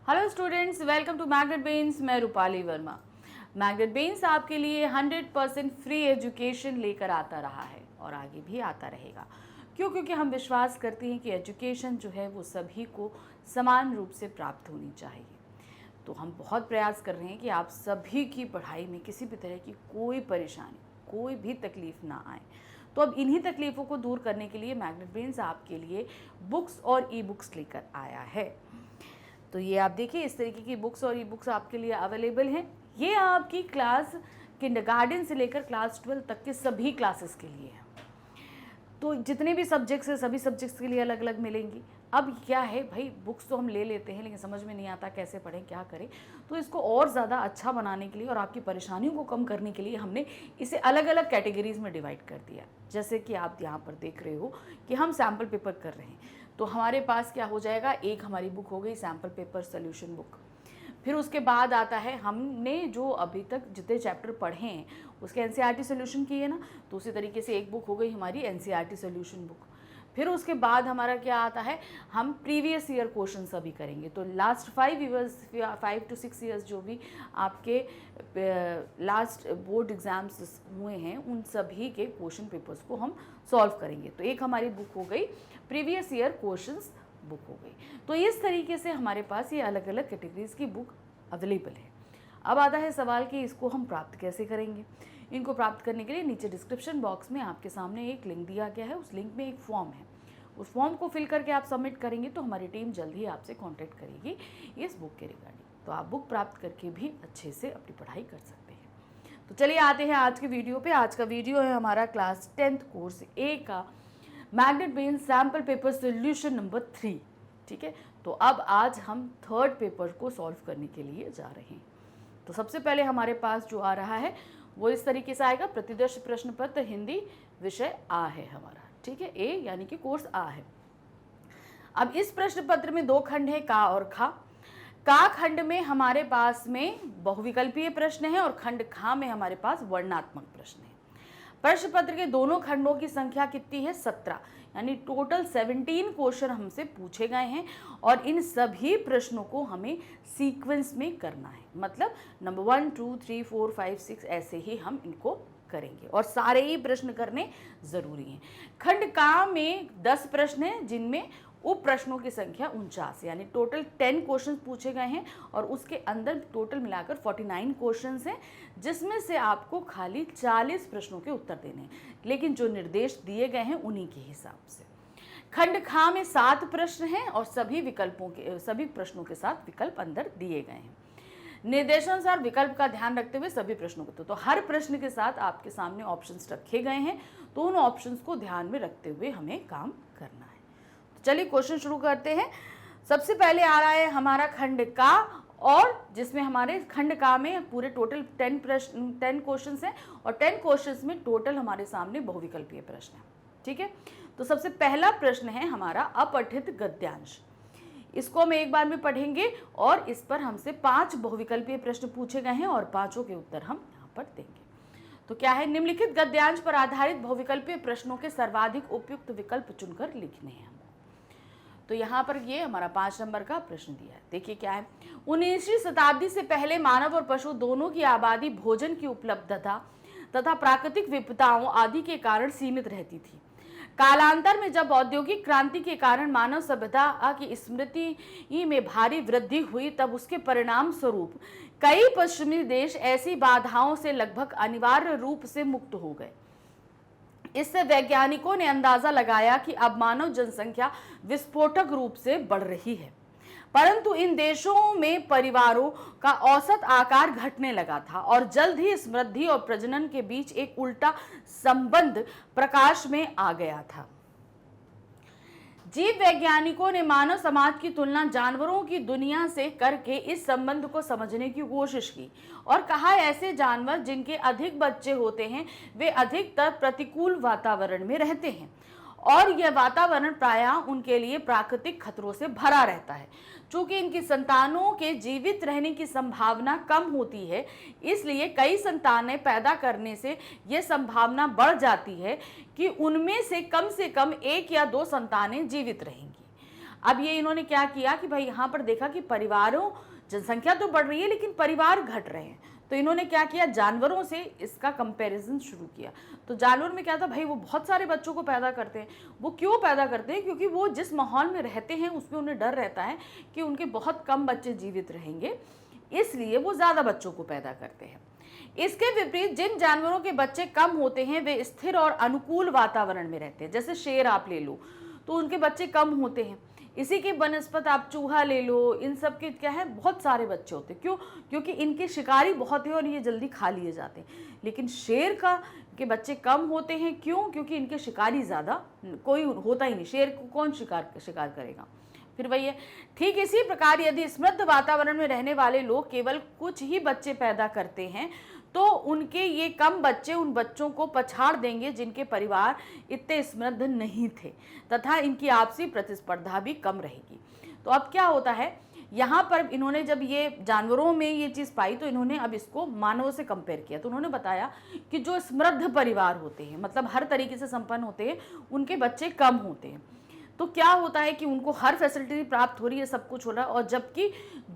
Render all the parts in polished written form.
Hello students, welcome to magnet brains. मैं Rupali Verma. Magnet brains आपके लिए 100% फ्री एजुकेशन लेकर आता रहा है और आगे भी आता रहेगा। क्यों? क्योंकि हम विश्वास करते हैं कि एजुकेशन जो है वो सभी को समान रूप से प्राप्त होनी चाहिए। तो हम बहुत प्रयास कर रहे हैं कि आप सभी की पढ़ाई में किसी भी तरह की कोई परेशानी, कोई भी तकलीफ ना आए। तो अब इन्हीं तकलीफ़ों को दूर करने के लिए मैग्नेट ब्रेन्स आपके लिए बुक्स और ई बुक्स लेकर आया है। तो ये आप देखिए, इस तरीके की बुक्स और ई बुक्स आपके लिए अवेलेबल हैं। ये आपकी क्लास किंडरगार्टन से लेकर क्लास 12 तक के सभी क्लासेस के लिए है। तो जितने भी सब्जेक्ट्स हैं सभी सब्जेक्ट्स के लिए अलग अलग मिलेंगी। अब क्या है भाई, बुक्स तो हम ले लेते हैं लेकिन समझ में नहीं आता कैसे पढ़ें, क्या करें। तो इसको और ज़्यादा अच्छा बनाने के लिए और आपकी परेशानियों को कम करने के लिए हमने इसे अलग अलग कैटेगरीज़ में डिवाइड कर दिया। जैसे कि आप यहाँ पर देख रहे हो कि हम सैम्पल पेपर कर रहे हैं, तो हमारे पास क्या हो जाएगा, एक हमारी बुक हो गई सैम्पल पेपर सोल्यूशन बुक। फिर उसके बाद आता है, हमने जो अभी तक जितने चैप्टर पढ़े हैं उसके एनसीईआरटी सोल्यूशन किए ना, तो उसी तरीके से एक बुक हो गई हमारी एनसीईआरटी सोल्यूशन बुक। फिर उसके बाद हमारा क्या आता है, हम प्रीवियस ईयर क्वेश्चन सभी करेंगे। तो लास्ट 5 to 6 ईयर्स जो भी आपके लास्ट बोर्ड एग्जाम्स हुए हैं उन सभी के क्वेश्चन पेपर्स को हम सॉल्व करेंगे। तो एक हमारी बुक हो गई प्रीवियस ईयर क्वेश्चंस बुक हो गई। तो इस तरीके से हमारे पास ये अलग अलग कैटेगरीज की बुक अवेलेबल है। अब आता है सवाल कि इसको हम प्राप्त कैसे करेंगे। इनको प्राप्त करने के लिए नीचे डिस्क्रिप्शन बॉक्स में आपके सामने एक लिंक दिया गया है। उस लिंक में एक फॉर्म है, उस फॉर्म को फिल करके आप सबमिट करेंगे तो हमारी टीम जल्द ही आपसे कांटेक्ट करेगी इस बुक के रिगार्डिंग। तो आप बुक प्राप्त करके भी अच्छे से अपनी पढ़ाई कर सकते हैं। तो चलिए आते हैं आज के वीडियो पे। आज का वीडियो है हमारा क्लास 10th कोर्स ए का magnet brains sample paper solution number 3। ठीक है, तो अब आज हम थर्ड पेपर को सॉल्व करने के लिए जा रहे हैं। तो सबसे पहले हमारे पास जो आ रहा है वो इस तरीके से आएगा, प्रतिदर्श प्रश्न पत्र हिंदी, विषय आ है हमारा। ठीक है, ए यानी कि कोर्स आ है। अब इस प्रश्न पत्र में दो खंड है, का और खा। का खंड में हमारे पास में बहुविकल्पीय प्रश्न है और खंड खा में हमारे पास वर्णनात्मक प्रश्न है। प्रश्न पत्र के दोनों खंडों की संख्या कितनी है, 17, यानी टोटल 17 क्वेश्चन हमसे पूछे गए हैं और इन सभी प्रश्नों को हमें सीक्वेंस में करना है। मतलब नंबर 1 2 3 4 5 6 ऐसे ही हम इनको करेंगे और सारे ही प्रश्न करने जरूरी हैं। खंड का में 10 प्रश्न हैं जिनमें उप प्रश्नों की संख्या 49, यानी टोटल 10 क्वेश्चन पूछे गए हैं और उसके अंदर टोटल मिलाकर 49 क्वेश्चंस हैं, जिसमें से आपको खाली 40 प्रश्नों के उत्तर देने हैं, लेकिन जो निर्देश दिए गए हैं उन्हीं के हिसाब से। खंड खा में 7 प्रश्न हैं और सभी प्रश्नों के साथ विकल्प अंदर दिए गए हैं। निर्देशानुसार विकल्प का ध्यान रखते हुए सभी प्रश्नों को तो हर प्रश्न के साथ आपके सामने ऑप्शंस रखे गए हैं, तो उन ऑप्शंस को ध्यान में रखते हुए हमें काम करना है। चलिए क्वेश्चन शुरू करते हैं। सबसे पहले आ रहा है हमारा खंड का, और जिसमें हमारे खंड का में पूरे टोटल 10 क्वेश्चंस हैं और 10 क्वेश्चंस में टोटल हमारे सामने बहुविकल्पीय प्रश्न है। ठीक है, तो सबसे पहला प्रश्न है हमारा अपठित गद्यांश। इसको हम एक बार में पढ़ेंगे और इस पर हमसे 5 बहुविकल्पीय प्रश्न पूछे गए हैं और पांचों के उत्तर हम यहाँ पर देंगे। तो क्या है, निम्नलिखित गद्यांश पर आधारित बहुविकल्पीय प्रश्नों के सर्वाधिक उपयुक्त विकल्प चुनकर लिखने हैं। तो यहाँ पर ये हमारा 5 नंबर का प्रश्न दिया है। देखिए क्या है, 19वीं शताब्दी से पहले मानव और पशु दोनों की आबादी भोजन की उपलब्धता तथा प्राकृतिक विपदाओं आदि के कारण सीमित रहती थी। कालांतर में जब औद्योगिक क्रांति के कारण मानव सभ्यता की स्मृति में भारी वृद्धि हुई, तब उसके परिणाम स्वरूप कई पश्चिमी देश ऐसी बाधाओं से लगभग अनिवार्य रूप से मुक्त हो गए। इससे वैज्ञानिकों ने अंदाजा लगाया कि अब मानव जनसंख्या विस्फोटक रूप से बढ़ रही है, परंतु इन देशों में परिवारों का औसत आकार घटने लगा था और जल्द ही समृद्धि और प्रजनन के बीच एक उल्टा संबंध प्रकाश में आ गया था। जीव वैज्ञानिकों ने मानव समाज की तुलना जानवरों की दुनिया से करके इस संबंध को समझने की कोशिश की और कहा, ऐसे जानवर जिनके अधिक बच्चे होते हैं वे अधिकतर प्रतिकूल वातावरण में रहते हैं और यह वातावरण प्रायः उनके लिए प्राकृतिक खतरों से भरा रहता है। चूंकि इनकी संतानों के जीवित रहने की संभावना कम होती है, इसलिए कई संतानें पैदा करने से यह संभावना बढ़ जाती है कि उनमें से कम 1 या 2 संतानें जीवित रहेंगी। अब ये इन्होंने क्या किया कि भाई यहाँ पर देखा कि परिवारों, जनसंख्या तो बढ़ रही है लेकिन परिवार घट रहे हैं, तो इन्होंने क्या किया, जानवरों से इसका कंपैरिजन शुरू किया। तो जानवर में क्या था भाई, वो बहुत सारे बच्चों को पैदा करते हैं। वो क्यों पैदा करते हैं? क्योंकि वो जिस माहौल में रहते हैं उसमें उन्हें डर रहता है कि उनके बहुत कम बच्चे जीवित रहेंगे, इसलिए वो ज़्यादा बच्चों को पैदा करते हैं। इसके विपरीत जिन जानवरों के बच्चे कम होते हैं वे स्थिर और अनुकूल वातावरण में रहते हैं। जैसे शेर आप ले लो तो उनके बच्चे कम होते हैं। इसी के बनस्पत आप चूहा ले लो, इन सब के क्या है, बहुत सारे बच्चे होते हैं। क्यों? क्योंकि इनके शिकारी बहुत हैं और ये जल्दी खा लिए जाते हैं। लेकिन शेर के बच्चे कम होते हैं। क्यों? क्योंकि इनके शिकारी ज़्यादा कोई होता ही नहीं। शेर को कौन शिकार करेगा? फिर वही है। ठीक इसी प्रकार यदि समृद्ध वातावरण में रहने वाले लोग केवल कुछ ही बच्चे पैदा करते हैं तो उनके ये कम बच्चे उन बच्चों को पछाड़ देंगे जिनके परिवार इतने समृद्ध नहीं थे, तथा इनकी आपसी प्रतिस्पर्धा भी कम रहेगी। तो अब क्या होता है, यहाँ पर इन्होंने जब ये जानवरों में ये चीज़ पाई तो इन्होंने अब इसको मानवों से कंपेयर किया। तो उन्होंने बताया कि जो समृद्ध परिवार होते हैं, मतलब हर तरीके से संपन्न होते हैं, उनके बच्चे कम होते हैं। तो क्या होता है कि उनको हर फैसिलिटी प्राप्त हो रही है, सब कुछ हो रहा है, और जबकि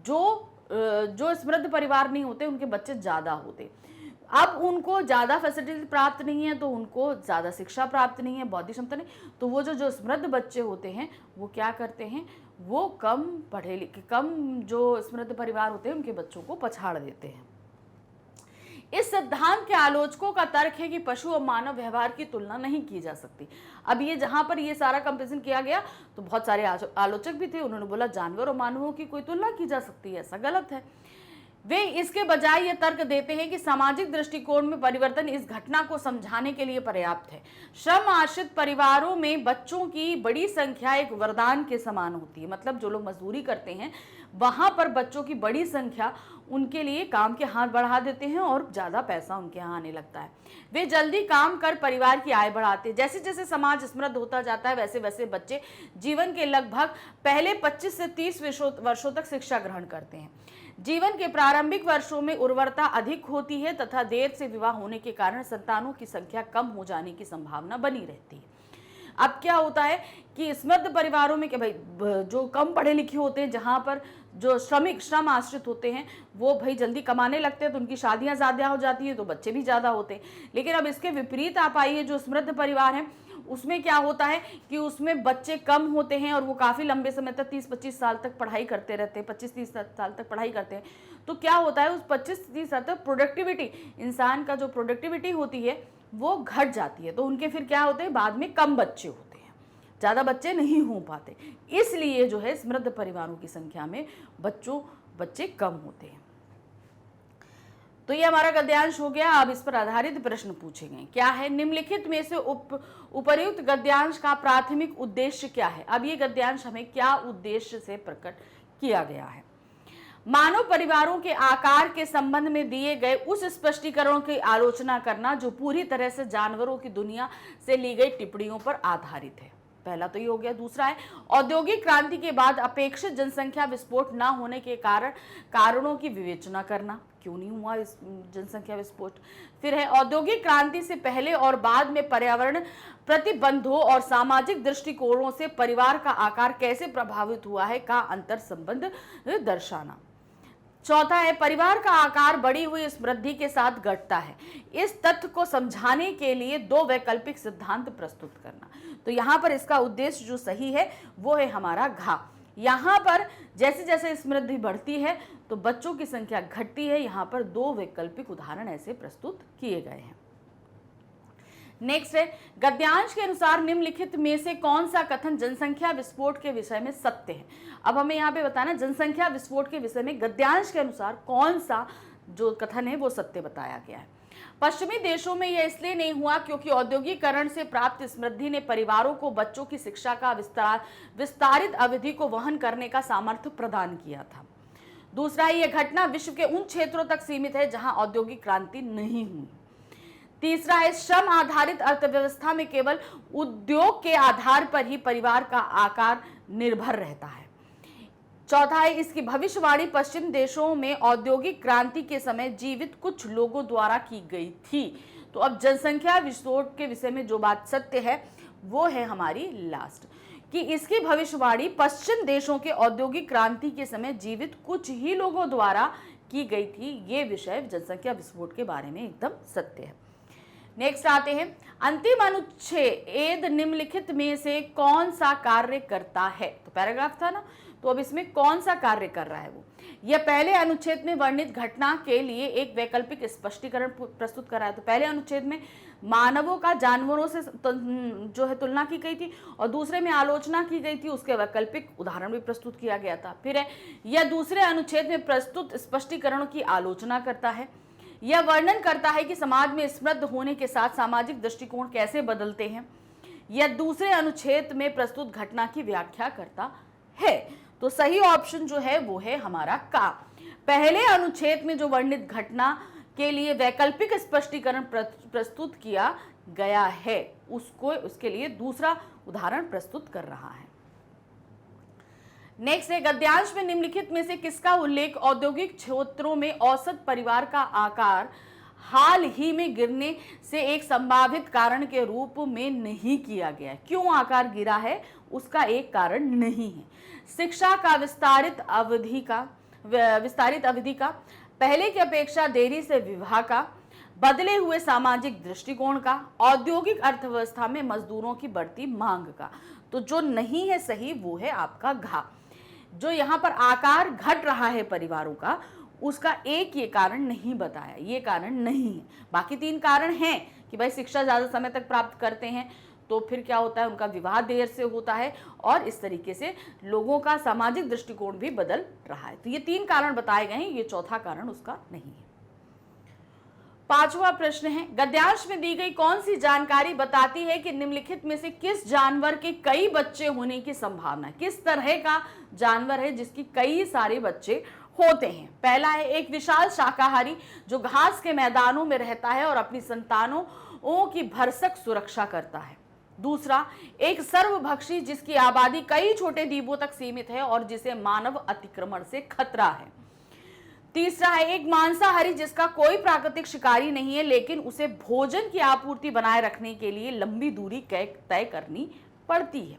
जो समृद्ध परिवार नहीं होते उनके बच्चे ज़्यादा होते। अब उनको ज़्यादा फैसिलिटी प्राप्त नहीं है तो उनको ज़्यादा शिक्षा प्राप्त नहीं है, बौद्धिक क्षमता नहीं, तो वो जो समृद्ध बच्चे होते हैं वो क्या करते हैं, वो कम पढ़े लिखे, कम जो समृद्ध परिवार होते हैं उनके बच्चों को पछाड़ देते हैं। इस सिद्धांत के आलोचकों का तर्क है कि पशु और मानव व्यवहार की तुलना नहीं की जा सकती। अब ये जहां पर ये सारा कंपैरिजन किया गया तो बहुत सारे आलोचक भी थे, उन्होंने बोला जानवर और मानवों की कोई तुलना की जा सकती है, ऐसा गलत है। वे इसके बजाय ये तर्क देते हैं कि सामाजिक दृष्टिकोण में परिवर्तन इस घटना को समझाने के लिए पर्याप्त है। श्रम आश्रित परिवारों में बच्चों की बड़ी संख्या एक वरदान के समान होती है। मतलब जो लोग मजदूरी करते हैं वहां पर बच्चों की बड़ी संख्या उनके लिए काम के हाथ बढ़ा देते हैं और ज़्यादा पैसा उनके यहाँ आने लगता है। वे जल्दी काम कर परिवार की आय बढ़ाते हैं। जैसे जैसे समाज समृद्ध होता जाता है वैसे वैसे बच्चे जीवन के लगभग पहले 25 से 30 वर्षों तक शिक्षा ग्रहण करते हैं। जीवन के प्रारंभिक वर्षों में उर्वरता अधिक होती है तथा देर से विवाह होने के कारण संतानों की संख्या कम हो जाने की संभावना बनी रहती है। अब क्या होता है कि समृद्ध परिवारों में क्या भाई जो कम पढ़े लिखे होते हैं, जहाँ पर जो श्रम आश्रित होते हैं वो भाई जल्दी कमाने लगते हैं तो उनकी शादियां ज़्यादा हो जाती हैं तो बच्चे भी ज़्यादा होते हैं। लेकिन अब इसके विपरीत आप आइए, जो समृद्ध परिवार हैं उसमें क्या होता है कि उसमें बच्चे कम होते हैं और वो काफ़ी लंबे समय तक 30-25 साल तक पढ़ाई करते रहते हैं, 25-30 साल तक पढ़ाई करते हैं। तो क्या होता है उस 25-30 साल तक प्रोडक्टिविटी, इंसान का जो प्रोडक्टिविटी होती है वो घट जाती है। तो उनके फिर क्या होते हैं, बाद में कम बच्चे होते हैं, ज़्यादा बच्चे नहीं हो पाते। इसलिए जो है समृद्ध परिवारों की संख्या में बच्चे कम होते हैं। तो ये हमारा गद्यांश हो गया। अब इस पर आधारित प्रश्न पूछे गए। क्या है, निम्नलिखित में से उपर्युक्त गद्यांश का प्राथमिक उद्देश्य क्या है? अब ये गद्यांश हमें क्या उद्देश्य से प्रकट किया गया है? मानव परिवारों के आकार के संबंध में दिए गए उस स्पष्टीकरणों की आलोचना करना जो पूरी तरह से जानवरों की दुनिया से ली गई टिप्पणियों पर आधारित है। पहला तो ये हो गया। दूसरा है औद्योगिक क्रांति के बाद अपेक्षित जनसंख्या विस्फोट न होने के कारणों की विवेचना करना, क्यों नहीं हुआ इस जनसंख्या विस्फोट। फिर है औद्योगिक क्रांति से पहले और बाद में पर्यावरण प्रतिबंधों और सामाजिक दृष्टिकोणों से परिवार का आकार कैसे प्रभावित हुआ है का अंतर संबंध दर्शाना। चौथा है परिवार का आकार बढ़ी हुई समृद्धि के साथ घटता है। इस तथ्य को समझाने के लिए दो वैकल्पिक सिद्धांत प्रस्तुत करना। तो यहाँ पर इसका उद्देश्य जो सही है वो है हमारा घ। यहाँ पर जैसे जैसे समृद्धि बढ़ती है तो बच्चों की संख्या घटती है। यहाँ पर दो वैकल्पिक उदाहरण ऐसे प्रस्तुत किए गए हैं। नेक्स्ट है गद्यांश के अनुसार निम्नलिखित में से कौन सा कथन जनसंख्या विस्फोट के विषय में सत्य है? अब हमें यहाँ पे बताना जनसंख्या विस्फोट के विषय में गद्यांश के अनुसार कौन सा जो कथन है वो सत्य बताया गया है। पश्चिमी देशों में यह इसलिए नहीं हुआ क्योंकि औद्योगिकरण से प्राप्त समृद्धि ने परिवारों को बच्चों की शिक्षा का विस्तारित अवधि को वहन करने का सामर्थ्य प्रदान किया था। दूसरा है यह घटना विश्व के उन क्षेत्रों तक सीमित है जहां औद्योगिक क्रांति नहीं हुई। तीसरा है श्रम आधारित अर्थव्यवस्था में केवल उद्योग के आधार पर ही परिवार का आकार निर्भर रहता है। चौथा है इसकी भविष्यवाणी पश्चिम देशों में औद्योगिक क्रांति के समय जीवित कुछ लोगों द्वारा की गई थी। तो अब जनसंख्या विस्फोट के विषय में जो बात सत्य है वो है हमारी लास्ट, कि इसकी भविष्यवाणी पश्चिम देशों के औद्योगिक क्रांति के समय जीवित कुछ ही लोगों द्वारा की गई थी। ये विषय जनसंख्या विस्फोट के बारे में एकदम सत्य है। नेक्स्ट आते हैं, अंतिम अनुच्छेद निम्नलिखित में से कौन सा कार्य करता है? तो पैराग्राफ था ना, तो अब इसमें कौन सा कार्य कर रहा है वो? यह पहले अनुच्छेद में वर्णित घटना के लिए एक वैकल्पिक स्पष्टीकरण प्रस्तुत कर रहा है। तो पहले अनुच्छेद में मानवों का जानवरों से जो है तुलना की गई थी, और दूसरे में आलोचना की गई थी, उसके वैकल्पिक उदाहरण भी प्रस्तुत किया गया था। फिर है, यह दूसरे अनुच्छेद में प्रस्तुत स्पष्टीकरणों की आलोचना करता है। यह वर्णन करता है कि समाज में समृद्ध होने के साथ सामाजिक दृष्टिकोण कैसे बदलते हैं। यह दूसरे अनुच्छेद में प्रस्तुत घटना की व्याख्या करता है। तो सही ऑप्शन जो है वो है हमारा का। पहले अनुच्छेद में जो वर्णित घटना के लिए वैकल्पिक स्पष्टीकरण प्रस्तुत किया गया है, उसके लिए दूसरा उदाहरण प्रस्तुत कर रहा है। नेक्स्ट है, गद्यांश में निम्नलिखित में से किसका उल्लेख औद्योगिक क्षेत्रों में औसत परिवार का आकार हाल ही में गिरने से एक संभावित कारण के रूप में नहीं किया गया? क्यों आकार गिरा है उसका एक कारण नहीं है। शिक्षा का विस्तारित अवधि का, पहले की अपेक्षा देरी से विवाह का, बदले हुए सामाजिक दृष्टिकोण का, औद्योगिक अर्थव्यवस्था में मजदूरों की बढ़ती मांग का। तो जो नहीं है सही वो है आपका घा। जो यहाँ पर आकार घट रहा है परिवारों का, उसका एक ये कारण नहीं बताया, ये कारण नहीं है। बाकी तीन कारण हैं कि भाई शिक्षा ज़्यादा समय तक प्राप्त करते हैं, तो फिर क्या होता है, उनका विवाह देर से होता है, और इस तरीके से लोगों का सामाजिक दृष्टिकोण भी बदल रहा है। तो ये तीन कारण बताए गए हैं, ये चौथा कारण उसका नहीं है। पांचवा प्रश्न है, गद्यांश में दी गई कौन सी जानकारी बताती है कि निम्नलिखित में से किस जानवर के कई बच्चे होने की संभावना है? किस तरह का जानवर है जिसकी कई सारे बच्चे होते हैं? पहला है, एक विशाल शाकाहारी जो घास के मैदानों में रहता है और अपनी संतानों की भरसक सुरक्षा करता है। दूसरा, एक सर्वभक्षी जिसकी आबादी कई छोटे द्वीपों तक सीमित है और जिसे मानव अतिक्रमण से खतरा है। तीसरा है, एक मांसाहारी जिसका कोई प्राकृतिक शिकारी नहीं है, लेकिन उसे भोजन की आपूर्ति बनाए रखने के लिए लंबी दूरी तय करनी पड़ती है।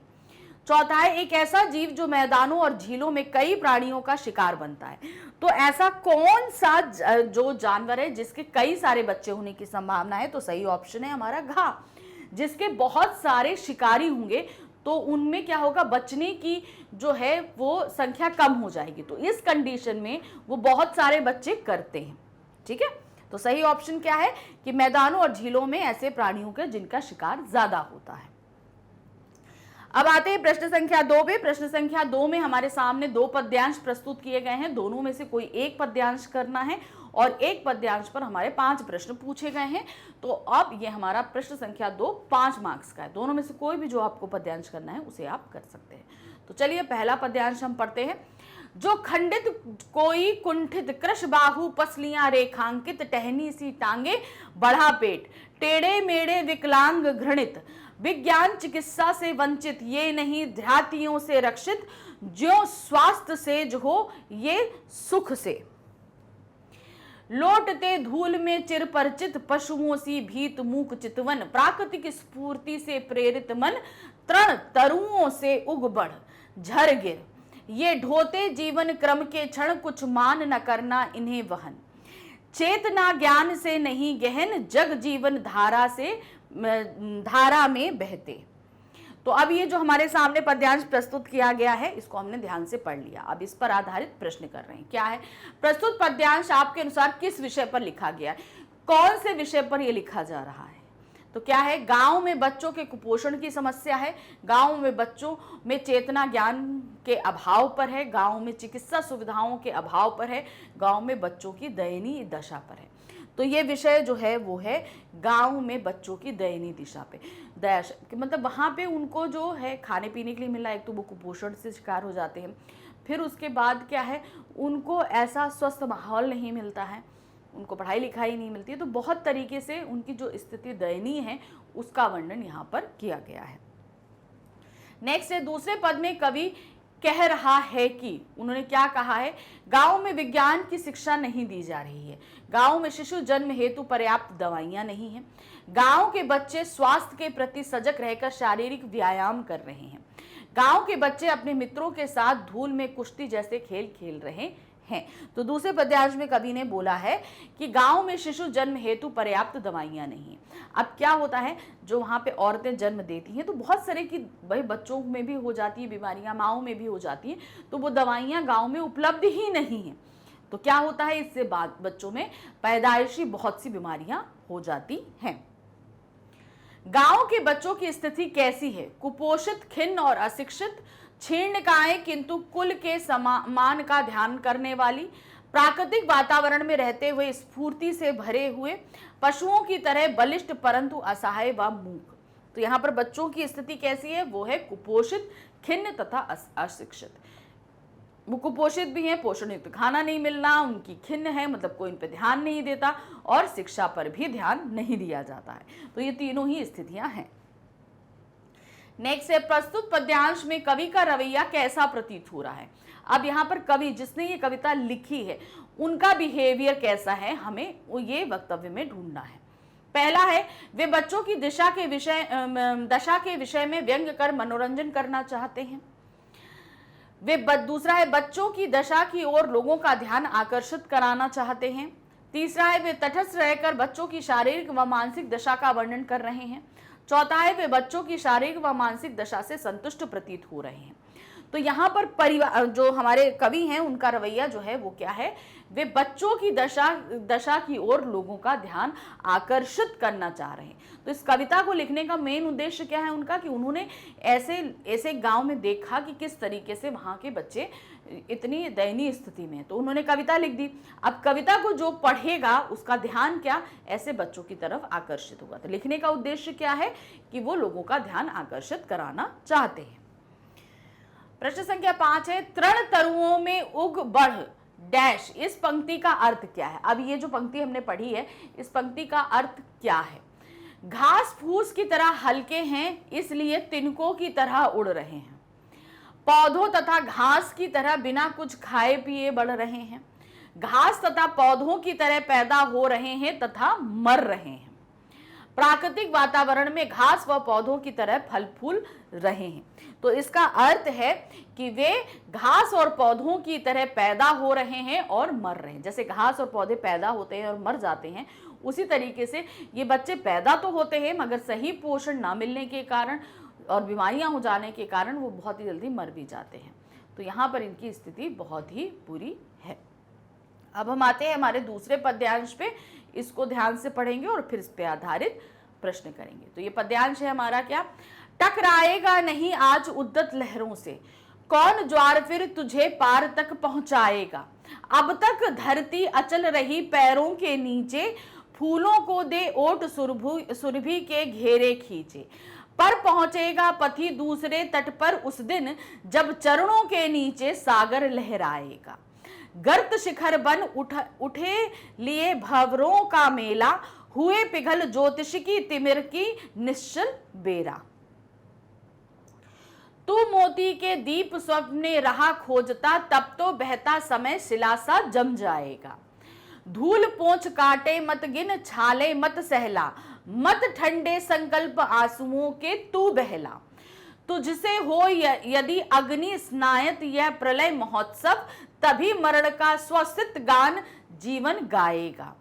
चौथा है, एक ऐसा जीव जो मैदानों और झीलों में कई प्राणियों का शिकार बनता है। तो ऐसा कौन सा जो जानवर है जिसके कई सारे बच्चे होने की संभावना है? तो सही ऑप्शन है हमारा घा। जिसके बहुत सारे शिकारी होंगे तो उनमें क्या होगा, बचने की जो है वो संख्या कम हो जाएगी। तो इस कंडीशन में वो बहुत सारे बच्चे करते हैं। ठीक है, तो सही ऑप्शन क्या है कि मैदानों और झीलों में ऐसे प्राणियों के जिनका शिकार ज्यादा होता है। अब आते हैं प्रश्न संख्या 2 पे। प्रश्न संख्या 2 में हमारे सामने दो पद्यांश प्रस्तुत किए गए हैं। दोनों में से कोई एक पद्यांश करना है और एक पद्यांश पर हमारे 5 प्रश्न पूछे गए हैं। तो अब ये हमारा प्रश्न संख्या 2 5 मार्क्स का है। दोनों में से कोई भी जो आपको पद्यांश करना है उसे आप कर सकते हैं। तो चलिए पहला पद्यांश हम पढ़ते हैं। जो खंडित कोई कुंठित, कृश बाहु पसलियां रेखांकित, टहनी सी टांगे, बढ़ा पेट, टेढ़े मेढ़े विकलांग घृणित, विज्ञान चिकित्सा से वंचित, ये नहीं ध्यातियों से रक्षित, ज्यों स्वास्थ्य सेज हो ये सुख से, लौटते धूल में चिर परिचित, पशुओं सी भीत मूक चितवन, प्राकृतिक स्फूर्ति से प्रेरित मन, तृण तरुओं से उग बढ़ झर गिर, ये ढोते जीवन क्रम के क्षण, कुछ मान न करना इन्हें वहन, चेतना ज्ञान से नहीं गहन, जग जीवन धारा में बहते। तो अब ये जो हमारे सामने पद्यांश प्रस्तुत किया गया है इसको हमने ध्यान से पढ़ लिया। अब इस पर आधारित प्रश्न कर रहे हैं। क्या है प्रस्तुत पद्यांश आपके अनुसार किस विषय पर लिखा गया है? कौन से विषय पर यह लिखा जा रहा है? तो क्या है, गांव में बच्चों के कुपोषण की समस्या है, गांव में बच्चों में चेतना ज्ञान के अभाव पर है, गांव में चिकित्सा सुविधाओं के अभाव पर है, गांव में बच्चों की दयनीय दशा पर है। तो ये विषय जो है वो है गांव में बच्चों की दयनीय दिशा पे, मतलब वहाँ पे उनको जो है खाने पीने के लिए मिला, एक तो वो कुपोषण से शिकार हो जाते हैं, फिर उसके बाद क्या है उनको ऐसा स्वस्थ माहौल नहीं मिलता है, उनको पढ़ाई लिखाई नहीं मिलती है। तो बहुत तरीके से उनकी जो स्थिति दयनीय है उसका वर्णन यहाँ पर किया गया है। नेक्स्ट है, दूसरे पद में कवि कह रहा है कि, उन्होंने क्या कहा है, गांव में विज्ञान की शिक्षा नहीं दी जा रही है, गांव में शिशु जन्म हेतु पर्याप्त दवाइयां नहीं हैं, गांव के बच्चे स्वास्थ्य के प्रति सजग रहकर शारीरिक व्यायाम कर रहे हैं, गांव के बच्चे अपने मित्रों के साथ धूल में कुश्ती जैसे खेल खेल रहे हैं। तो दूसरे पद्यांश में कवि ने बोला है कि गांव में शिशु जन्म हेतु पर्याप्त दवाइयां नहीं है। अब क्या होता है, जो वहां पे औरतें जन्म देती हैं तो बहुत सारे की भाई बच्चों में भी हो जाती है बीमारियां, माओं में भी हो जाती हैं, तो वो दवाइयां गांव में उपलब्ध ही नहीं है। तो क्या होता है, इससे बाद बच्चों में पैदाइशी बहुत सी बीमारियां हो जाती हैं। गांव के बच्चों की स्थिति कैसी है? कुपोषित, खिन्न और अशिक्षित, क्षीणकाय किंतु कुल के सम्मान का ध्यान करने वाली, प्राकृतिक वातावरण में रहते हुए स्फूर्ति से भरे हुए, पशुओं की तरह बलिष्ठ परंतु असहाय व मूक। तो यहाँ पर बच्चों की स्थिति कैसी है? वो है कुपोषित, खिन्न तथा अशिक्षित। वो कुपोषित भी है, पोषण युक्त खाना नहीं मिलना, उनकी खिन्न है मतलब कोई इन पर ध्यान नहीं देता, और शिक्षा पर भी ध्यान नहीं दिया जाता है। तो ये तीनों ही स्थितियां हैं। नेक्स्ट है, प्रस्तुत पद्यांश में कवि का रवैया कैसा प्रतीत हो रहा है? अब यहाँ पर कवि जिसने ये कविता लिखी है उनका बिहेवियर कैसा है, हमें वो ये वक्तव्य में ढूंढना है। पहला है, वे बच्चों की दशा के विषय में व्यंग कर मनोरंजन करना चाहते हैं। दूसरा है, बच्चों की दशा की ओर लोगों का ध्यान आकर्षित कराना चाहते हैं। तीसरा है, वे तटस्थ रहकर बच्चों की शारीरिक व मानसिक दशा का वर्णन कर रहे हैं। चौथा है, वे बच्चों की शारीरिक व मानसिक दशा से संतुष्ट प्रतीत हो रहे हैं। तो यहाँ पर परिवार जो हमारे कवि हैं उनका रवैया जो है वो क्या है, वे बच्चों की दशा की ओर लोगों का ध्यान आकर्षित करना चाह रहे हैं। तो इस कविता को लिखने का मेन उद्देश्य क्या है उनका, कि उन्होंने ऐसे गांव में देखा कि किस तरीके से वहां के बच्चे इतनी दयनीय स्थिति में है, तो उन्होंने कविता लिख दी। अब कविता को जो पढ़ेगा उसका ध्यान क्या ऐसे बच्चों की तरफ आकर्षित होगा। तो लिखने का उद्देश्य क्या है कि वो लोगों का ध्यान आकर्षित कराना चाहते हैं। प्रश्न संख्या 5 है, तृण तरुओं में उग बढ़ डैश, इस पंक्ति का अर्थ क्या है? अब ये जो पंक्ति हमने पढ़ी है इस पंक्ति का अर्थ क्या है? घास फूस की तरह हल्के हैं इसलिए तिनकों की तरह उड़ रहे हैं। पौधों तथा घास की तरह बिना कुछ खाए पिए बढ़ रहे हैं। घास तथा पौधों की तरह पैदा हो रहे हैं तथा मर रहे हैं। प्राकृतिक वातावरण में घास व पौधों की तरह फल फूल रहे हैं। तो इसका अर्थ है कि वे घास और पौधों की तरह पैदा हो रहे हैं और मर रहे हैं। जैसे घास और पौधे पैदा होते हैं और मर जाते हैं, उसी तरीके से ये बच्चे पैदा तो होते हैं मगर सही पोषण ना मिलने के कारण और बीमारियां हो जाने के कारण वो बहुत ही जल्दी मर भी जाते हैं। तो यहाँ पर इनकी स्थिति बहुत ही बुरी है। अब हम आते हैं हमारे दूसरे पद्यांश पे, इसको ध्यान से पढ़ेंगे और फिर इस पे आधारित प्रश्न करेंगे। तो ये पद्यांश है हमारा क्या, टकराएगा नहीं आज उद्दत लहरों से, कौन ज्वार फिर तुझे पार तक पहुंचाएगा। अब तक धरती अचल रही पैरों के नीचे, फूलों को दे ओट सुरभि के घेरे खींचे। पर पहुंचेगा पथी दूसरे तट पर उस दिन, जब चरणों के नीचे सागर लहराएगा। गर्त शिखर बन उठे लिए भंवरों का मेला, हुए पिघल ज्योतिष की तिमिर की निश्चल बेरा। तू मोती के दीप स्वप्ने रहा खोजता, तब तो बहता समय शिला सा जम जाएगा। धूल पोंछ काटे मत गिन छाले मत सहला, मत ठंडे संकल्प आंसुओं के तू बहला। तुझसे हो यदि अग्नि स्नायत यह प्रलय महोत्सव, तभी मरण का स्वसित गान जीवन गाएगा।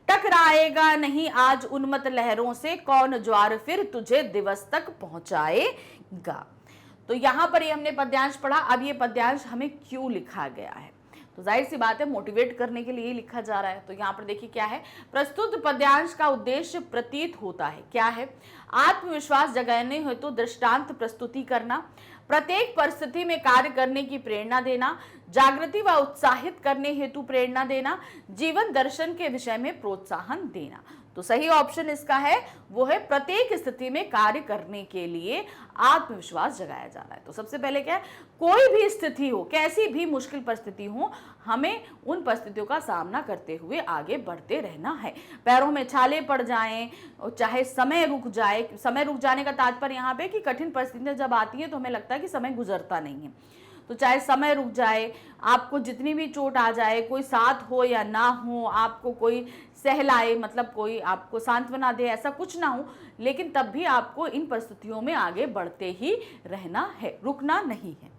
टकराएगा नहीं आज उन्मत्त लहरों से, कौन ज्वार फिर तुझे दिवस तक पहुंचाएगा। तो यहाँ पर ये हमने पद्यांश पढ़ा। अब ये पद्यांश हमें क्यों लिखा गया है, तो जाहिर सी बात है मोटिवेट करने के लिए लिखा जा रहा है। तो यहाँ पर देखिए क्या है, प्रस्तुत पद्यांश का उद्देश्य प्रतीत होता है क्या है, आत्मविश्वास जगाने हेतु दृष्टांत प्रस्तुति करना, प्रत्येक परिस्थिति में कार्य करने की प्रेरणा देना, जागृति व उत्साहित करने हेतु प्रेरणा देना, जीवन दर्शन के विषय में प्रोत्साहन देना। तो सही ऑप्शन इसका है वो है प्रत्येक स्थिति में कार्य करने के लिए आत्मविश्वास जगाया जा रहा है। तो सबसे पहले क्या है, कोई भी स्थिति हो, कैसी भी मुश्किल परिस्थिति हो, हमें उन परिस्थितियों का सामना करते हुए आगे बढ़ते रहना है। पैरों में छाले पड़ जाएं, चाहे समय रुक जाए, समय रुक जाने का तात्पर्य यहाँ पे कि कठिन परिस्थितियां जब आती हैं तो हमें लगता है कि समय गुजरता नहीं है। तो चाहे समय रुक जाए, आपको जितनी भी चोट आ जाए, कोई साथ हो या ना हो, आपको कोई सहलाए, मतलब कोई आपको सांत्वना दे, ऐसा कुछ ना हो, लेकिन तब भी आपको इन परिस्थितियों में आगे बढ़ते ही रहना है, रुकना नहीं है।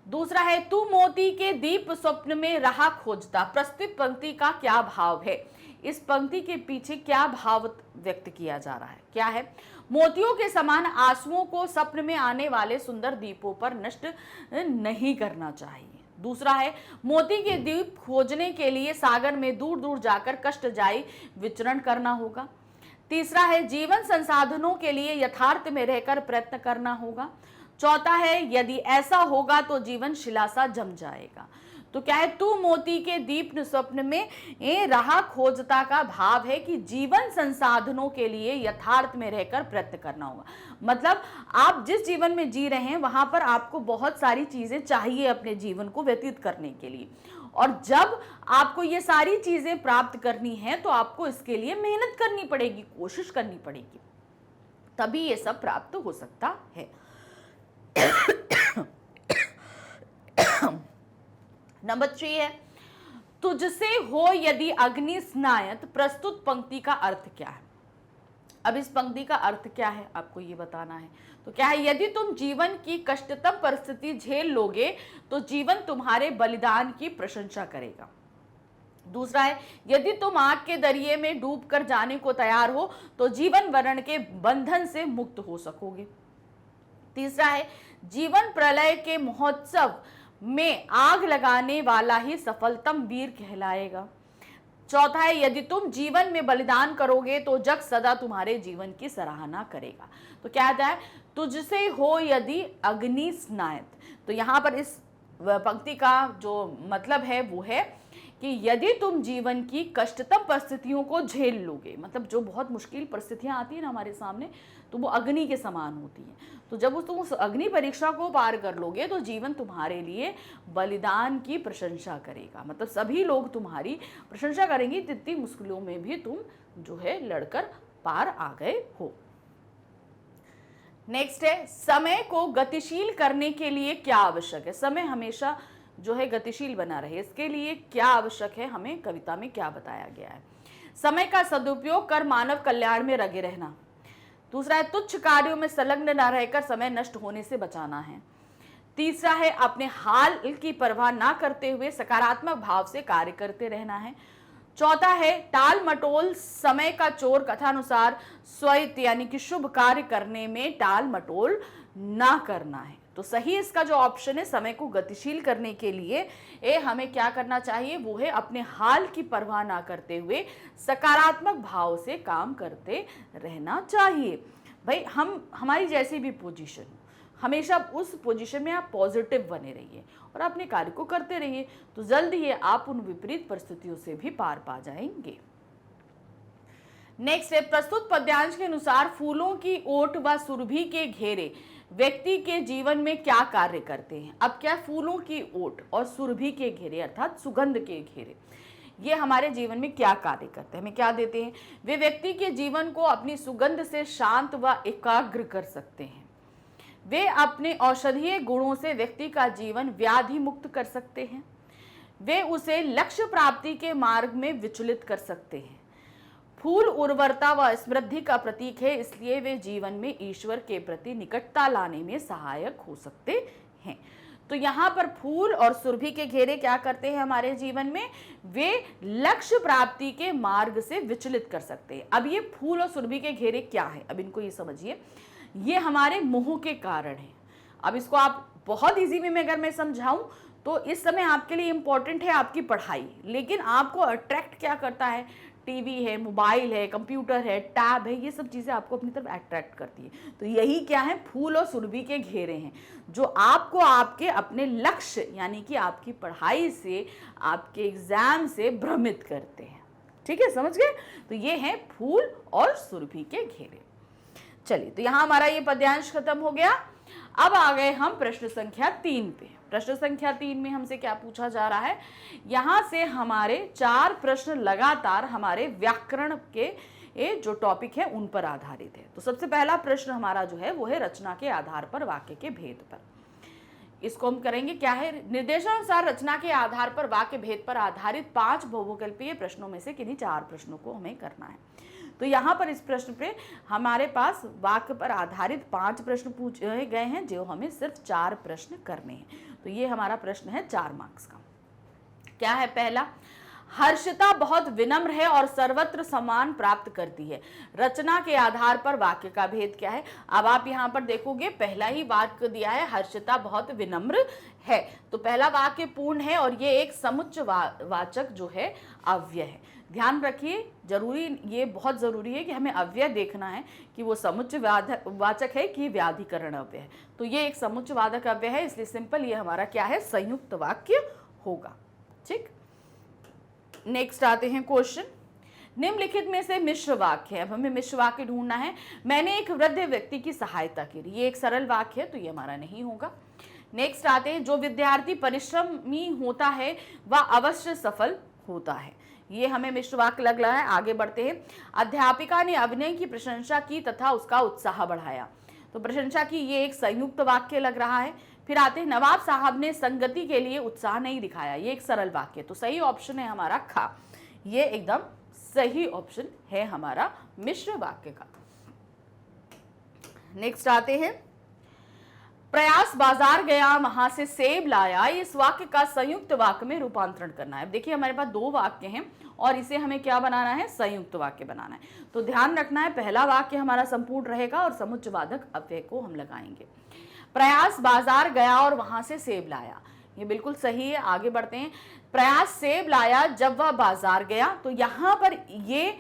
दूसरा है, तू मोती के दीप स्वप्न में रहा खोजता। प्रस्तुत पंक्ति का क्या भाव है? इस पंक्ति के पीछे क्या भाव व्यक्त किया जा रहा है? क्या है? मोतियों के समान आंसुओं को स्वप्न में आने वाले सुंदर दीपों पर नष्ट नहीं करना चाहिए। दूसरा है, मोती के दीप खोजने के लिए सागर में दूर दूर जाकर कष्टदायी विचरण करना होगा। तीसरा है, जीवन संसाधनों के लिए यथार्थ में रहकर प्रयत्न करना होगा। चौथा है, यदि ऐसा होगा तो जीवन शिला सा जम जाएगा। तो क्या है? तू मोती के दीप स्वप्न में रहा खोजता का भाव है कि जीवन संसाधनों के लिए यथार्थ में रहकर प्रयत्न करना होगा। मतलब आप जिस जीवन में जी रहे हैं वहां पर आपको बहुत सारी चीजें चाहिए अपने जीवन को व्यतीत करने के लिए, और जब आपको ये सारी चीजें प्राप्त करनी है तो आपको इसके लिए मेहनत करनी पड़ेगी, कोशिश करनी पड़ेगी, तभी ये सब प्राप्त हो सकता है। नंबर 3 है, तुझसे हो यदि अग्नि स्नायत। प्रस्तुत पंक्ति का अर्थ क्या है? अब इस पंक्ति का अर्थ क्या है आपको ये बताना है। तो क्या है? यदि तुम जीवन की कष्टतम परिस्थिति झेल लोगे तो जीवन तुम्हारे बलिदान की प्रशंसा करेगा। दूसरा है, यदि तुम आग के दरिये में डूब कर जाने को तैयार हो तो जीवन मरण के बंधन से मुक्त हो सकोगे। तीसरा है, जीवन प्रलय के महोत्सव में आग लगाने वाला ही सफलतम वीर कहलाएगा। चौथा है, यदि तुम जीवन में बलिदान करोगे तो जग सदा तुम्हारे जीवन की सराहना करेगा। तो क्या आता है? तुझसे हो यदि अग्नि स्नायत। तो यहाँ पर इस पंक्ति का जो मतलब है वो है कि यदि तुम जीवन की कष्टतम परिस्थितियों को झेल लोगे, मतलब जो बहुत मुश्किल परिस्थितियां आती है ना हमारे सामने, तो वो अग्नि के समान होती हैं। तो जब तुम उस अग्नि परीक्षा को पार कर लोगे तो जीवन तुम्हारे लिए बलिदान की प्रशंसा करेगा। मतलब सभी लोग तुम्हारी प्रशंसा करेंगे, इतनी मुश्किलों में भी तुम जो है लड़कर पार आ गए हो। नेक्स्ट है, समय को गतिशील करने के लिए क्या आवश्यक है? समय हमेशा जो है गतिशील बना रहे, इसके लिए क्या आवश्यक है? हमें कविता में क्या बताया गया है? समय का सदुपयोग कर मानव कल्याण में लगे रहना। दूसरा है, तुच्छ कार्यों में संलग्न न रहकर समय नष्ट होने से बचाना है। तीसरा है, अपने हाल की परवाह ना करते हुए सकारात्मक भाव से कार्य करते रहना है। चौथा है, टाल मटोल समय का चोर कथानुसार स्वहित यानी कि शुभ कार्य करने में टाल मटोल ना करना है। तो सही इसका जो ऑप्शन है, समय को गतिशील करने के लिए हमें क्या करना चाहिए? वो है अपने हाल की परवाह ना करते हुए सकारात्मक भाव से काम करते रहना चाहिए। भाई हमारी जैसी भी पोजीशन, हमेशा उस पोजीशन में आप पॉजिटिव बने रहिए और अपने कार्य को करते रहिए, तो जल्द ही आप उन विपरीत परिस्थितियों से भी पार पा जाएंगे। नेक्स्ट है, प्रस्तुत पद्यांश के अनुसार फूलों की ओट व सुरभि के घेरे व्यक्ति के जीवन में क्या कार्य करते हैं? अब क्या, फूलों की ओट और सुरभि के घेरे अर्थात सुगंध के घेरे, ये हमारे जीवन में क्या कार्य करते हैं, हमें क्या देते हैं? वे व्यक्ति के जीवन को अपनी सुगंध से शांत व एकाग्र कर सकते हैं। वे अपने औषधीय गुणों से व्यक्ति का जीवन व्याधि मुक्त कर सकते हैं। वे उसे लक्ष्य प्राप्ति के मार्ग में विचलित कर सकते हैं। फूल उर्वरता व समृद्धि का प्रतीक है, इसलिए वे जीवन में ईश्वर के प्रति निकटता लाने में सहायक हो सकते हैं। तो यहाँ पर फूल और सुरभि के घेरे क्या करते हैं हमारे जीवन में? वे लक्ष्य प्राप्ति के मार्ग से विचलित कर सकते हैं। अब ये फूल और सुरभि के घेरे क्या है? अब इनको ये समझिए, ये हमारे मोह के कारण है। अब इसको आप बहुत इजी वे में अगर मैं समझाऊं तो इस समय आपके लिए इंपॉर्टेंट है आपकी पढ़ाई, लेकिन आपको अट्रैक्ट क्या करता है? टीवी है, मोबाइल है, कंप्यूटर है, टैब है, ये सब चीज़ें आपको अपनी तरफ अट्रैक्ट करती है। तो यही क्या है? फूल और सुरभि के घेरे हैं जो आपको आपके अपने लक्ष्य यानी कि आपकी पढ़ाई से, आपके एग्जाम से भ्रमित करते हैं। ठीक है, समझ गए? तो ये हैं फूल और सुरभि के घेरे। चलिए, तो यहाँ हमारा ये पद्यांश खत्म हो गया। अब आ गए हम प्रश्न संख्या 3 पे। प्रश्न संख्या 3 में हमसे क्या पूछा जा रहा है? यहाँ से हमारे 4 प्रश्न लगातार हमारे व्याकरण के जो टॉपिक है उन पर आधारित है। तो सबसे पहला प्रश्न हमारा जो है वो है रचना के आधार पर वाक्य के भेद पर। इसको हम करेंगे क्या है, निर्देशानुसार रचना के आधार पर वाक्य भेद पर आधारित 5 बहुविकल्पीय प्रश्नों में से किन्हीं 4 प्रश्नों को हमें करना है। तो यहाँ पर इस प्रश्न पे हमारे पास वाक्य पर आधारित 5 प्रश्न पूछे गए हैं, जो हमें सिर्फ 4 प्रश्न करने हैं। तो ये हमारा प्रश्न है 4 मार्क्स का। क्या है पहला, हर्षिता बहुत विनम्र है और सर्वत्र सम्मान प्राप्त करती है। रचना के आधार पर वाक्य का भेद क्या है। अब आप यहाँ पर देखोगे पहला ही वाक्य दिया है हर्षिता बहुत विनम्र है, तो पहला वाक्य पूर्ण है और ये एक समुच्चय वाचक जो है अव्यय है। ध्यान रखिए, जरूरी, ये बहुत जरूरी है कि हमें अव्यय देखना है कि वो समुच्चय वाचक है कि व्याधिकरण अव्यय है। तो ये एक समुच्चय वाचक अव्यय है, इसलिए सिंपल ये हमारा क्या है, संयुक्त वाक्य होगा। ठीक, नेक्स्ट आते हैं क्वेश्चन, निम्नलिखित में से मिश्र वाक्य है। अब हमें मिश्र वाक्य ढूंढना है। मैंने एक वृद्ध व्यक्ति की सहायता की, ये एक सरल वाक्य है तो ये हमारा नहीं होगा। नेक्स्ट आते हैं, जो विद्यार्थी परिश्रमी होता है वह अवश्य सफल होता है, ये हमें मिश्र वाक्य लग रहा है। आगे बढ़ते हैं, अध्यापिका ने अभिनय की प्रशंसा की तथा उसका उत्साह बढ़ाया, तो प्रशंसा की ये एक संयुक्त वाक्य लग रहा है। फिर आते हैं, नवाब साहब ने संगति के लिए उत्साह नहीं दिखाया, ये एक सरल वाक्य, तो सही ऑप्शन है हमारा खा, ये एकदम सही ऑप्शन है हमारा मिश्र वाक्य का। नेक्स्ट आते हैं, प्रयास बाजार गया वहां से सेब लाया, इस वाक्य का संयुक्त वाक्य में रूपांतरण करना है। अब देखिए हमारे पास 2 वाक्य हैं और इसे हमें क्या बनाना है, संयुक्त वाक्य बनाना है। तो ध्यान रखना है, पहला वाक्य हमारा संपूर्ण रहेगा और समुच्चयवाचक अव्यय को हम लगाएंगे। प्रयास बाजार गया और वहां से सेब लाया, ये बिल्कुल सही है। आगे बढ़ते हैं, प्रयास सेब लाया जब वह बाजार गया, तो यहां पर ये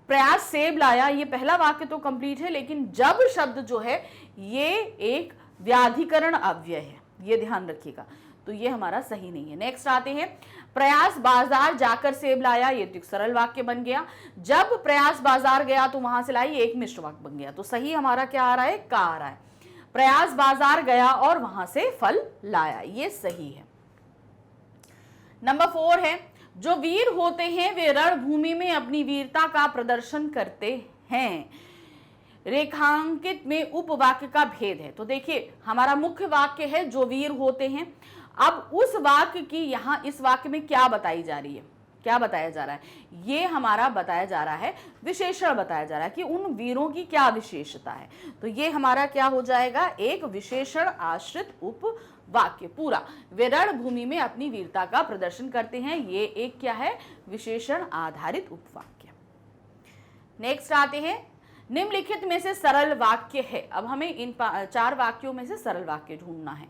प्रयास सेब लाया, ये पहला वाक्य तो कंप्लीट है, लेकिन जब शब्द जो है ये एक व्याधिकरण अव्यय है, ये ध्यान रखिएगा, तो ये हमारा सही नहीं है। नेक्स्ट आते हैं, प्रयास बाजार जाकर सेब लाया, ये तो एक सरल वाक्य बन गया। जब प्रयास बाजार गया तो वहां से लाई, ये एक मिश्र वाक्य बन गया। तो सही हमारा क्या आ रहा है, का आ रहा है। प्रयास बाजार गया और वहां से फल लाया, ये सही है। नंबर 4 है, जो वीर होते हैं वे रणभूमि में अपनी वीरता का प्रदर्शन करते हैं। रेखांकित में उपवाक्य का भेद है। तो देखिए हमारा मुख्य वाक्य है जो वीर होते हैं। अब उस वाक्य की यहाँ इस वाक्य में क्या बताई जा रही है, क्या बताया जा रहा है, ये हमारा बताया जा रहा है, विशेषण बताया जा रहा है कि उन वीरों की क्या विशेषता है। तो ये हमारा क्या हो जाएगा, एक विशेषण आश्रित उपवाक्य पूरा। वे रणभूमि में अपनी वीरता का प्रदर्शन करते हैं, ये एक क्या है, विशेषण आधारित उपवाक्य। नेक्स्ट आते हैं, निम्नलिखित में से सरल वाक्य है। अब हमें इन 4 वाक्यों में से सरल वाक्य ढूंढना है।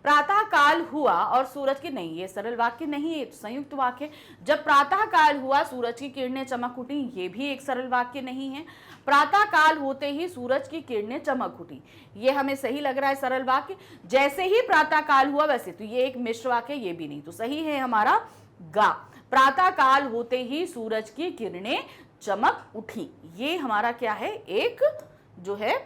प्रातः काल हुआ और सूरज की, नहीं ये सरल वाक्य नहीं है, संयुक्त वाक्य। जब प्रातः काल हुआ सूरज की किरणें चमक उठी, ये भी एक सरल वाक्य नहीं है। प्रातः काल होते ही सूरज की किरणें चमक उठी, ये हमें सही लग रहा है सरल वाक्य। जैसे ही प्रातः काल हुआ वैसे, तो ये एक मिश्र वाक्य, ये भी नहीं, तो सही है हमारा गा। प्रातः काल होते ही सूरज की किरणें चमक उठी, ये हमारा क्या है, एक जो है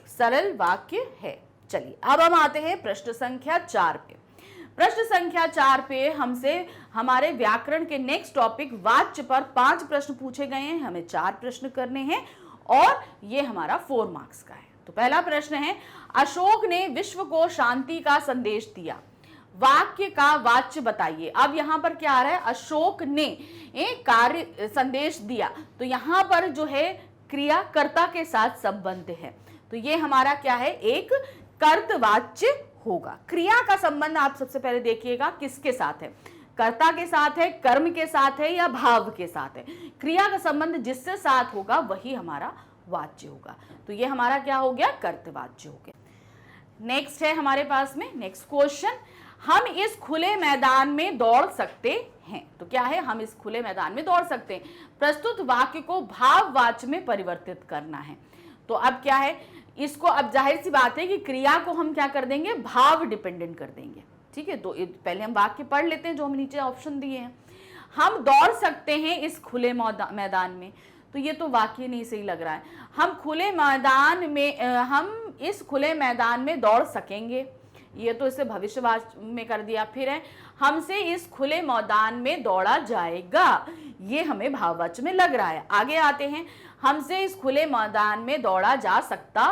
सरल वाक्य है। चलिए अब हम आते हैं प्रश्न संख्या 4 पे। प्रश्न संख्या 4 पे हमसे हमारे व्याकरण के नेक्स्ट टॉपिक वाच्य पर 5 प्रश्न पूछे गए हैं, हमें 4 प्रश्न करने हैं और ये हमारा 4 मार्क्स का है। तो पहला प्रश्न है, अशोक ने विश्व को शांति का संदेश दिया, वाक्य का वाच्य बताइए। अब यहां पर क्या आ रहा है, अशोक ने एक कार्य संदेश दिया, तो यहां पर जो है क्रिया कर्ता के साथ संबंध है, तो ये हमारा क्या है, एक कर्तवाच्य होगा। क्रिया का संबंध आप सबसे पहले देखिएगा किसके साथ है, कर्ता के साथ है, कर्म के साथ है या भाव के साथ है। क्रिया का संबंध जिससे साथ होगा वही हमारा वाच्य होगा, तो ये हमारा क्या हो गया, कर्तवाच्य हो गया। नेक्स्ट है हमारे पास में नेक्स्ट क्वेश्चन, हम इस खुले मैदान में दौड़ सकते हैं। तो क्या है, हम इस खुले मैदान में दौड़ सकते हैं। प्रस्तुत वाक्य को भाववाच्य में परिवर्तित करना है। तो अब क्या है, इसको अब जाहिर सी बात है कि क्रिया को हम क्या कर देंगे, भाव डिपेंडेंट कर देंगे। ठीक है, तो पहले हम वाक्य पढ़ लेते हैं जो हम नीचे ऑप्शन दिए हैं। हम दौड़ सकते हैं इस खुले मैदान में, तो ये तो वाक्य नहीं सही लग रहा है। हम खुले मैदान में हम इस खुले मैदान में दौड़ सकेंगे, ये तो इसे भविष्यवाची में कर दिया। फिर है, हमसे इस खुले मैदान में दौड़ा जाएगा, ये हमें भाववाच्य में लग रहा है। आगे आते हैं, हमसे इस खुले मैदान में दौड़ा जा सकता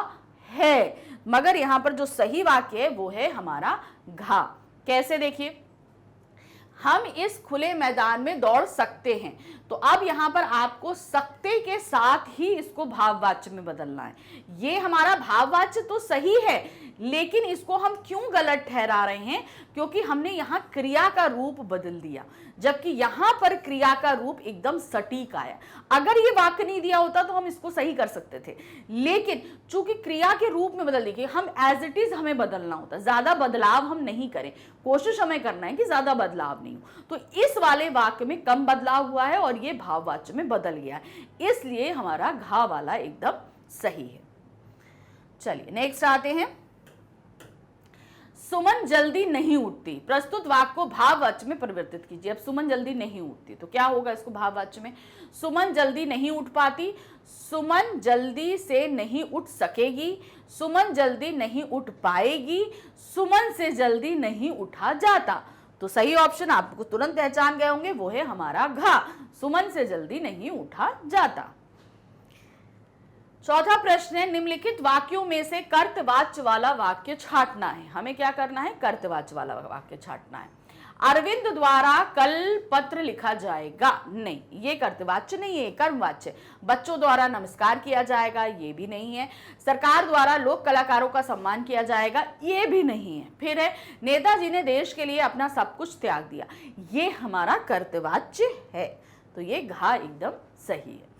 है, मगर यहां पर जो सही वाक्य है वो है हमारा घा। कैसे? देखिए, हम इस खुले मैदान में दौड़ सकते हैं, तो अब यहां पर आपको सकते के साथ ही इसको भाववाच्य में बदलना है। ये हमारा भाववाच्य तो सही है, लेकिन इसको हम क्यों गलत ठहरा रहे हैं? क्योंकि हमने यहां क्रिया का रूप बदल दिया, जबकि यहां पर क्रिया का रूप एकदम सटीक आया। अगर ये वाक्य नहीं दिया होता तो हम इसको सही कर सकते थे, लेकिन चूंकि क्रिया के रूप में बदल दिए, हम एज इट इज हमें बदलना होता, ज्यादा बदलाव हम नहीं करें, कोशिश हमें करना है कि ज्यादा बदलाव नहीं हो। तो इस वाले वाक्य में कम बदलाव हुआ है और ये भाववाच्य में बदल गया है, इसलिए हमारा घा वाला एकदम सही है। चलिए नेक्स्ट आते हैं। सुमन जल्दी नहीं उठती, प्रस्तुत वाक्य को भाववाच्य में परिवर्तित कीजिए। अब सुमन जल्दी नहीं उठती, तो क्या होगा इसको भाववाच्य में? सुमन जल्दी नहीं उठ पाती, सुमन जल्दी से नहीं उठ सकेगी, सुमन जल्दी नहीं उठ पाएगी, सुमन से जल्दी नहीं उठा जाता। तो सही ऑप्शन आपको तुरंत पहचान गए होंगे, वो है हमारा घा, सुमन से जल्दी नहीं उठा जाता। चौथा प्रश्न है, निम्नलिखित वाक्यों में से कर्तवाच्य वाला वाक्य छांटना है। हमें क्या करना है? कर्तवाच्य वाला वाक्य छांटना है। अरविंद द्वारा कल पत्र लिखा जाएगा, नहीं, ये कर्तवाच्य नहीं है, कर्मवाच्य। बच्चों द्वारा नमस्कार किया जाएगा, ये भी नहीं है। सरकार द्वारा लोक कलाकारों का सम्मान किया जाएगा, ये भी नहीं है। फिर है, नेताजी ने देश के लिए अपना सब कुछ त्याग दिया, ये हमारा कर्तवाच्य है, तो ये घा एकदम सही है।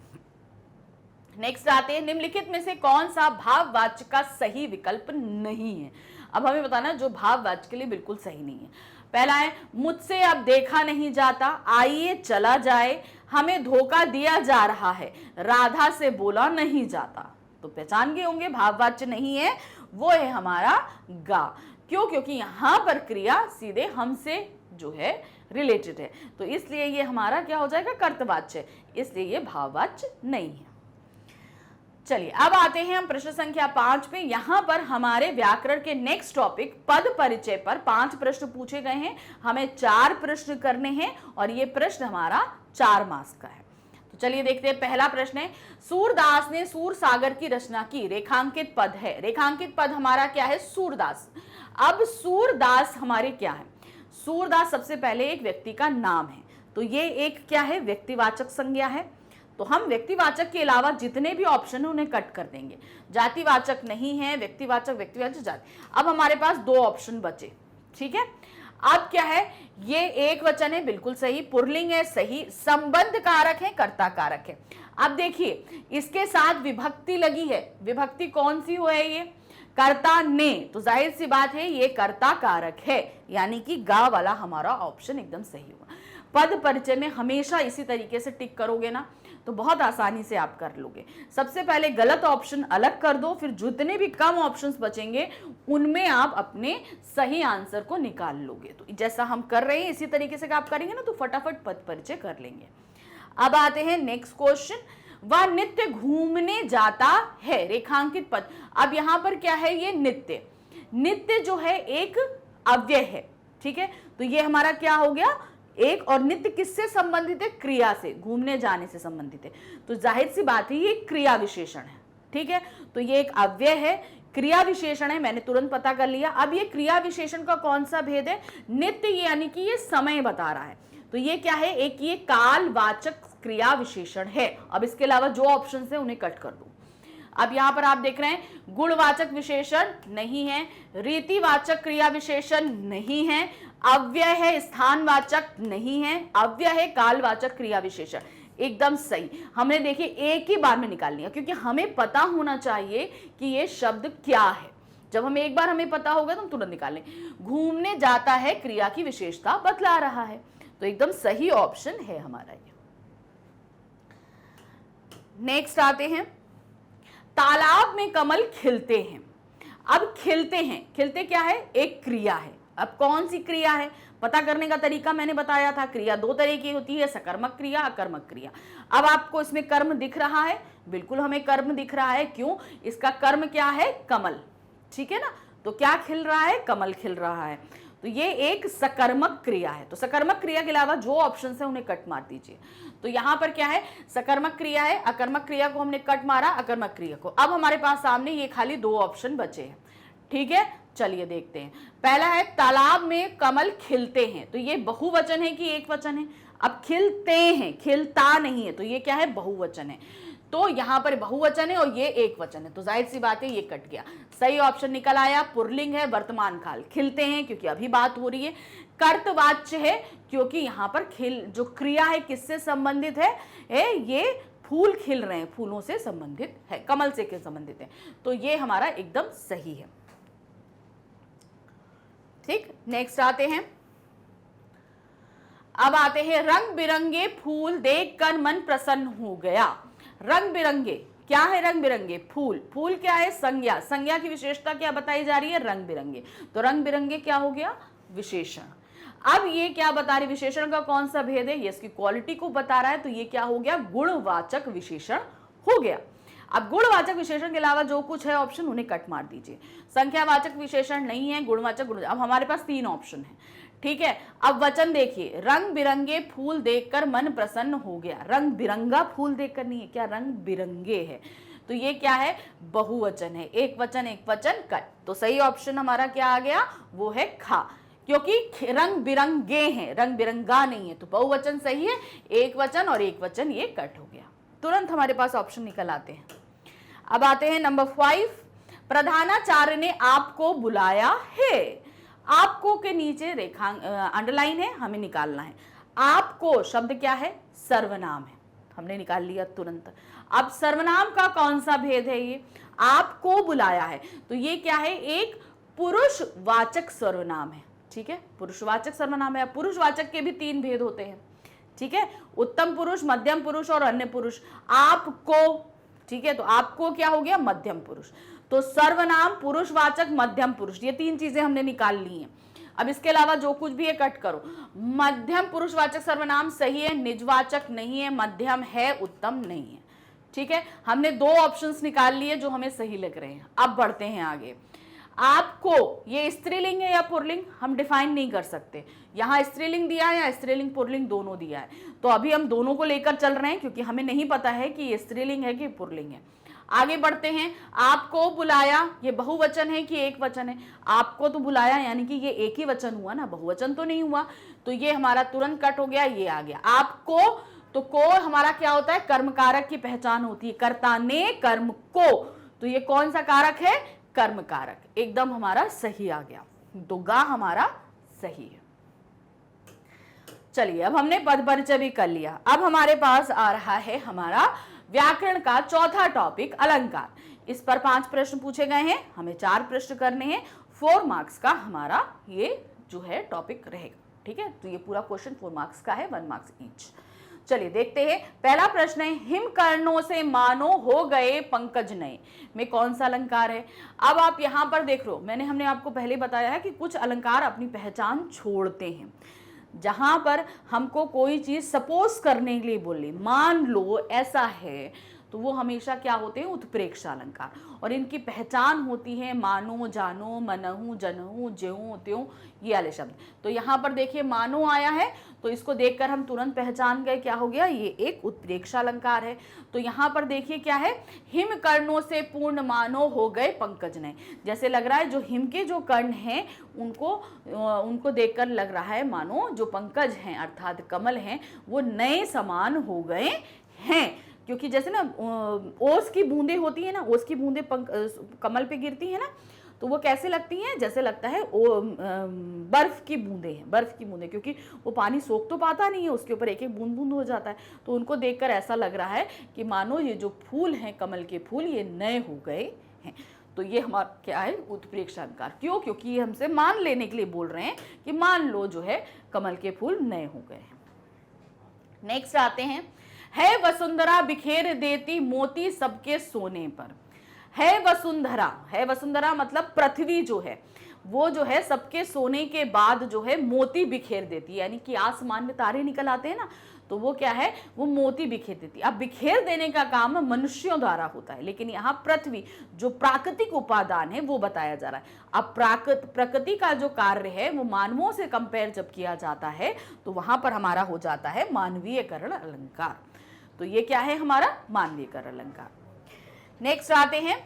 नेक्स्ट आते हैं, निम्नलिखित में से कौन सा भाववाच्य का सही विकल्प नहीं है? अब हमें बताना जो भाववाच्य के लिए बिल्कुल सही नहीं है। पहला है, मुझसे अब देखा नहीं जाता, आइए चला जाए, हमें धोखा दिया जा रहा है, राधा से बोला नहीं जाता। तो पहचान गए होंगे, भाववाच्य नहीं है, वो है हमारा गा। क्यों? क्योंकि यहां पर क्रिया सीधे हमसे जो है रिलेटेड है, तो इसलिए ये हमारा क्या हो जाएगा? कर्तवाच्य, इसलिए ये भाववाच्य नहीं है। चलिए अब आते हैं हम प्रश्न संख्या 5 पे। यहां पर हमारे व्याकरण के नेक्स्ट टॉपिक पद परिचय पर 5 प्रश्न पूछे गए हैं। हमें 4 प्रश्न करने हैं और ये प्रश्न हमारा 4 मार्क्स का है। तो चलिए देखते हैं। पहला प्रश्न है, सूरदास ने सूरसागर की रचना की, रेखांकित पद है। रेखांकित पद हमारा क्या है? सूरदास। अब सूरदास हमारे क्या है? सूरदास सबसे पहले एक व्यक्ति का नाम है, तो ये एक क्या है? व्यक्तिवाचक संज्ञा है। तो हम व्यक्तिवाचक के अलावा जितने भी ऑप्शन है उन्हें कट कर देंगे। जातिवाचक नहीं है, व्यक्तिवाचक, व्यक्तिवाचक, जाति। अब हमारे पास 2 ऑप्शन बचे, ठीक है। अब क्या है? ये एक वचन है, बिल्कुल सही। पुल्लिंग है, सही। संबंध कारक है, कर्ता कारक है। अब देखिए, इसके साथ विभक्ति लगी है। विभक्ति कौन सी हो है? ये कर्ता ने, तो जाहिर सी बात है ये कर्ता कारक है, यानी कि गा वाला हमारा ऑप्शन एकदम सही होगा। पद परिचय में हमेशा इसी तरीके से टिक करोगे ना तो बहुत आसानी से आप कर लोगे। सबसे पहले गलत ऑप्शन अलग कर दो, फिर जितने भी कम ऑप्शंस बचेंगे उनमें आप अपने सही आंसर को निकाल लोगे। तो जैसा हम कर रहे हैं इसी तरीके से आप करेंगे ना तो फटाफट पद परिचय कर लेंगे। अब आते हैं नेक्स्ट क्वेश्चन, वह नित्य घूमने जाता है, रेखांकित पद। अब यहां पर क्या है? ये नित्य, नित्य जो है एक अव्यय है, ठीक है। तो ये हमारा क्या हो गया? एक। और नित्य किससे संबंधित है? क्रिया से, घूमने जाने से संबंधित है, तो जाहिर सी बात है ये क्रिया विशेषण है, ठीक है। तो ये एक अव्यय है, क्रिया विशेषण है, मैंने तुरंत पता कर लिया। अब ये क्रिया विशेषण का कौन सा भेद है? नित्य यानी कि ये समय बता रहा है, तो ये क्या है? एक ये कालवाचक क्रिया विशेषण है। अब इसके अलावा जो ऑप्शन है उन्हें कट कर दो। अब यहां पर आप देख रहे हैं गुणवाचक विशेषण नहीं है, रीतिवाचक क्रिया विशेषण नहीं है, अव्यय है, स्थानवाचक नहीं है, अव्यय है, कालवाचक क्रिया विशेषण। एकदम सही। हमने देखिए एक ही बार में निकाल लिया, क्योंकि हमें पता होना चाहिए कि ये शब्द क्या है। जब हमें एक बार हमें पता होगा तो हम तुरंत निकाल लें। घूमने जाता है क्रिया की विशेषता बतला रहा है, तो एकदम सही ऑप्शन है हमारा ये। नेक्स्ट आते हैं, तालाब में कमल खिलते हैं। अब खिलते हैं, खिलते क्या है? एक क्रिया है। अब कौन सी क्रिया है पता करने का तरीका मैंने बताया था। क्रिया 2 तरह की होती है, सकर्मक क्रिया, अकर्मक क्रिया। अब आपको इसमें कर्म दिख रहा है? बिल्कुल हमें कर्म दिख रहा है। क्यों? इसका कर्म क्या है? कमल, ठीक है ना। तो क्या खिल रहा है? कमल खिल रहा है। तो ये एक सकर्मक क्रिया है। तो सकर्मक क्रिया के अलावा जो ऑप्शन है उन्हें कट मार दीजिए। तो यहां पर क्या है, सकर्मक क्रिया है, अकर्मक क्रिया को हमने कट मारा, अकर्मक क्रिया को। अब हमारे पास सामने ये खाली 2 ऑप्शन बचे हैं। ठीक है, चलिए देखते हैं। पहला है तालाब में कमल खिलते हैं, तो ये बहुवचन है कि एक वचन है? अब खिलते हैं, खिलता नहीं है, तो ये क्या है, बहुवचन है। तो यहां पर बहुवचन है और ये एक वचन है, तो जाहिर सी बात है ये कट गया। सही ऑप्शन निकल आया, पुल्लिंग है, वर्तमान काल, खिलते हैं क्योंकि अभी बात हो रही है। कर्तवाच्य है क्योंकि यहां पर खिल जो क्रिया है किससे संबंधित है, ये फूल खिल रहे हैं, फूलों से संबंधित है, कमल से के संबंधित है। तो ये हमारा एकदम सही है। ठीक, नेक्स्ट आते हैं। अब आते हैं रंग बिरंगे फूल देखकर मन प्रसन्न हो गया। रंग बिरंगे क्या है, रंग बिरंगे फूल, फूल क्या है, संज्ञा, संज्ञा की विशेषता क्या बताई जा रही है, रंग बिरंगे। तो रंग बिरंगे क्या हो गया, विशेषण। अब ये क्या बता रही, विशेषण का कौन सा भेद है, ये इसकी क्वालिटी को बता रहा है, तो ये क्या हो गया, गुणवाचक विशेषण हो गया। अब गुणवाचक विशेषण के अलावा जो कुछ है ऑप्शन उन्हें कट मार दीजिए। संख्यावाचक विशेषण नहीं है, गुणवाचक गुण। अब हमारे पास 3 ऑप्शन है। ठीक है, अब वचन देखिए, रंग बिरंगे फूल देखकर मन प्रसन्न हो गया। रंग बिरंगा फूल देखकर नहीं है, क्या रंग बिरंगे है, तो ये क्या है, बहुवचन है, एक वचन कट। तो सही ऑप्शन हमारा क्या आ गया, वो है खा, क्योंकि रंग बिरंगे हैं, रंग बिरंगा नहीं है। तो बहुवचन सही है, एक वचन और एक वचन ये कट हो गया। तुरंत हमारे पास ऑप्शन निकल आते हैं। अब आते हैं नंबर 5, प्रधानाचार्य ने आपको बुलाया है। आपको के नीचे रेखा अंडरलाइन है, हमें निकालना है। आपको शब्द क्या है, सर्वनाम है, हमने निकाल लिया तुरंत। अब सर्वनाम का कौन सा भेद है, ये आपको बुलाया है, तो ये क्या है, एक पुरुषवाचक सर्वनाम है। ठीक है, पुरुषवाचक सर्वनाम है। पुरुषवाचक के भी 3 भेद होते हैं। ठीक है, उत्तम पुरुष, मध्यम पुरुष और अन्य पुरुष। आपको, ठीक है, तो आपको क्या हो गया, मध्यम पुरुष। तो सर्वनाम, पुरुषवाचक, मध्यम पुरुष, ये 3 चीजें हमने निकाल ली हैं। अब इसके अलावा जो कुछ भी है कट करो। मध्यम पुरुषवाचक सर्वनाम सही है, निजवाचक नहीं है, मध्यम है, उत्तम नहीं है। ठीक है, हमने 2 ऑप्शंस निकाल लिए जो हमें सही लग रहे हैं। अब बढ़ते हैं आगे। आपको ये स्त्रीलिंग है या पुल्लिंग, हम डिफाइन नहीं कर सकते। यहाँ स्त्रीलिंग दिया है या स्त्रीलिंग पुल्लिंग दोनों दिया है, तो अभी हम दोनों को लेकर चल रहे हैं क्योंकि हमें नहीं पता है कि ये स्त्रीलिंग है कि पुल्लिंग है। आगे बढ़ते हैं। आपको बुलाया, ये बहुवचन है कि एक वचन है, आपको तो बुलाया यानी कि ये एक ही वचन हुआ ना, बहुवचन तो नहीं हुआ, तो ये हमारा तुरंत कट हो गया, ये आ गया। आपको, तो को हमारा क्या होता है, कर्म कारक की पहचान होती है, कर्ता ने कर्म को, तो ये कौन सा कारक है, कर्म कारक, एकदम हमारा सही आ गया। तो गा हमारा सही है। चलिए, अब हमने पद परिचय भी कर लिया। अब हमारे पास आ रहा है हमारा व्याकरण का चौथा टॉपिक, अलंकार। इस पर 5 प्रश्न पूछे गए हैं, हमें 4 प्रश्न करने हैं। 4 मार्क्स का हमारा ये जो है टॉपिक रहेगा। ठीक है, तो ये पूरा क्वेश्चन 4 मार्क्स का है, 1 मार्क्स ईच। चलिए देखते हैं। पहला प्रश्न है, हिमकर्णों से मानो हो गए पंकज नए, में कौन सा अलंकार है। अब आप यहां पर देख लो, हमने आपको पहले बताया है कि कुछ अलंकार अपनी पहचान छोड़ते हैं। जहां पर हमको कोई चीज सपोज करने के लिए बोले, मान लो ऐसा है, तो वो हमेशा क्या होते हैं, उत्प्रेक्षा अलंकार, और इनकी पहचान होती है मानो, जानो, मनहु, जनहु, ज्यों त्यों, ये वाले शब्द। तो यहाँ पर देखिए मानो आया है, तो इसको देखकर हम तुरंत पहचान गए क्या हो गया, ये एक उत्प्रेक्षा अलंकार है। तो यहाँ पर देखिए क्या है, हिम कर्णों से पूर्ण मानो हो गए पंकज नए, जैसे लग रहा है जो हिम के जो कर्ण हैं उनको देखकर लग रहा है मानो जो पंकज हैं अर्थात कमल हैं वो नए समान हो गए हैं। क्योंकि जैसे ना ओस की बूंदें होती है ना, ओस की बूंदें कमल पे गिरती है ना, तो वो कैसे लगती हैं, जैसे लगता है बर्फ की बूंदें हैं, बर्फ की बूंदें, क्योंकि वो पानी सोख तो पाता नहीं है, उसके ऊपर एक एक बूंद बूंद हो जाता है। तो उनको देखकर ऐसा लग रहा है कि मानो ये जो फूल हैं कमल के फूल ये नए हो गए हैं। तो ये हमारा क्या है, उत्प्रेक्षा अलंकार। क्यों, क्योंकि ये हमसे मान लेने के लिए बोल रहे हैं कि मान लो जो है कमल के फूल नए हो गए हैं। नेक्स्ट आते हैं, है वसुंधरा बिखेर देती मोती सबके सोने पर। है वसुंधरा मतलब पृथ्वी जो है वो जो है सबके सोने के बाद जो है मोती बिखेर देती है, यानी कि आसमान में तारे निकल आते हैं ना, तो वो क्या है, वो मोती बिखेर देती है। अब बिखेर देने का काम मनुष्यों द्वारा होता है, लेकिन यहाँ पृथ्वी जो प्राकृतिक उपादान है वो बताया जा रहा है। अब प्रकृति का जो कार्य है वो मानवों से कंपेयर जब किया जाता है तो वहां पर हमारा हो जाता है मानवीयकरण अलंकार। तो ये क्या है, हमारा मानवीयकरण अलंकार। नेक्स्ट आते हैं,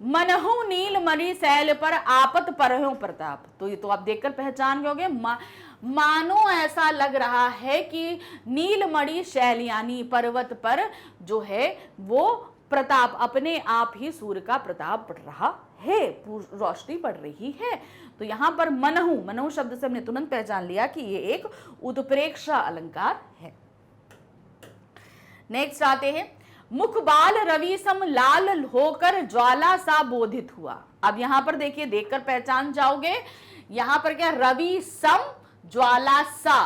मनहु नील मणि शैल पर आपत परह्यो प्रताप। तो ये तो आप देखकर पहचान गए, मानो ऐसा लग रहा है कि नीलमणि शैल यानी पर्वत पर जो है वो प्रताप, अपने आप ही सूर्य का प्रताप बढ़ रहा है, रोशनी बढ़ रही है। तो यहां पर मनहु, मनहु शब्द से हमने तुरंत पहचान लिया कि ये एक उत्प्रेक्षा अलंकार है। नेक्स्ट आते हैं, मुखबाल रवि सम लाल होकर ज्वाला सा बोधित हुआ। अब यहां पर देखिए, देखकर पहचान जाओगे, यहां पर क्या, रवि सम ज्वाला सा,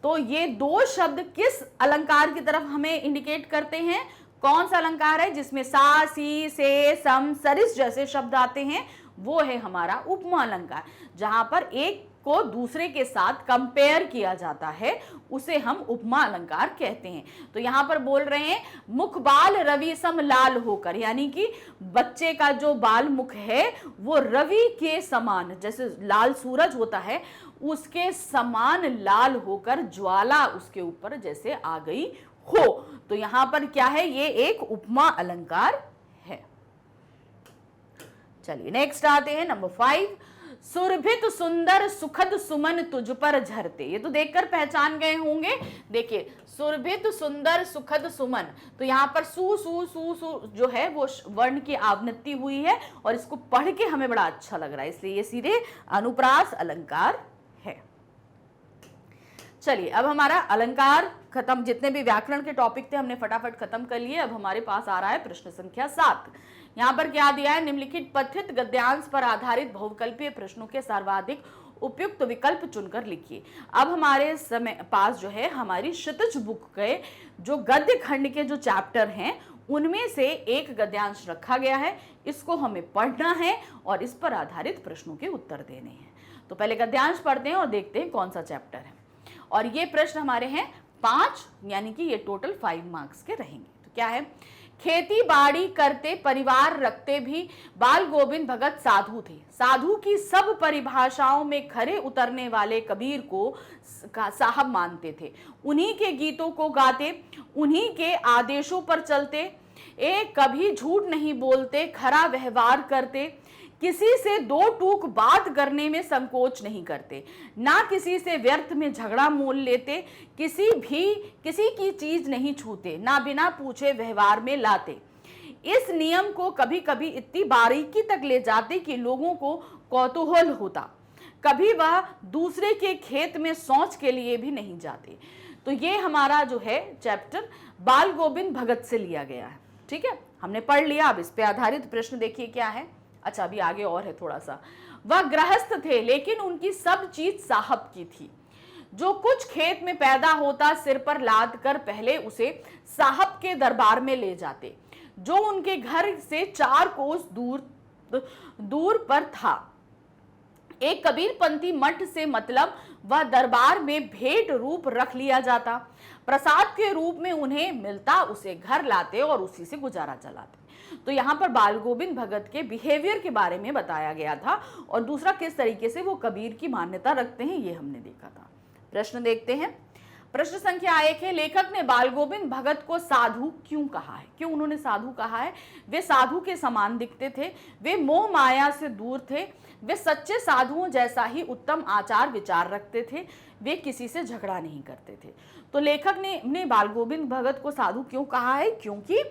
तो ये दो शब्द किस अलंकार की तरफ हमें इंडिकेट करते हैं? कौन सा अलंकार है जिसमें सा, सी, से, सम, सरिस जैसे शब्द आते हैं? वो है हमारा उपमा अलंकार, जहां पर एक को दूसरे के साथ कंपेयर किया जाता है, उसे हम उपमा अलंकार कहते हैं। तो यहां पर बोल रहे हैं मुख बाल रवि सम लाल होकर, यानी कि बच्चे का जो बाल मुख है वो रवि के समान, जैसे लाल सूरज होता है उसके समान लाल होकर ज्वाला उसके ऊपर जैसे आ गई हो। तो यहां पर क्या है, ये एक उपमा अलंकार है। चलिए नेक्स्ट आते हैं नंबर 5, सुरभित सुंदर सुखद सुमन तुझ पर झरते। ये तो देखकर पहचान गए होंगे। देखिए, सुरभित सुंदर सुखद सुमन, तो यहाँ पर सु सु सु सु जो है वो वर्ण की आवृत्ति हुई है और इसको पढ़ के हमें बड़ा अच्छा लग रहा है, इसलिए ये सीधे अनुप्रास अलंकार है। चलिए, अब हमारा अलंकार खत्म, जितने भी व्याकरण के टॉपिक थे हमने फटाफट खत्म कर लिए। अब हमारे पास आ रहा है प्रश्न संख्या 7। यहाँ पर क्या दिया है, निम्नलिखित पठित गद्यांश पर आधारित बहुविकल्पीय प्रश्नों के सर्वाधिक उपयुक्त विकल्प चुनकर लिखिए। अब हमारे समय पास जो है हमारी क्षितिज बुक के जो गद्य खंड के जो चैप्टर हैं उनमें से एक गद्यांश रखा गया है, इसको हमें पढ़ना है और इस पर आधारित प्रश्नों के उत्तर देने हैं। तो पहले गद्यांश पढ़ते हैं और देखते हैं कौन सा चैप्टर है। और ये प्रश्न हमारे हैं 5, यानी कि ये टोटल 5 मार्क्स के रहेंगे। तो क्या है, खेती बाड़ी करते परिवार रखते भी बाल गोविंद भगत साधु थे। साधु की सब परिभाषाओं में खरे उतरने वाले कबीर को साहब मानते थे। उन्हीं के गीतों को गाते, उन्हीं के आदेशों पर चलते, एक कभी झूठ नहीं बोलते, खरा व्यवहार करते, किसी से दो टूक बात करने में संकोच नहीं करते, ना किसी से व्यर्थ में झगड़ा मोल लेते, किसी की चीज नहीं छूते, ना बिना पूछे व्यवहार में लाते। इस नियम को कभी कभी इतनी बारीकी तक ले जाते कि लोगों को कौतूहल होता। कभी वह दूसरे के खेत में शौच के लिए भी नहीं जाते। तो ये हमारा जो है चैप्टर बाल गोविंद भगत से लिया गया है। ठीक है, हमने पढ़ लिया। अब इस पे आधारित प्रश्न देखिए क्या है। अच्छा, अभी आगे और है थोड़ा सा। वह गृहस्थ थे लेकिन उनकी सब चीज साहब की थी। जो कुछ खेत में पैदा होता सिर पर लाद कर पहले उसे साहब के दरबार में ले जाते, जो उनके घर से 4 कोस दूर पर था। एक कबीरपंथी मठ से मतलब वह दरबार में भेंट रूप रख लिया जाता, प्रसाद के रूप में उन्हें मिलता, उसे घर लाते और उसी से गुजारा चलाते। तो यहाँ पर बाल गोविंद भगत के बिहेवियर के बारे में बताया गया था और दूसरा किस तरीके से वो कबीर की मान्यता रखते हैं ये हमने देखा था। प्रश्न देखते हैं। प्रश्न संख्या 1 है, लेखक ने बाल गोविंद भगत को साधु क्यों कहा है? क्यों उन्होंने साधु कहा है? वे साधु के समान दिखते थे, वे मोह माया से दूर थे, वे सच्चे साधुओं जैसा ही उत्तम आचार विचार रखते थे, वे किसी से झगड़ा नहीं करते थे। तो लेखक ने बाल गोविंद भगत को साधु क्यों कहा है? क्योंकि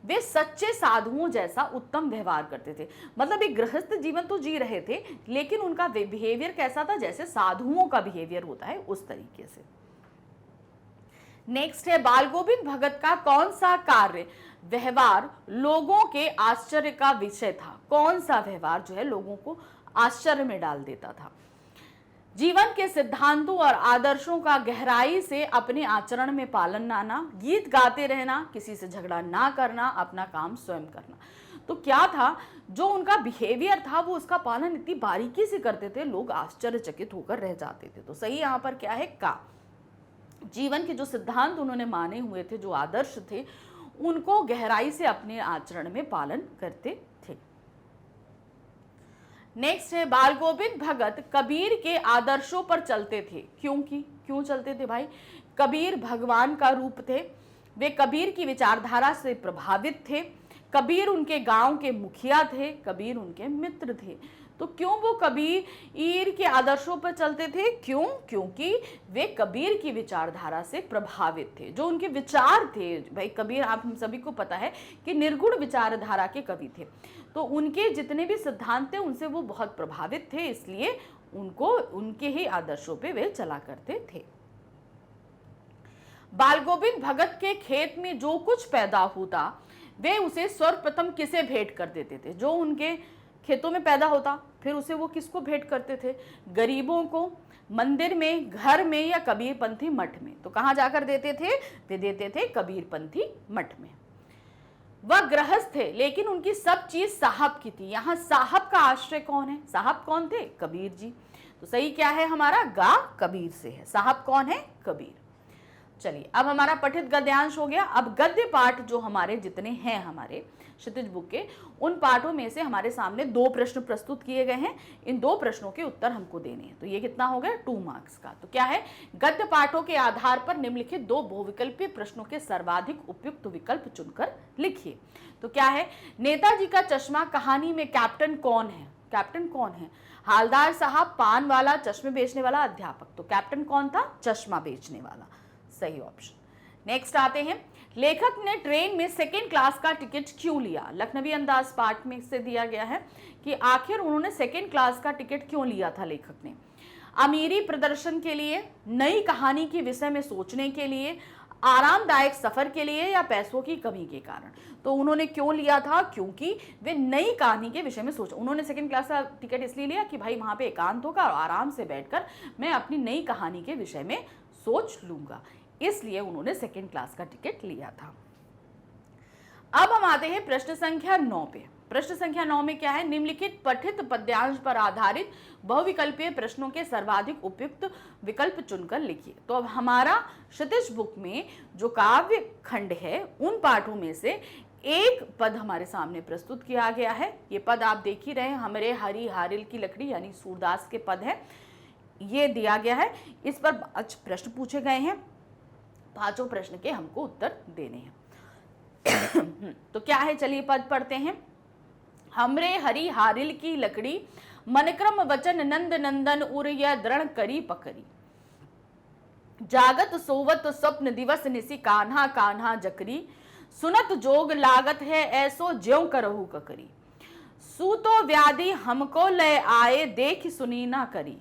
वे सच्चे साधुओं जैसा उत्तम व्यवहार करते थे। मतलब एक गृहस्थ जीवन तो जी रहे थे लेकिन उनका बिहेवियर कैसा था? जैसे साधुओं का बिहेवियर होता है उस तरीके से। नेक्स्ट है, बाल गोविंद भगत का कौन सा कार्य व्यवहार लोगों के आश्चर्य का विषय था? कौन सा व्यवहार जो है लोगों को आश्चर्य में डाल देता था? जीवन के सिद्धांतों और आदर्शों का गहराई से अपने आचरण में पालन लाना, गीत गाते रहना, किसी से झगड़ा ना करना, अपना काम स्वयं करना। तो क्या था, जो उनका बिहेवियर था वो उसका पालन इतनी बारीकी से करते थे, लोग आश्चर्यचकित होकर रह जाते थे। तो सही यहाँ पर क्या है, का। जीवन के जो सिद्धांत उन्होंने माने हुए थे, जो आदर्श थे, उनको गहराई से अपने आचरण में पालन करते थे। नेक्स्ट है, बाल गोविंद भगत कबीर के आदर्शों पर चलते थे। क्यों चलते थे भाई? कबीर भगवान का रूप थे, वे कबीर की विचारधारा से प्रभावित थे, कबीर उनके गांव के मुखिया थे, कबीर उनके मित्र थे। तो क्यों वो कबीर के आदर्शों पर चलते थे? क्योंकि वे कबीर की विचारधारा से प्रभावित थे। जो उनके विचार थे, भाई कबीर आप हम सभी को पता है कि निर्गुण विचारधारा के कवि थे, तो उनके जितने भी सिद्धांत थे उनसे वो बहुत प्रभावित थे, इसलिए उनको उनके ही आदर्शों पे वे चला करते थे। बाल गोविंद भगत के खेत में जो कुछ पैदा होता वे उसे सर्वप्रथम किसे भेंट कर देते थे? जो उनके खेतों में पैदा होता फिर उसे वो किसको भेंट करते थे? गरीबों को, मंदिर में, घर में या कबीरपंथी मठ में। तो कहां जाकर देते थे? वे देते थे कबीरपंथी मठ में। वह गृहस्थ थे लेकिन उनकी सब चीज साहब की थी। यहाँ साहब का आश्रय कौन है? साहब कौन थे? कबीर जी। तो सही क्या है हमारा? गा कबीर से है। साहब कौन है? कबीर। चलिए, अब हमारा पठित गद्यांश हो गया। अब गद्य पाठ जो हमारे जितने हैं हमारे क्षितिज बुक के, उन पाठों में से हमारे सामने 2 प्रश्न प्रस्तुत किए गए हैं। इन 2 प्रश्नों के उत्तर हमको देने हैं। तो ये कितना हो गया? 2 मार्क्स का। तो क्या है? गद्य पाठों के आधार पर निम्नलिखित 2 बहुविकल्पीय प्रश्नों के सर्वाधिक उपयुक्त विकल्प चुनकर लिखिए। तो क्या है? नेताजी का चश्मा कहानी में कैप्टन कौन है? कैप्टन कौन है? हालदार साहब, पान वाला, चश्मे बेचने वाला, अध्यापक। तो कैप्टन कौन था? चश्मा बेचने वाला। सही ऑप्शन। नेक्स्ट आते हैं, लेखक ने ट्रेन में 2nd क्लास का टिकट क्यों लिया? लखनवी अंदाज पाठ में से दिया गया है कि आखिर उन्होंने 2nd क्लास का टिकट क्यों लिया था लेखक ने। अमीरी प्रदर्शन के लिए, नई कहानी के विषय में सोचने के लिए, आरामदायक सफर के लिए, या पैसों की कमी के कारण। तो उन्होंने क्यों लिया था? क्योंकि वे नई कहानी के विषय में सोचा। उन्होंने 2nd क्लास का टिकट इसलिए लिया कि भाई वहां पे एकांत होगा और आराम से बैठकर मैं अपनी नई कहानी के विषय में सोच लूंगा, इसलिए उन्होंने 2nd क्लास का टिकट लिया था। अब हम आते हैं प्रश्न संख्या 9 पे। प्रश्न संख्या 9 में क्या है? निम्नलिखित पठित पद्यांश पर आधारित बहुविकल्पीय प्रश्नों के सर्वाधिक उपयुक्त विकल्प चुनकर लिखिए। तो अब हमारा क्षितिज बुक में जो काव्य खंड है उन पाठों में से एक पद हमारे सामने प्रस्तुत किया गया है। ये पद आप देख ही रहे हैं, हमरे हरी हारिल की लकड़ी यानी सूरदास के पद है। ये दिया गया है, इस पर 5 प्रश्न पूछे गए हैं, 5 प्रश्न के हमको उत्तर देने हैं। तो क्या है, चलिए पद पढ़ते हैं। हमरे हरी हारिल की लकड़ी, मनक्रम वचन नंद नंदन उर यह दृढ़ करी पकड़ी। जागत सोवत स्वप्न दिवस निसी कान्हा कान्हा जकरी। सुनत जोग लागत है ऐसो ज्यों करहु ककरी। सूतो व्याधि हमको ले आए देख सुनी ना करी।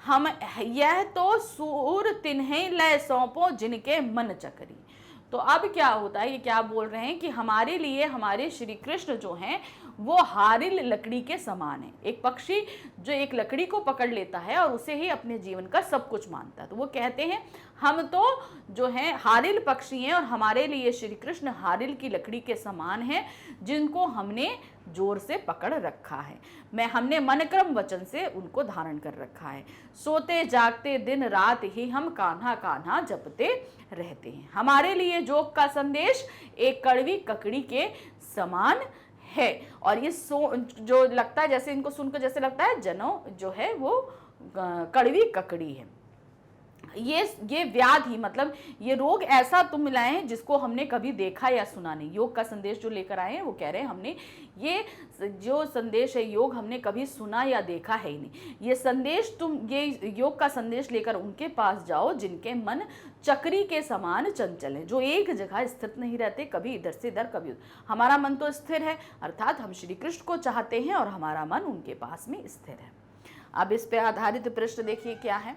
हम यह तो सूर तिन्हें ले सौंपो जिनके मन चकरी। तो अब क्या होता है, ये क्या बोल रहे हैं कि हमारे लिए हमारे श्री कृष्ण जो हैं वो हारिल लकड़ी के समान है। एक पक्षी जो एक लकड़ी को पकड़ लेता है और उसे ही अपने जीवन का सब कुछ मानता है, तो वो कहते हैं हम तो जो हैं हारिल पक्षी हैं और हमारे लिए श्री कृष्ण हारिल की लकड़ी के समान हैं, जिनको हमने जोर से पकड़ रखा है। हमने मनक्रम वचन से उनको धारण कर रखा है। सोते जागते दिन रात ही हम कान्हा कान्हा जपते रहते हैं। हमारे लिए जोग का संदेश एक कड़वी ककड़ी के समान है। और ये जो लगता है, जैसे इनको सुनकर जैसे लगता है जनो जो है वो कड़वी ककड़ी है। ये व्याधि मतलब ये रोग ऐसा तुम मिलाए हैं जिसको हमने कभी देखा या सुना नहीं। योग का संदेश जो लेकर आए हैं वो कह रहे हैं हमने ये जो संदेश है योग हमने कभी सुना या देखा है ही नहीं। ये संदेश ये योग का संदेश लेकर उनके पास जाओ जिनके मन चक्री के समान चंचल है, जो एक जगह स्थित नहीं रहते, कभी इधर से इधर कभी उधर। हमारा मन तो स्थिर है, अर्थात हम श्री कृष्ण को चाहते हैं और हमारा मन उनके पास में स्थिर है। अब इस पे आधारित प्रश्न देखिए क्या है।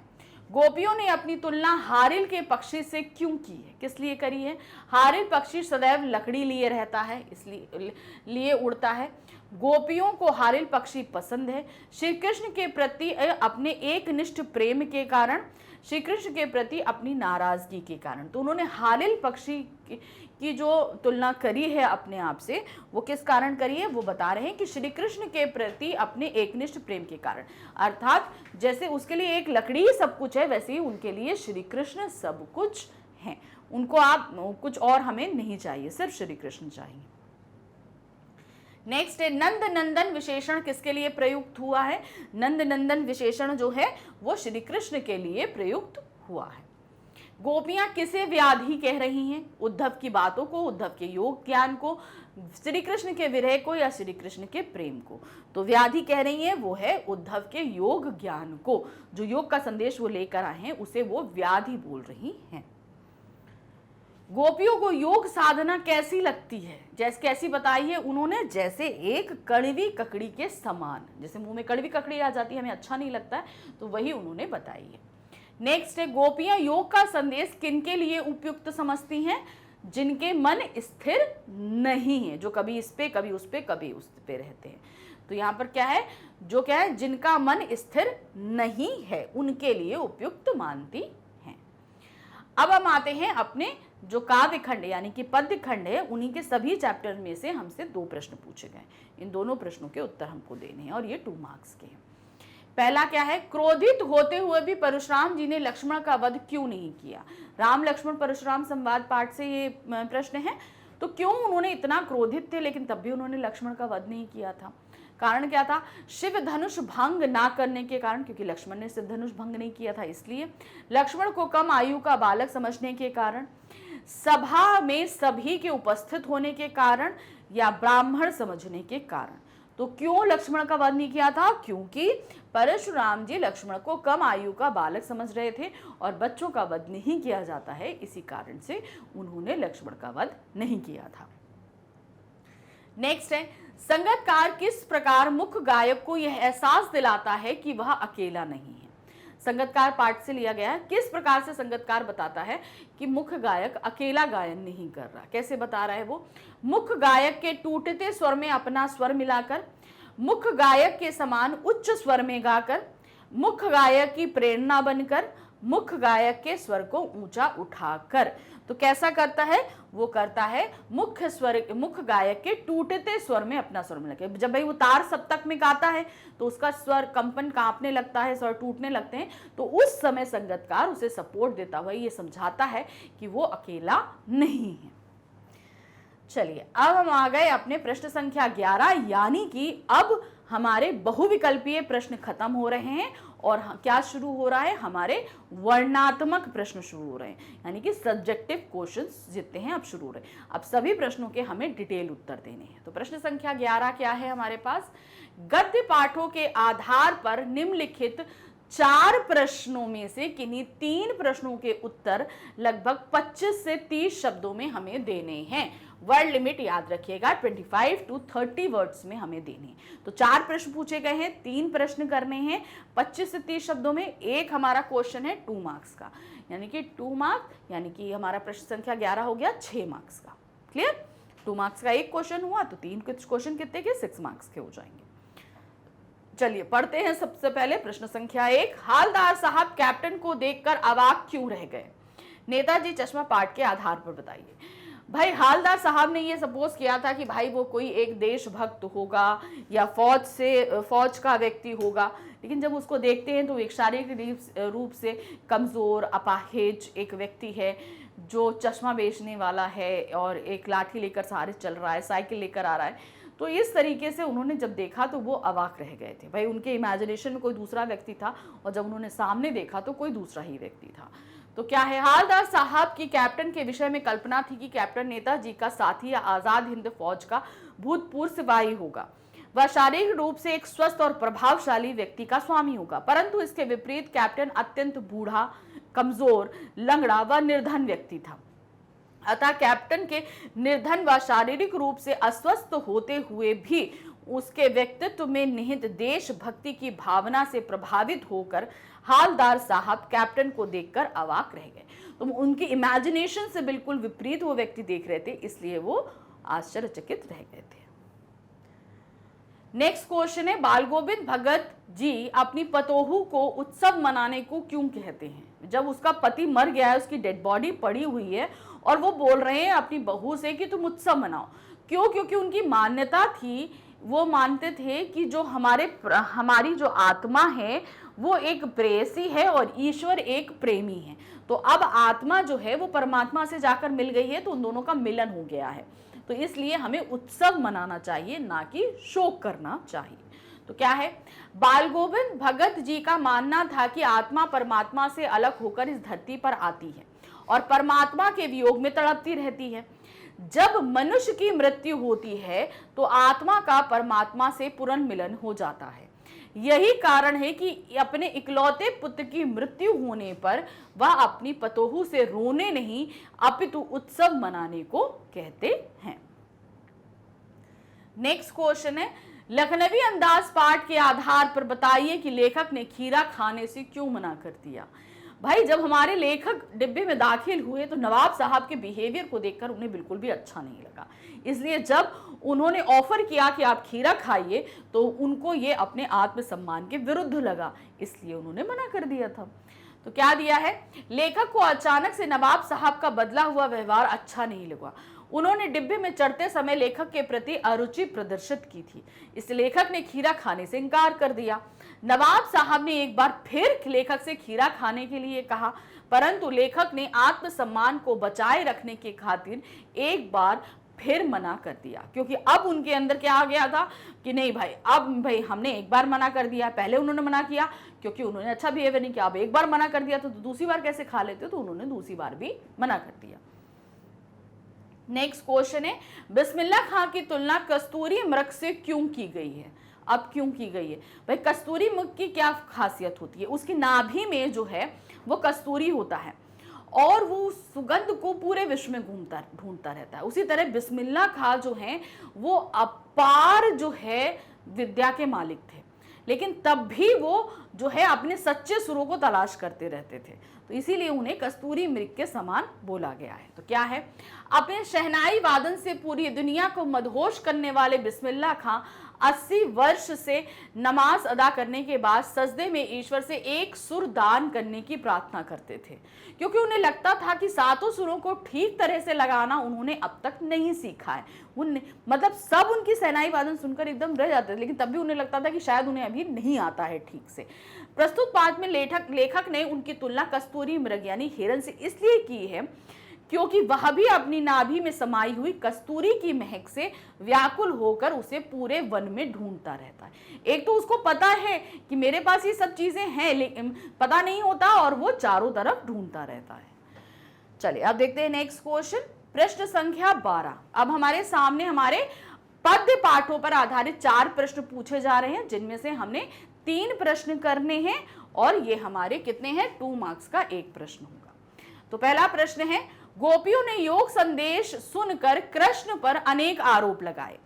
गोपियों ने अपनी तुलना हारिल के पक्षी से क्यों की है? किस लिए करी है? हारिल पक्षी सदैव लकड़ी लिए रहता है, इसलिए उड़ता है। गोपियों को हारिल पक्षी पसंद है। श्री कृष्ण के प्रति अपने एकनिष्ठ प्रेम के कारण श्री कृष्ण के प्रति अपनी नाराजगी के कारण। तो उन्होंने हालिल पक्षी की जो तुलना करी है अपने आप से, वो किस कारण करी है, वो बता रहे हैं कि श्री कृष्ण के प्रति अपने एकनिष्ठ प्रेम के कारण। अर्थात जैसे उसके लिए एक लकड़ी ही सब कुछ है, वैसे ही उनके लिए श्री कृष्ण सब कुछ हैं। उनको आप कुछ और हमें नहीं चाहिए, सिर्फ श्री कृष्ण चाहिए। नेक्स्ट है नंद नंदन विशेषण किसके लिए प्रयुक्त हुआ है? नंद नंदन विशेषण जो है वो श्री कृष्ण के लिए प्रयुक्त हुआ है। गोपियां किसे व्याधि कह रही हैं? उद्धव की बातों को, उद्धव के योग ज्ञान को, श्री कृष्ण के विरह को या श्री कृष्ण के प्रेम को। तो व्याधि कह रही हैं वो है उद्धव के योग ज्ञान को, जो योग का संदेश वो लेकर आए हैं उसे वो व्याधि बोल रही हैं। गोपियों को योग साधना कैसी लगती है? जैसे कैसी बताई है उन्होंने, जैसे एक कड़वी ककड़ी के समान। जैसे मुंह में कड़वी ककड़ी आ जाती है, हमें अच्छा नहीं लगता है, तो वही उन्होंने बताई है। नेक्स्ट है गोपियां योग का संदेश किनके लिए उपयुक्त समझती हैं? जिनके मन स्थिर नहीं है, जो कभी इस पे कभी उस पे कभी उस पे रहते हैं। तो यहाँ पर क्या है, जो क्या है, जिनका मन स्थिर नहीं है उनके लिए उपयुक्त मानती हैं। अब हम आते हैं अपने जो काव्य खंड यानी कि पद्य खंड है, उन्हीं के सभी चैप्टर में से हमसे 2 प्रश्न पूछे गए। इन दोनों प्रश्नों के उत्तर हमको देने हैं और ये 2 मार्क्स के हैं। पहला क्या है, क्रोधित होते हुए भी परशुराम जी ने लक्ष्मण का वध क्यों नहीं किया? राम लक्ष्मण परशुराम संवाद पाठ से ये प्रश्न है। तो क्यों उन्होंने इतना क्रोधित थे लेकिन तब भी उन्होंने लक्ष्मण का वध नहीं किया था? कारण क्या था? शिव धनुष भंग ना करने के कारण, क्योंकि लक्ष्मण ने शिव धनुष भंग नहीं किया था इसलिए। लक्ष्मण को कम आयु का बालक समझने के कारण, सभा में सभी के उपस्थित होने के कारण, या ब्राह्मण समझने के कारण। तो क्यों लक्ष्मण का वध नहीं किया था? क्योंकि परशुराम जी लक्ष्मण को कम आयु का बालक समझ रहे थे और बच्चों का वध नहीं किया जाता है, इसी कारण से उन्होंने लक्ष्मण का वध नहीं किया था। नेक्स्ट है संगतकार किस प्रकार मुख्य गायक को यह एहसास दिलाता है कि वह अकेला नहीं है? संगतकार पाठ से लिया गया है। किस प्रकार से संगतकार बताता है कि मुख्य गायक अकेला गायन नहीं कर रहा? कैसे बता रहा है वो? मुख्य गायक के टूटते स्वर में अपना स्वर मिलाकर, मुख्य गायक के समान उच्च स्वर में गाकर, मुख्य गायक की प्रेरणा बनकर, मुख्य गायक के स्वर को ऊंचा उठाकर। तो कैसा करता है? वो करता है मुख्य गायक के टूटते स्वर में अपना स्वर मिलाकर। जब भाई वो तार सप्तक में गाता है तो उसका स्वर कंपन कांपने लगता है, स्वर टूटने लगते हैं, तो उस समय संगतकार उसे सपोर्ट देता हुआ ये समझाता है कि वो अकेला नहीं है। चलिए अब हम आ गए अपने प्रश्न संख्या 11, यानी कि अब हमारे बहुविकल्पीय प्रश्न खत्म हो रहे हैं और क्या शुरू हो रहा है? हमारे वर्णनात्मक प्रश्न शुरू हो रहे हैं, यानी कि सब्जेक्टिव क्वेश्चंस जितने हैं अब शुरू हो रहे हैं। अब सभी प्रश्नों के हमें डिटेल उत्तर देने हैं। तो प्रश्न संख्या 11 क्या है हमारे पास? गद्य पाठों के आधार पर निम्नलिखित 4 प्रश्नों में से किन्हीं 3 प्रश्नों के उत्तर लगभग 25 से 30 शब्दों में हमें देने हैं। वर्ड लिमिट याद रखिएगा, 25 to 30 वर्ड्स में हमें देने हैं। तो 4 प्रश्न पूछे गए हैं, 3 प्रश्न करने हैं 25 से 30 शब्दों में। एक हमारा क्वेश्चन है 2 मार्क्स का, यानी कि 2 मार्क्स, यानी कि हमारा प्रश्न संख्या 11 हो गया 6 मार्क्स का। क्लियर? 2 मार्क्स का एक क्वेश्चन हुआ तो 3 क्वेश्चन कितने के? 6 मार्क्स के हो जाएंगे। चलिए पढ़ते हैं सबसे पहले प्रश्न संख्या 1। हालदार साहब कैप्टन को देखकर अवाक क्यों रह गए? नेताजी चश्मा पाठ के आधार पर बताइए। भाई हालदार साहब ने ये सपोज किया था कि भाई वो कोई एक देशभक्त होगा या फौज का व्यक्ति होगा, लेकिन जब उसको देखते हैं तो एक शारीरिक रूप से कमज़ोर अपाहिज एक व्यक्ति है जो चश्मा बेचने वाला है और एक लाठी लेकर सहारे चल रहा है, साइकिल लेकर आ रहा है। तो इस तरीके से उन्होंने जब देखा तो वो अवाक रह गए थे। भाई उनके इमेजिनेशन में कोई दूसरा व्यक्ति था और जब उन्होंने सामने देखा तो कोई दूसरा ही व्यक्ति था। तो क्या है? हालदार साहब की कैप्टन के विषय में कल्पना थी कि कैप्टन नेताजी का साथी या आजाद हिंद फौज का भूतपूर्व सिपाही होगा। वह शारीरिक रूप से एक स्वस्थ और प्रभावशाली व्यक्ति का स्वामी होगा, परंतु इसके विपरीत कैप्टन अत्यंत बूढ़ा, कमजोर, लंगड़ा व निर्धन व्यक्ति था। अतः कैप्टन के निर्धन व शारीरिक रूप से अस्वस्थ होते हुए भी उसके व्यक्तित्व में निहित देशभक्ति की भावना से प्रभावित होकर हालदार साहब कैप्टन को देखकर अवाक रह गए। तो उनकी इमेजिनेशन से बिल्कुल विपरीत वो व्यक्ति देख रहे थे, इसलिए वो आश्चर्यचकित रह गए थे। नेक्स्ट क्वेश्चन है, बाल गोविंद भगत जी अपनी पतोहू को उत्सव मनाने को क्यों कहते हैं? जब उसका पति मर गया है, उसकी डेड बॉडी पड़ी हुई है और वो बोल रहे हैं अपनी बहू से कि तुम उत्सव मनाओ। क्यों? क्योंकि उनकी मान्यता थी, वो मानते थे कि जो हमारी जो आत्मा है वो एक प्रेयसी है और ईश्वर एक प्रेमी है। तो अब आत्मा जो है वो परमात्मा से जाकर मिल गई है, तो उन दोनों का मिलन हो गया है। तो इसलिए हमें उत्सव मनाना चाहिए, ना कि शोक करना चाहिए। तो क्या है, बाल गोविंद भगत जी का मानना था कि आत्मा परमात्मा से अलग होकर इस धरती पर आती है और परमात्मा के वियोग में तड़पती रहती है। जब मनुष्य की मृत्यु होती है तो आत्मा का परमात्मा से पुनर्मिलन हो जाता है। यही कारण है कि अपने इकलौते पुत्र की मृत्यु होने पर वह अपनी पतोहू से रोने नहीं अपितु उत्सव मनाने को कहते हैं। नेक्स्ट क्वेश्चन है, लखनवी अंदाज पाठ के आधार पर बताइए कि लेखक ने खीरा खाने से क्यों मना कर दिया। भाई, जब हमारे लेखक डिब्बे में दाखिल हुए तो नवाब साहब के बिहेवियर को देखकर उन्हें बिल्कुल भी अच्छा नहीं लगा। इसलिए जब उन्होंने ऑफर किया कि आप खीरा खाइए तो उनको ये अपने आत्मसम्मान के विरुद्ध लगा, इसलिए उन्होंने मना कर दिया था। तो क्या दिया है, लेखक को अचानक से नवाब साहब का बदला हुआ व्यवहार अच्छा नहीं लगा। उन्होंने डिब्बे में चढ़ते समय लेखक के प्रति अरुचि प्रदर्शित की थी, इस लेखक ने खीरा खाने से इनकार कर दिया। नवाब साहब ने एक बार फिर लेखक से खीरा खाने के लिए कहा, परंतु लेखक ने आत्मसम्मान को बचाए रखने के खातिर एक बार फिर मना कर दिया, क्योंकि अब उनके अंदर क्या आ गया था कि नहीं भाई, अब भाई हमने एक बार मना कर दिया, पहले उन्होंने मना किया क्योंकि उन्होंने अच्छा बिहेवियर नहीं किया, अब एक बार मना कर दिया तो दूसरी बार कैसे खा लेते, तो उन्होंने दूसरी बार भी मना कर दिया। नेक्स्ट क्वेश्चन है, बिस्मिल्लाह खां की तुलना कस्तूरी मृग से क्यों की गई है। अब क्यों की गई है भाई, कस्तूरी मृग की क्या खासियत होती है, उसकी नाभि में जो है वो कस्तूरी होता है और वो सुगंध को पूरे विश्व में ढूंढता रहता है। उसी तरह बिस्मिल्लाह खां जो है वो अपार जो है विद्या के मालिक थे, लेकिन तब भी वो जो है अपने सच्चे सुरों को तलाश करते रहते थे, तो इसीलिए उन्हें कस्तूरी मृग के समान बोला गया है। तो क्या है, अपने शहनाई वादन से पूरी दुनिया को मदहोश करने वाले बिस्मिल्लाह खां 80 वर्ष से नमाज अदा करने के बाद सजदे में ईश्वर से एक सुर दान करने की प्रार्थना करते थे, क्योंकि उन्हें लगता था कि सातों सुरों को ठीक तरह से लगाना उन्होंने अब तक नहीं सीखा है। मतलब सब उनकी शहनाई वादन सुनकर एकदम रह जाते थे, लेकिन तब भी उन्हें लगता था कि शायद उन्हें अभी नहीं आता है ठीक से। प्रस्तुत पाठ में लेखक ने उनकी तुलना कस्तूरी मृग यानी हिरन से इसलिए की है क्योंकि वह भी अपनी नाभि में समाई हुई कस्तूरी की महक से व्याकुल होकर उसे पूरे वन में ढूंढता रहता है। एक तो उसको पता है कि मेरे पास ये सब चीजें हैं, लेकिन पता नहीं होता और वो चारों तरफ ढूंढता रहता है। चलिए अब देखते हैं नेक्स्ट क्वेश्चन, प्रश्न संख्या 12। अब हमारे सामने हमारे पद्य पाठों पर आधारित 4 प्रश्न पूछे जा रहे हैं, जिनमें से हमने 3 प्रश्न करने हैं और ये हमारे कितने हैं, 2 मार्क्स का एक प्रश्न होगा। तो पहला प्रश्न है, गोपियों ने योग संदेश सुनकर कृष्ण पर अनेक आरोप लगाए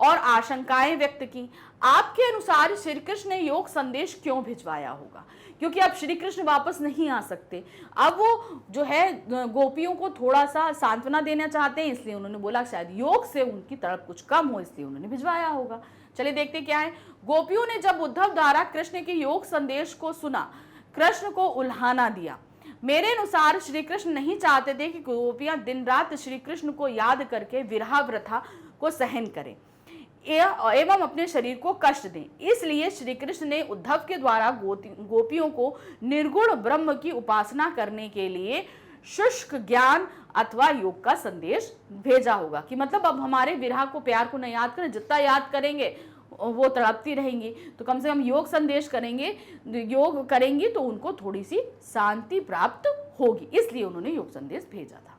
और आशंकाएं व्यक्त की। आपके अनुसार श्री कृष्ण ने योग संदेश क्यों भिजवाया होगा? क्योंकि अब श्री कृष्ण वापस नहीं आ सकते, अब वो जो है गोपियों को थोड़ा सा सांत्वना देना चाहते हैं, इसलिए उन्होंने बोला शायद योग से उनकी तड़प कुछ कम हो, इसलिए उन्होंने भिजवाया होगा। चलिए देखते क्या है। गोपियों ने जब उद्धव द्वारा कृष्ण के योग संदेश को सुना, कृष्ण को उल्हाना दिया। मेरे अनुसार श्री कृष्ण नहीं चाहते थे कि गोपियां दिन रात श्री कृष्ण को याद करके विरह व्यथा को सहन करें एवं अपने शरीर को कष्ट दें, इसलिए श्री कृष्ण ने उद्धव के द्वारा गोपियों को निर्गुण ब्रह्म की उपासना करने के लिए शुष्क ज्ञान अथवा योग का संदेश भेजा होगा। कि मतलब अब हमारे विरह को, प्यार को न याद करें, जितना याद करेंगे वो तड़पती रहेंगी, तो कम से कम योग संदेश करेंगे, योग करेंगी तो उनको थोड़ी सी शांति प्राप्त होगी, इसलिए उन्होंने योग संदेश भेजा था।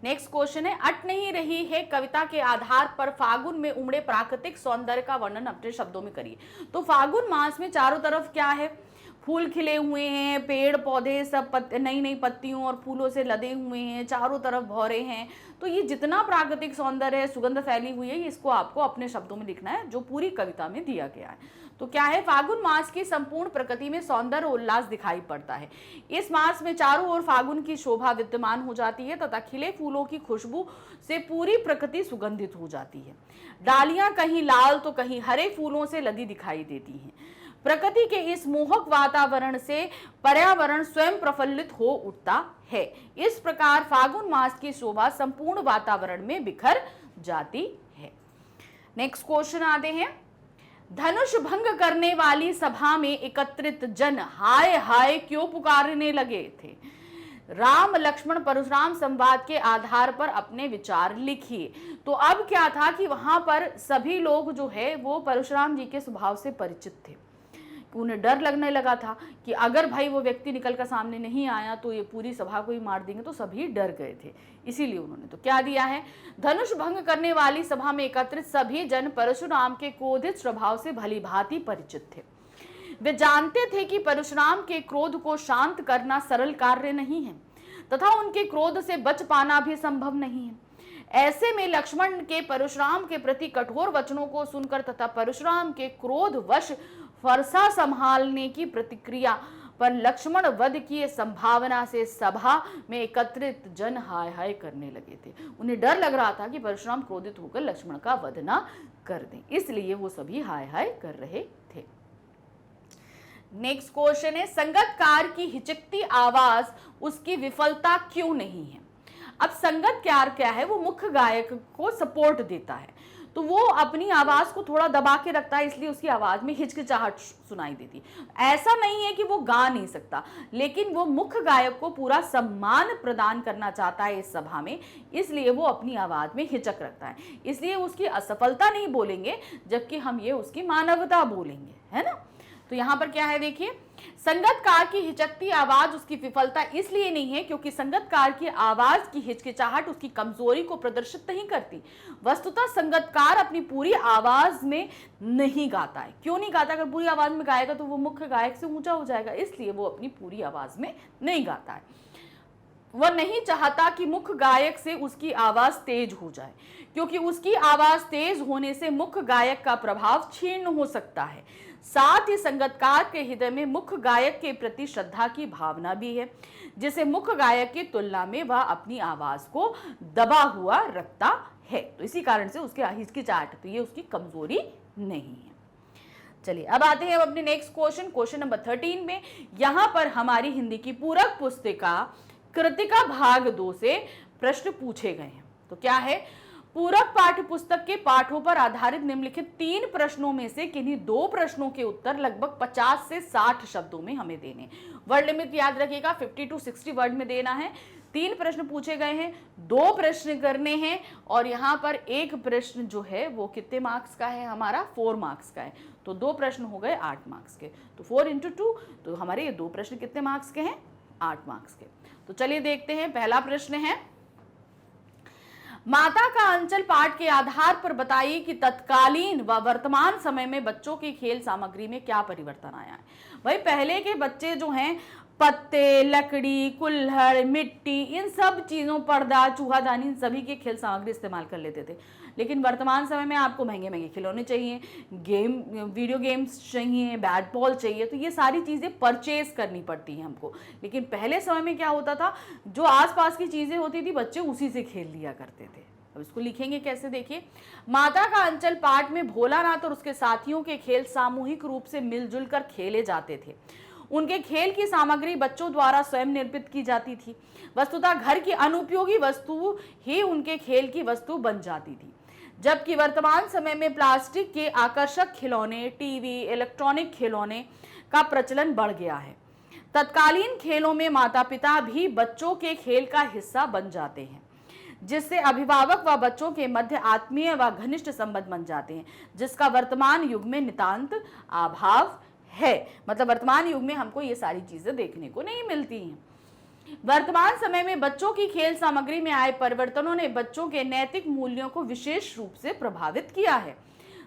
नेक्स्ट क्वेश्चन है, अट नहीं रही है कविता के आधार पर फागुन में उमड़े प्राकृतिक सौंदर्य का वर्णन अपने शब्दों में करिए। तो फागुन मास में चारों तरफ क्या है, फूल खिले हुए हैं, पेड़ पौधे सब नई नई पत्तियों और फूलों से लदे हुए हैं, चारों तरफ भौरे हैं। तो ये जितना प्राकृतिक सौंदर्य है, सुगंध फैली हुई है, इसको आपको अपने शब्दों में लिखना है, जो पूरी कविता में दिया गया है। तो क्या है, फागुन मास की संपूर्ण प्रकृति में सौंदर्य और उल्लास दिखाई पड़ता है। इस मास में चारों ओर फागुन की शोभा विद्यमान हो जाती है तथा खिले फूलों की खुशबू से पूरी प्रकृति सुगंधित हो जाती है। डालियां कहीं लाल तो कहीं हरे फूलों से लदी दिखाई देती हैं। प्रकृति के इस मोहक वातावरण से पर्यावरण स्वयं प्रफुल्लित हो उठता है। इस प्रकार फागुन मास की शोभा संपूर्ण वातावरण में बिखर जाती है। नेक्स्ट क्वेश्चन आते हैं। धनुष भंग करने वाली सभा में एकत्रित जन हाय हाय क्यों पुकारने लगे थे? राम लक्ष्मण परशुराम संवाद के आधार पर अपने विचार लिखिए। तो अब क्या था कि वहां पर सभी लोग जो है वो परशुराम जी के स्वभाव से परिचित थे। उन्हें डर लगने लगा था कि अगर भाई वो व्यक्ति निकल कर सामने नहीं आया तो ये पूरी सभा को ही मार देंगे, तो सभी डर गए थे। इसीलिए उन्होंने तो क्या दिया है, धनुष भंग करने वाली सभा में एकत्रित सभी जन परशुराम के क्रोधित स्वभाव से भली भांति परिचित थे। वे जानते थे कि परशुराम के क्रोध को शांत करना सरल कार्य नहीं है तथा उनके क्रोध से बच पाना भी संभव नहीं है। ऐसे में लक्ष्मण के परशुराम के प्रति कठोर वचनों को सुनकर तथा परशुराम के क्रोध वश फरसा संभालने की प्रतिक्रिया पर लक्ष्मण वध की संभावना से सभा में एकत्रित जन हाय हाय करने लगे थे। उन्हें डर लग रहा था कि परशुराम क्रोधित होकर लक्ष्मण का वध ना कर दें, इसलिए वो सभी हाय हाय कर रहे थे। नेक्स्ट क्वेश्चन है, संगतकार की हिचकती आवाज उसकी विफलता क्यों नहीं है? अब संगतकार क्या है, वो मुख्य गायक को सपोर्ट देता है, तो वो अपनी आवाज को थोड़ा दबा के रखता है, इसलिए उसकी आवाज में हिचकिचाहट सुनाई देती। ऐसा नहीं है कि वो गा नहीं सकता, लेकिन वो मुख्य गायक को पूरा सम्मान प्रदान करना चाहता है इस सभा में, इसलिए वो अपनी आवाज में हिचक रखता है। इसलिए उसकी असफलता नहीं बोलेंगे, जबकि हम ये उसकी मानवता बोलेंगे, है ना। तो यहाँ पर क्या है देखिए, संगतकार की हिचकती आवाज उसकी विफलता इसलिए नहीं है क्योंकि संगतकार की आवाज की हिचकिचाहट उसकी कमजोरी को प्रदर्शित नहीं करती। वस्तुतः संगतकार अपनी पूरी आवाज में नहीं गाता है। क्यों नहीं गाता? अगर पूरी आवाज में गाएगा तो वो मुख्य गायक से ऊंचा हो जाएगा, इसलिए वो अपनी पूरी आवाज में नहीं गाता है। वह नहीं चाहता कि मुख्य गायक से उसकी आवाज तेज हो जाए, क्योंकि उसकी आवाज तेज होने से मुख्य गायक का प्रभाव क्षीण हो सकता है। साथ ही संगतकार के हृदय में मुख्य गायक के प्रति श्रद्धा की भावना भी है, जिसे मुख्य गायक की तुलना में वह अपनी आवाज को दबा हुआ रखता है। तो इसी कारण से उसके हिचकिचाहट, तो ये उसकी कमजोरी नहीं है। चलिए अब आते हैं अपने नेक्स्ट क्वेश्चन नंबर 13 में। यहां पर हमारी हिंदी की पूरक पुस्तिका कृतिका भाग 2 से प्रश्न पूछे गए हैं। तो क्या है, पूरक पाठ्य पुस्तक के पाठों पर आधारित निम्नलिखित 3 प्रश्नों में से किन्हीं 2 प्रश्नों के उत्तर लगभग 50 से 60 शब्दों में हमें देने। वर्ड लिमिट याद रखिएगा, 50 to 60 वर्ड में देना है। 3 प्रश्न पूछे गए हैं, 2 प्रश्न करने हैं, और यहाँ पर एक प्रश्न जो है वो कितने मार्क्स का है, हमारा 4 मार्क्स का है। तो 2 प्रश्न हो गए 8 मार्क्स के, तो 4 into 2, तो हमारे ये 2 प्रश्न कितने मार्क्स के हैं, 8 मार्क्स के। तो चलिए देखते हैं, पहला प्रश्न है, माता का अंचल पाठ के आधार पर बताइए कि तत्कालीन व वर्तमान समय में बच्चों की खेल सामग्री में क्या परिवर्तन आया है। भाई पहले के बच्चे जो हैं पत्ते, लकड़ी, कुल्हड़, मिट्टी, इन सब चीज़ों, पर्दा, चूहादानी, इन सभी के खेल सामग्री इस्तेमाल कर लेते थे। लेकिन वर्तमान समय में आपको महंगे महंगे खिलौने चाहिए, वीडियो गेम्स चाहिए, बैट बॉल चाहिए, तो ये सारी चीज़ें परचेज करनी पड़ती हैं हमको। लेकिन पहले समय में क्या होता था, जो आसपास की चीज़ें होती थी बच्चे उसी से खेल लिया करते थे। अब इसको लिखेंगे कैसे, देखिए, माता का अंचल पाठ में भोलानाथ और उसके साथियों के खेल सामूहिक रूप से मिलजुल कर खेले जाते थे। उनके खेल की सामग्री बच्चों द्वारा स्वयं निर्मित की जाती थी। वस्तुतः घर की अनुपयोगी वस्तु ही उनके खेल की वस्तु बन जाती थी, जबकि वर्तमान समय में प्लास्टिक के आकर्षक खिलौने, टीवी, इलेक्ट्रॉनिक खिलौने का प्रचलन बढ़ गया है। तत्कालीन खेलों में माता पिता भी बच्चों के खेल का हिस्सा बन जाते हैं, जिससे अभिभावक व बच्चों के मध्य आत्मीय व घनिष्ठ संबंध बन जाते हैं, जिसका वर्तमान युग में नितांत अभाव है। मतलब वर्तमान युग में हमको ये सारी चीजें देखने को नहीं मिलती हैं। वर्तमान समय में बच्चों की खेल सामग्री में आए परिवर्तनों ने बच्चों के नैतिक मूल्यों को विशेष रूप से प्रभावित किया है।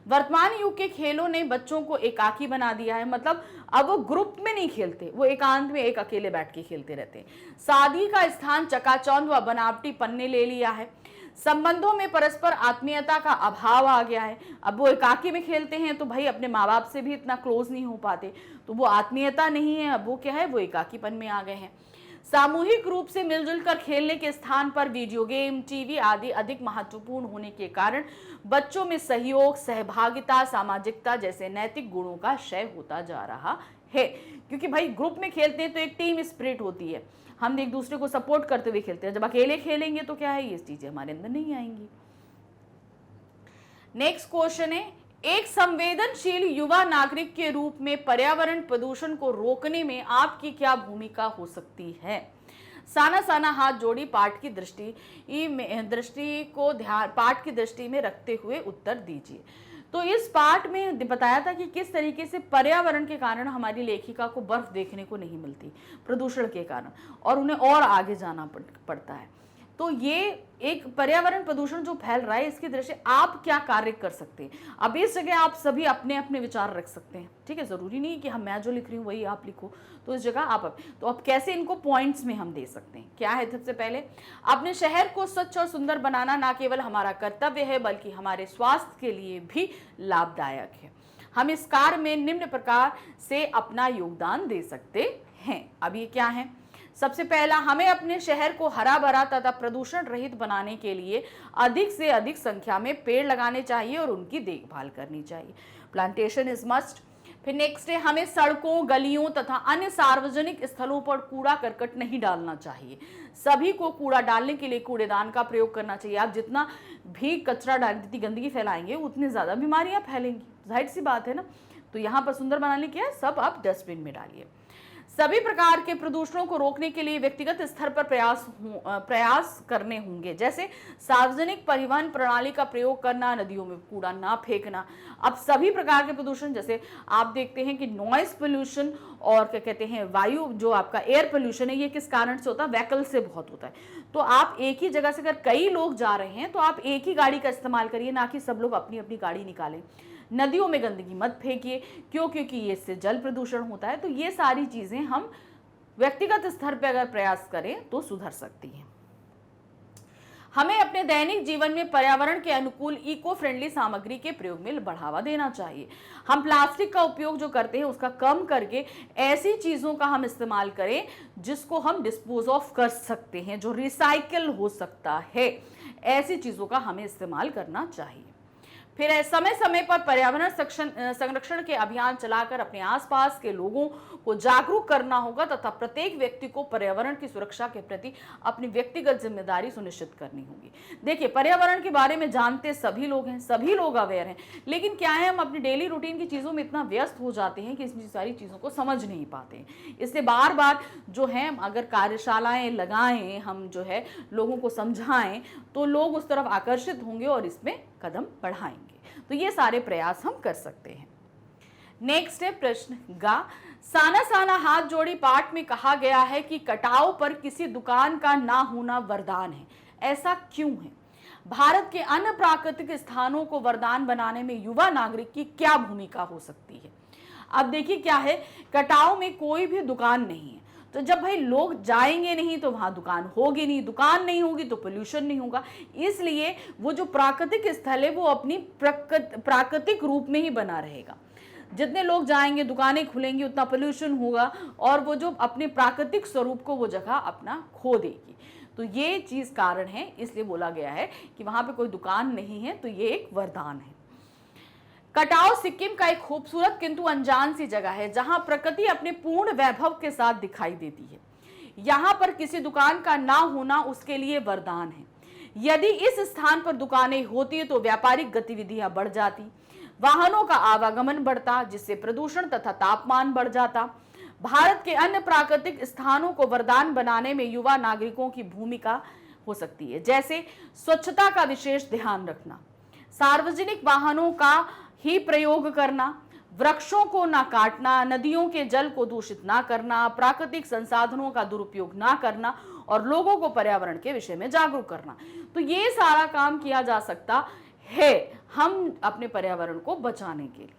वर्तमान युग के खेलों ने बच्चों को एकाकी बना दिया है। मतलब अब वो ग्रुप में नहीं खेलते, वो एकांत में एक अकेले बैठ के खेलते रहते हैं। शादी का स्थान चकाचौंध व बनावटीपन ने ले लिया है। संबंधों में परस्पर आत्मीयता का अभाव आ गया है। अब वो एकाकी में खेलते हैं तो भाई अपने माँ बाप से भी इतना क्लोज नहीं हो पाते, तो वो आत्मीयता नहीं है, अब वो क्या है, वो एकाकीपन में आ गए हैं। सामूहिक रूप से मिलजुल कर खेलने के स्थान पर वीडियो गेम, टीवी आदि अधिक महत्वपूर्ण होने के कारण बच्चों में सहयोग, सहभागिता, सामाजिकता जैसे नैतिक गुणों का क्षय होता जा रहा है। क्योंकि भाई ग्रुप में खेलते हैं तो एक टीम स्पिरिट होती है, हम एक दूसरे को सपोर्ट करते हुए खेलते हैं। जब अकेले खेलेंगे तो क्या है, ये चीजें हमारे अंदर नहीं आएंगी। नेक्स्ट क्वेश्चन है, एक संवेदनशील युवा नागरिक के रूप में पर्यावरण प्रदूषण को रोकने में आपकी क्या भूमिका हो सकती है? साना साना हाथ जोड़ी पाठ की दृष्टि में रखते हुए उत्तर दीजिए। तो इस पाठ में बताया था कि किस तरीके से पर्यावरण के कारण हमारी लेखिका को बर्फ देखने को नहीं मिलती प्रदूषण के कारण, और उन्हें और आगे जाना पड़ता है। तो ये एक पर्यावरण प्रदूषण जो फैल रहा है, इसकी दृष्टि आप क्या कार्य कर सकते हैं। अब इस जगह आप सभी अपने अपने विचार रख सकते हैं, ठीक है, जरूरी नहीं कि मैं जो लिख रही हूँ वही आप लिखो। तो इस जगह आप तो अब कैसे इनको पॉइंट्स में हम दे सकते हैं, क्या है? सबसे पहले, अपने शहर को स्वच्छ और सुंदर बनाना न केवल हमारा कर्तव्य है बल्कि हमारे स्वास्थ्य के लिए भी लाभदायक है। हम इस कार्य में निम्न प्रकार से अपना योगदान दे सकते हैं। अब ये क्या है? सबसे पहला, हमें अपने शहर को हरा भरा तथा प्रदूषण रहित बनाने के लिए अधिक से अधिक संख्या में पेड़ लगाने चाहिए और उनकी देखभाल करनी चाहिए। Plantation is must. फिर नेक्स्ट है, हमें सड़कों, गलियों तथा अन्य सार्वजनिक स्थलों पर कूड़ा करकट नहीं डालना चाहिए। सभी को कूड़ा डालने के लिए कूड़ेदान का प्रयोग करना चाहिए। आप जितना भी कचरा जितनी गंदगी फैलाएंगे उतनी ज्यादा बीमारियां फैलेंगी, जाहिर सी बात है ना। तो यहाँ पर सुंदर बनाने के लिए सब आप डस्टबिन में डालिए। सभी प्रकार के प्रदूषणों को रोकने के लिए व्यक्तिगत स्तर पर प्रयास करने होंगे, जैसे सार्वजनिक परिवहन प्रणाली का प्रयोग करना, नदियों में कूड़ा ना फेंकना। अब सभी प्रकार के प्रदूषण, जैसे आप देखते हैं कि नॉइस पोल्यूशन और क्या कहते हैं, वायु जो आपका एयर पोल्यूशन है, ये किस कारण से होता है? व्हीकल से बहुत होता है। तो आप एक ही जगह से अगर कई लोग जा रहे हैं तो आप एक ही गाड़ी का इस्तेमाल करिए, ना कि सब लोग अपनी अपनी गाड़ी निकालें। नदियों में गंदगी मत फेंकिए, क्यों? क्योंकि इससे जल प्रदूषण होता है। तो ये सारी चीजें हम व्यक्तिगत स्तर पर अगर प्रयास करें तो सुधर सकती हैं। हमें अपने दैनिक जीवन में पर्यावरण के अनुकूल इको फ्रेंडली सामग्री के प्रयोग में बढ़ावा देना चाहिए। हम प्लास्टिक का उपयोग जो करते हैं उसका कम करके ऐसी चीजों का हम इस्तेमाल करें जिसको हम डिस्पोज ऑफ कर सकते हैं, जो रिसाइकल हो सकता है। ऐसी चीजों का हमें इस्तेमाल करना चाहिए। फिर समय समय पर पर्यावरण संरक्षण के अभियान चलाकर अपने आसपास के लोगों को जागरूक करना होगा तथा प्रत्येक व्यक्ति को पर्यावरण की सुरक्षा के प्रति अपनी व्यक्तिगत जिम्मेदारी सुनिश्चित करनी होगी। देखिए, पर्यावरण के बारे में जानते सभी लोग हैं, सभी लोग अवेयर हैं, लेकिन क्या है, हम अपनी डेली रूटीन की चीज़ों में इतना व्यस्त हो जाते हैं कि इस सारी चीज़ों को समझ नहीं पाते हैं। इसलिए बार बार जो है, अगर कार्यशालाएँ लगाएं, हम जो है लोगों को समझाएं, तो लोग उस तरफ आकर्षित होंगे और इसमें कदम बढ़ाएंगे। तो ये सारे प्रयास हम कर सकते हैं। नेक्स्ट है प्रश्न गा। साना साना हाथ जोड़ी पाठ में कहा गया है कि कटाव पर किसी दुकान का ना होना वरदान है, ऐसा क्यों है? भारत के अन्य प्राकृतिक स्थानों को वरदान बनाने में युवा नागरिक की क्या भूमिका हो सकती है? अब देखिए क्या है, कटाव में कोई भी दुकान नहीं है, तो जब भाई लोग जाएंगे नहीं तो वहां दुकान होगी नहीं, दुकान नहीं होगी तो पोल्यूशन नहीं होगा। इसलिए वो जो प्राकृतिक स्थल है वो अपनी प्राकृतिक रूप में ही बना रहेगा। जितने लोग जाएंगे, दुकानें खुलेंगी, उतना पोल्यूशन होगा और वो जो अपने प्राकृतिक स्वरूप को वो जगह अपना खो देगी। तो ये चीज कारण है, इसलिए बोला गया है कि वहां पे कोई दुकान नहीं है, तो ये एक वरदान है। कटाव सिक्किम का एक खूबसूरत किंतु अनजान सी जगह है जहां प्रकृति अपने पूर्ण वैभव के साथ दिखाई देती है। यहाँ पर किसी दुकान का ना होना उसके लिए वरदान है। यदि इस स्थान पर दुकानें होती तो व्यापारिक गतिविधियां बढ़ जाती, वाहनों का आवागमन बढ़ता, जिससे प्रदूषण तथा तापमान बढ़ जाता। भारत के अन्य प्राकृतिक स्थानों को वरदान बनाने में युवा नागरिकों की भूमिका हो सकती है, जैसे स्वच्छता का विशेष ध्यान रखना, सार्वजनिक वाहनों का ही प्रयोग करना, वृक्षों को ना काटना, नदियों के जल को दूषित ना करना, प्राकृतिक संसाधनों का दुरुपयोग ना करना और लोगों को पर्यावरण के विषय में जागरूक करना। तो ये सारा काम किया जा सकता है हम अपने पर्यावरण को बचाने के लिए।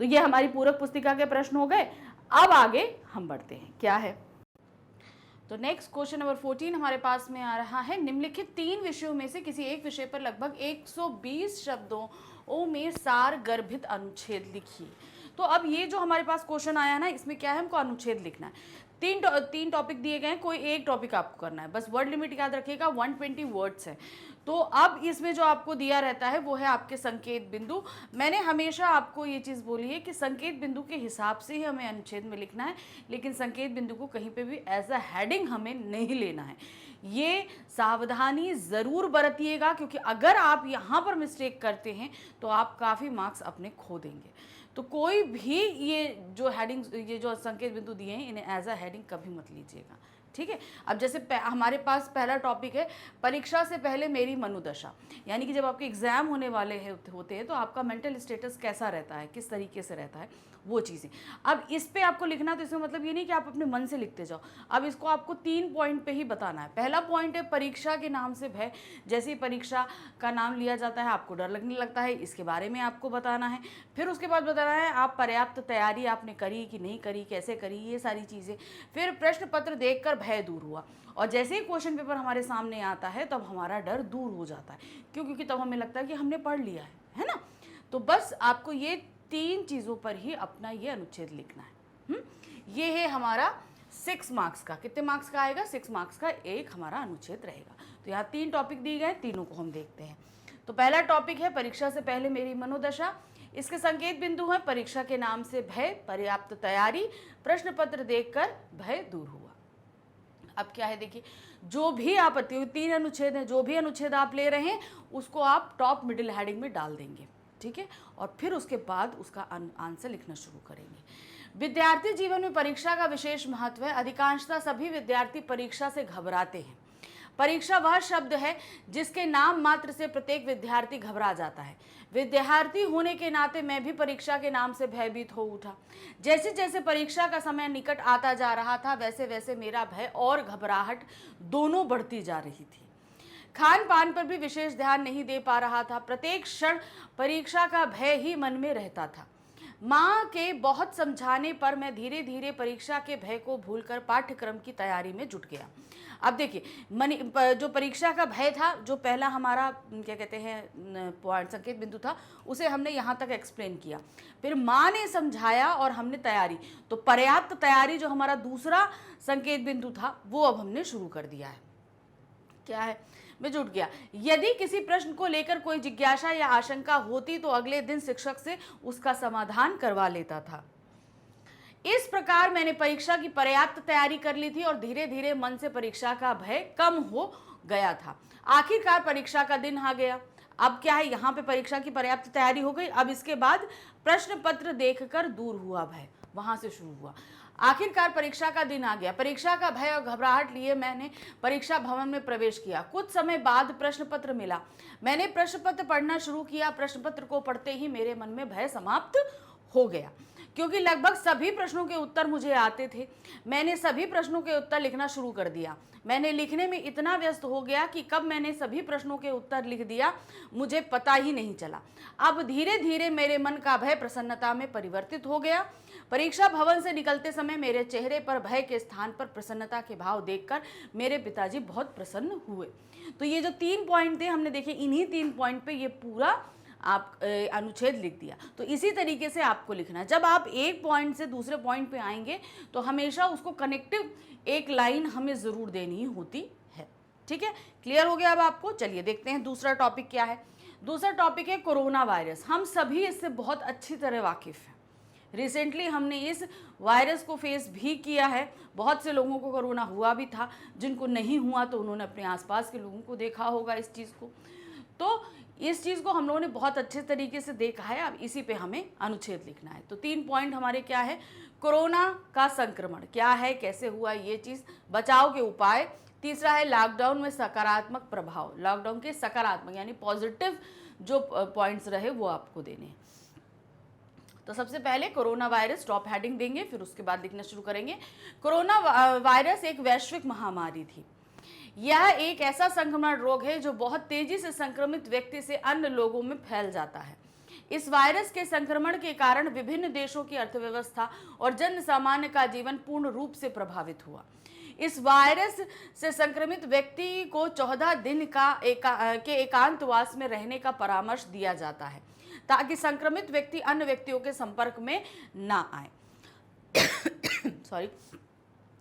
तो ये हमारी पूरक पुस्तिका के प्रश्न हो गए। अब आगे हम बढ़ते हैं, क्या है? तो नेक्स्ट क्वेश्चन नंबर 14 हमारे पास में आ रहा है, निम्नलिखित 3 विषयों में से किसी एक विषय पर लगभग 120 शब्दों में सार गर्भित अनुच्छेद लिखिए। तो अब ये जो हमारे पास क्वेश्चन आया ना, इसमें क्या है, हमको अनुच्छेद लिखना है। तीन टॉपिक दिए गए हैं, कोई एक टॉपिक आपको करना है, बस वर्ड लिमिट याद रखिएगा 120 वर्ड्स है। तो अब इसमें जो आपको दिया रहता है वो है आपके संकेत बिंदु। मैंने हमेशा आपको ये चीज़ बोली है कि संकेत बिंदु के हिसाब से ही हमें अनुच्छेद में लिखना है, लेकिन संकेत बिंदु को कहीं पे भी एज अ हेडिंग हमें नहीं लेना है। ये सावधानी ज़रूर बरतिएगा, क्योंकि अगर आप यहाँ पर मिस्टेक करते हैं तो आप काफ़ी मार्क्स अपने खो देंगे। तो कोई भी ये जो हेडिंग, ये जो संकेत बिंदु दिए हैं, इन्हें एज अ हेडिंग कभी मत लीजिएगा, ठीक है। अब जैसे हमारे पास पहला टॉपिक है परीक्षा से पहले मेरी मनोदशा, यानी कि जब आपके एग्जाम होने वाले होते हैं तो आपका मेंटल स्टेटस कैसा रहता है, किस तरीके से रहता है, वो चीज़ें। अब इस पे आपको लिखना, तो इसमें मतलब ये नहीं कि आप अपने मन से लिखते जाओ। अब इसको आपको 3 पॉइंट पे ही बताना है। पहला पॉइंट है परीक्षा के नाम से भय। जैसे ही परीक्षा का नाम लिया जाता है आपको डर लगने लगता है, इसके बारे में आपको बताना है। फिर उसके बाद बताना है आप पर्याप्त तैयारी आपने करी कि नहीं करी, कैसे करी, ये सारी चीज़ें। फिर प्रश्न पत्र देखकर भय दूर हुआ, और जैसे ही क्वेश्चन पेपर हमारे सामने आता है तब हमारा डर दूर हो जाता है। क्यों? क्योंकि तब हमें लगता है कि हमने पढ़ लिया है ना। तो बस आपको ये 3 चीज़ों पर ही अपना ये अनुच्छेद लिखना है। ये है हमारा 6 मार्क्स का। कितने मार्क्स का आएगा? 6 मार्क्स का एक हमारा अनुच्छेद रहेगा। तो यहाँ 3 टॉपिक दिए गए, तीनों को हम देखते हैं। तो पहला टॉपिक है परीक्षा से पहले मेरी मनोदशा। इसके संकेत बिंदु हैं परीक्षा के नाम से भय, पर्याप्त तैयारी, प्रश्न पत्र देखकर भय दूर हुआ। अब क्या है, देखिए, जो भी आप 3 अनुच्छेद हैं, जो भी अनुच्छेद आप ले रहे हैं उसको आप टॉप मिडिल हेडिंग में डाल देंगे, ठीक है। और फिर उसके बाद उसका आंसर लिखना शुरू करेंगे। विद्यार्थी जीवन में परीक्षा का विशेष महत्व है। अधिकांशतः सभी विद्यार्थी परीक्षा से घबराते हैं। परीक्षा वह शब्द है जिसके नाम मात्र से प्रत्येक विद्यार्थी घबरा जाता है। विद्यार्थी होने के नाते मैं भी परीक्षा के नाम से भयभीत हो उठा। जैसे जैसे परीक्षा का समय निकट आता जा रहा था वैसे वैसे मेरा भय और घबराहट दोनों बढ़ती जा रही थी। खान पान पर भी विशेष ध्यान नहीं दे पा रहा था। प्रत्येक क्षण परीक्षा का भय ही मन में रहता था। माँ के बहुत समझाने पर मैं धीरे धीरे परीक्षा के भय को भूलकर पाठ्यक्रम की तैयारी में जुट गया। अब देखिए, जो परीक्षा का भय था, जो पहला हमारा क्या कहते हैं पॉइंट संकेत बिंदु था, उसे हमने यहाँ तक एक्सप्लेन किया। फिर माँ ने समझाया और हमने तैयारी, तो पर्याप्त तैयारी जो हमारा दूसरा संकेत बिंदु था वो अब हमने शुरू कर दिया है। क्या है, मैं जुट गया। यदि किसी प्रश्न को लेकर कोई जिज्ञासा या आशंका होती तो अगले दिन शिक्षक से उसका समाधान करवा लेता था। इस प्रकार मैंने परीक्षा की पर्याप्त तैयारी कर ली थी और धीरे धीरे मन से परीक्षा का भय कम हो गया था। आखिरकार परीक्षा का दिन आ गया। अब क्या है, यहाँ पे परीक्षा की पर्याप्त तैयारी हो गई। अब इसके बाद प्रश्न पत्र देखकर दूर हुआ भय, वहां से शुरू हुआ। आखिरकार परीक्षा का दिन आ गया। परीक्षा का भय और घबराहट लिए मैंने परीक्षा भवन में प्रवेश किया। कुछ समय बाद प्रश्न पत्र मिला। मैंने प्रश्न पत्र पढ़ना शुरू किया। प्रश्न पत्र को पढ़ते ही मेरे मन में भय समाप्त हो गया, क्योंकि लगभग सभी प्रश्नों के उत्तर मुझे आते थे। मैंने सभी प्रश्नों के उत्तर लिखना शुरू कर दिया। मैंने लिखने में इतना व्यस्त हो गया कि कब मैंने सभी प्रश्नों के उत्तर लिख दिया मुझे पता ही नहीं चला। अब धीरे धीरे मेरे मन का भय प्रसन्नता में परिवर्तित हो गया। परीक्षा भवन से निकलते समय मेरे चेहरे पर भय के स्थान पर प्रसन्नता के भाव देखकर मेरे पिताजी बहुत प्रसन्न हुए। तो ये जो 3 पॉइंट थे हमने देखे, इन्हीं 3 पॉइंट पे ये पूरा आप अनुच्छेद लिख दिया। तो इसी तरीके से आपको लिखना है। जब आप एक पॉइंट से दूसरे पॉइंट पे आएंगे तो हमेशा उसको कनेक्टिव एक लाइन हमें ज़रूर देनी होती है, ठीक है। क्लियर हो गया अब आपको? चलिए देखते हैं दूसरा टॉपिक क्या है। दूसरा टॉपिक है कोरोना वायरस। हम सभी इससे बहुत अच्छी तरह वाकिफ़ हैं। रिसेंटली हमने इस वायरस को फेस भी किया है। बहुत से लोगों को कोरोना हुआ भी था, जिनको नहीं हुआ तो उन्होंने अपने आसपास के लोगों को देखा होगा इस चीज़ को। तो इस चीज़ को हम लोगों ने बहुत अच्छे तरीके से देखा है। अब इसी पे हमें अनुच्छेद लिखना है। तो 3 पॉइंट हमारे क्या है, कोरोना का संक्रमण क्या है, कैसे हुआ ये चीज़, बचाव के उपाय। तीसरा है लॉकडाउन में सकारात्मक प्रभाव। लॉकडाउन के सकारात्मक यानी पॉजिटिव जो पॉइंट्स रहे वो आपको देने हैं। तो सबसे पहले कोरोना वायरस टॉप हेडिंग देंगे, फिर उसके बाद लिखना शुरू करेंगे। कोरोना वायरस एक वैश्विक महामारी थी। यह एक ऐसा संक्रमण रोग है जो बहुत तेजी से संक्रमित व्यक्ति से अन्य लोगों में फैल जाता है। इस वायरस के संक्रमण के कारण विभिन्न देशों की अर्थव्यवस्था और जन सामान्य का जीवन पूर्ण रूप से प्रभावित हुआ। इस वायरस से संक्रमित व्यक्ति को 14 दिन का एकांतवास में रहने का परामर्श दिया जाता है ताकि संक्रमित व्यक्ति अन्य व्यक्तियों के संपर्क में ना आए। सॉरी।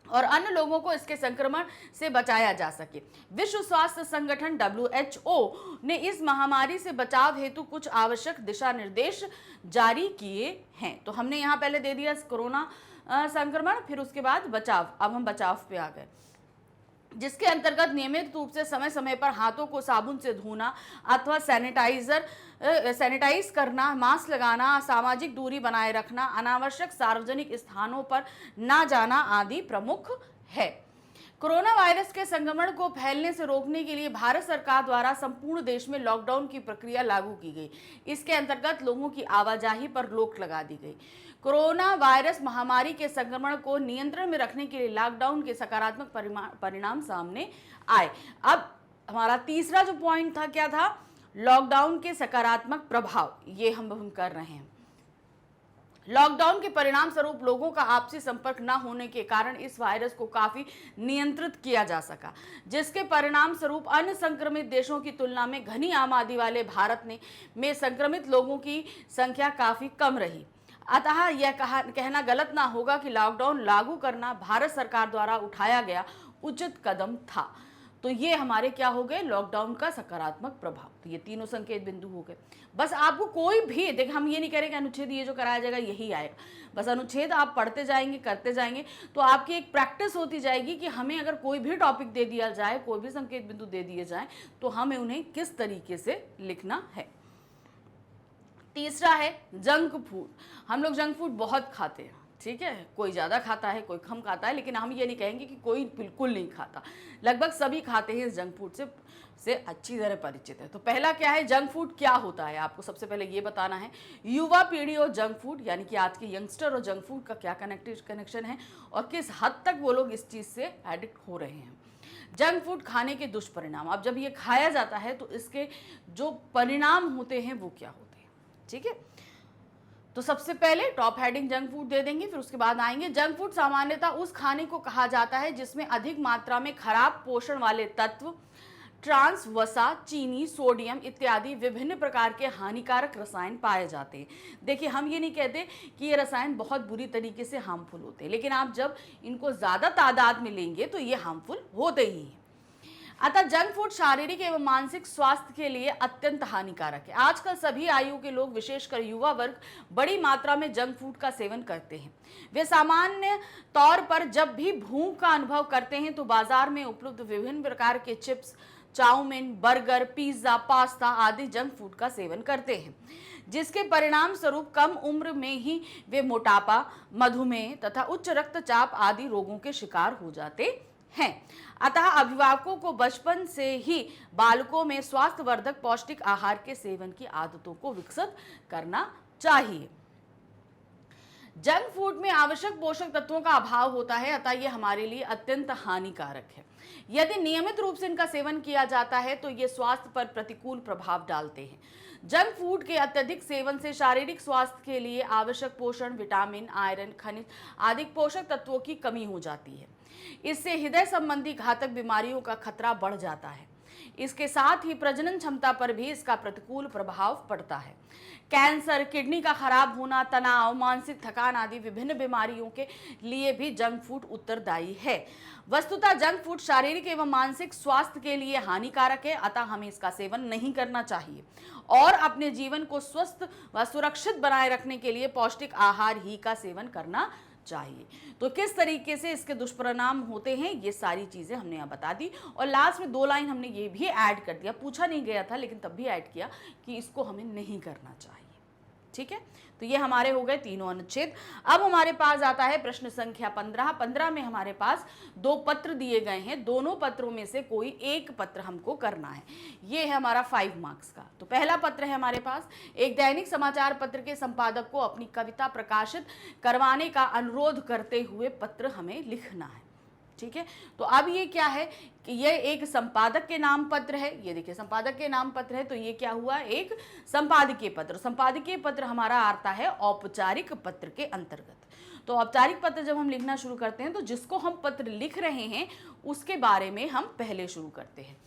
और अन्य लोगों को इसके संक्रमण से बचाया जा सके। विश्व स्वास्थ्य संगठन WHO ने इस महामारी से बचाव हेतु कुछ आवश्यक दिशा निर्देश जारी किए हैं। तो हमने यहाँ पहले दे दिया कोरोना संक्रमण, फिर उसके बाद बचाव। अब हम बचाव पे आ गए, जिसके अंतर्गत नियमित रूप से समय समय पर हाथों को साबुन से धोना अथवा सैनिटाइज करना, मास्क लगाना, सामाजिक दूरी बनाए रखना, अनावश्यक सार्वजनिक स्थानों पर ना जाना आदि प्रमुख है। कोरोना वायरस के संक्रमण को फैलने से रोकने के लिए भारत सरकार द्वारा संपूर्ण देश में लॉकडाउन की प्रक्रिया लागू की गई। इसके अंतर्गत लोगों की आवाजाही पर रोक लगा दी गई। कोरोना वायरस महामारी के संक्रमण को नियंत्रण में रखने के लिए लॉकडाउन के सकारात्मक परिणाम सामने आए। अब हमारा तीसरा जो पॉइंट था, क्या था? लॉकडाउन के सकारात्मक प्रभाव, ये हम कर रहे हैं। लॉकडाउन के परिणाम स्वरूप लोगों का आपसी संपर्क न होने के कारण इस वायरस को काफी नियंत्रित किया जा सका, जिसके परिणाम स्वरूप अन्य संक्रमित देशों की तुलना में घनी आबादी वाले भारत में संक्रमित लोगों की संख्या काफी कम रही। अतः यह कहना गलत ना होगा कि लॉकडाउन लागू करना भारत सरकार द्वारा उठाया गया उचित कदम था। तो ये हमारे क्या हो गए? लॉकडाउन का सकारात्मक प्रभाव। तो ये तीनों संकेत बिंदु हो गए। बस आपको कोई भी देख, हम ये नहीं कह रहे कि अनुच्छेद ये जो कराया जाएगा यही आएगा, बस अनुच्छेद आप पढ़ते जाएंगे, करते जाएंगे, तो आपकी एक प्रैक्टिस होती जाएगी कि हमें अगर कोई भी टॉपिक दे दिया जाए, कोई भी संकेत बिंदु दे दिए जाए, तो हमें उन्हें किस तरीके से लिखना है। तीसरा है जंक फूड। हम लोग जंक फूड बहुत खाते हैं, ठीक है, कोई ज़्यादा खाता है, कोई कम खाता है, लेकिन हम ये नहीं कहेंगे कि कोई बिल्कुल नहीं खाता। लगभग सभी खाते हैं। इस जंक फूड से अच्छी तरह परिचित है। तो पहला क्या है, जंक फूड क्या होता है, आपको सबसे पहले ये बताना है। युवा पीढ़ी और जंक फूड, यानी कि आज के यंगस्टर और जंक फूड का क्या कनेक्शन है और किस हद तक वो लोग इस चीज़ से एडिक्ट हो रहे हैं। जंक फूड खाने के दुष्परिणाम। अब जब ये खाया जाता है तो इसके जो परिणाम होते हैं वो क्या होते हैं, ठीक है। तो सबसे पहले टॉप हेडिंग जंक फूड दे देंगे, फिर उसके बाद आएंगे। जंक फूड सामान्यतः उस खाने को कहा जाता है जिसमें अधिक मात्रा में खराब पोषण वाले तत्व, ट्रांस, वसा, चीनी, सोडियम इत्यादि विभिन्न प्रकार के हानिकारक रसायन पाए जाते हैं। देखिए, हम ये नहीं कहते कि ये रसायन बहुत बुरी तरीके से हार्मफुल होते हैं, लेकिन आप जब इनको ज़्यादा तादाद में लेंगे तो ये हार्मफुल होते ही हैं। अतः जंक फूड शारीरिक एवं मानसिक स्वास्थ्य के लिए अत्यंत हानिकारक है। आजकल सभी आयु के लोग, विशेषकर युवा वर्ग, बड़ी मात्रा में जंक फूड का सेवन करते हैं। वे सामान्य तौर पर जब भी भूख का अनुभव करते हैं तो बाजार में उपलब्ध विभिन्न प्रकार के chips, chowmein, burger, pizza, pasta आदि जंक फूड का सेवन करते हैं, जिसके परिणाम स्वरूप कम उम्र में ही वे मोटापा, मधुमेह तथा उच्च रक्तचाप आदि रोगों के शिकार हो जाते हैं। अतः अभिभावकों को बचपन से ही बालकों में स्वास्थ्यवर्धक पौष्टिक आहार के सेवन की आदतों को विकसित करना चाहिए। जंक फूड में आवश्यक पोषक तत्वों का अभाव होता है, अतः यह हमारे लिए अत्यंत हानिकारक है। यदि नियमित रूप से इनका सेवन किया जाता है तो ये स्वास्थ्य पर प्रतिकूल प्रभाव डालते हैं। जंक फूड के अत्यधिक सेवन से शारीरिक स्वास्थ्य के लिए आवश्यक पोषण, विटामिन, आयरन, खनिज आदि पोषक तत्वों की कमी हो जाती है। इससे हृदय संबंधी घातक बीमारियों का खतरा बढ़ जाता है। इसके साथ ही प्रजनन क्षमता पर भी इसका प्रतिकूल प्रभाव पड़ता है। कैंसर, किडनी का खराब होना, तनाव, मानसिक थकान आदि विभिन्न बीमारियों के लिए भी जंक फूड उत्तरदायी है। वस्तुतः जंक फूड शारीरिक एवं मानसिक स्वास्थ्य के लिए हानिकारक है, अतः हमें इसका सेवन नहीं करना चाहिए और अपने जीवन को स्वस्थ व सुरक्षित बनाए रखने के लिए पौष्टिक आहार ही का सेवन करना चाहिए। तो किस तरीके से इसके दुष्परिणाम होते हैं, ये सारी चीजें हमने यहाँ बता दी। और लास्ट में 2 लाइन हमने ये भी ऐड कर दिया, पूछा नहीं गया था लेकिन तब भी ऐड किया कि इसको हमें नहीं करना चाहिए, ठीक है। तो ये हमारे हो गए तीनों अनुच्छेद। अब हमारे पास आता है प्रश्न संख्या 15। 15 में हमारे पास 2 पत्र दिए गए हैं, दोनों पत्रों में से कोई एक पत्र हमको करना है। ये है हमारा 5 मार्क्स का। तो पहला पत्र है हमारे पास, एक दैनिक समाचार पत्र के संपादक को अपनी कविता प्रकाशित करवाने का अनुरोध करते हुए पत्र हमें लिखना है, ठीक है। तो अब ये क्या है कि ये एक संपादक के नाम पत्र है। ये देखिए संपादक के नाम पत्र है, तो ये क्या हुआ, एक संपादकीय पत्र। संपादकीय पत्र हमारा आता है औपचारिक पत्र के अंतर्गत। तो औपचारिक पत्र जब हम लिखना शुरू करते हैं तो जिसको हम पत्र लिख रहे हैं उसके बारे में हम पहले शुरू करते हैं।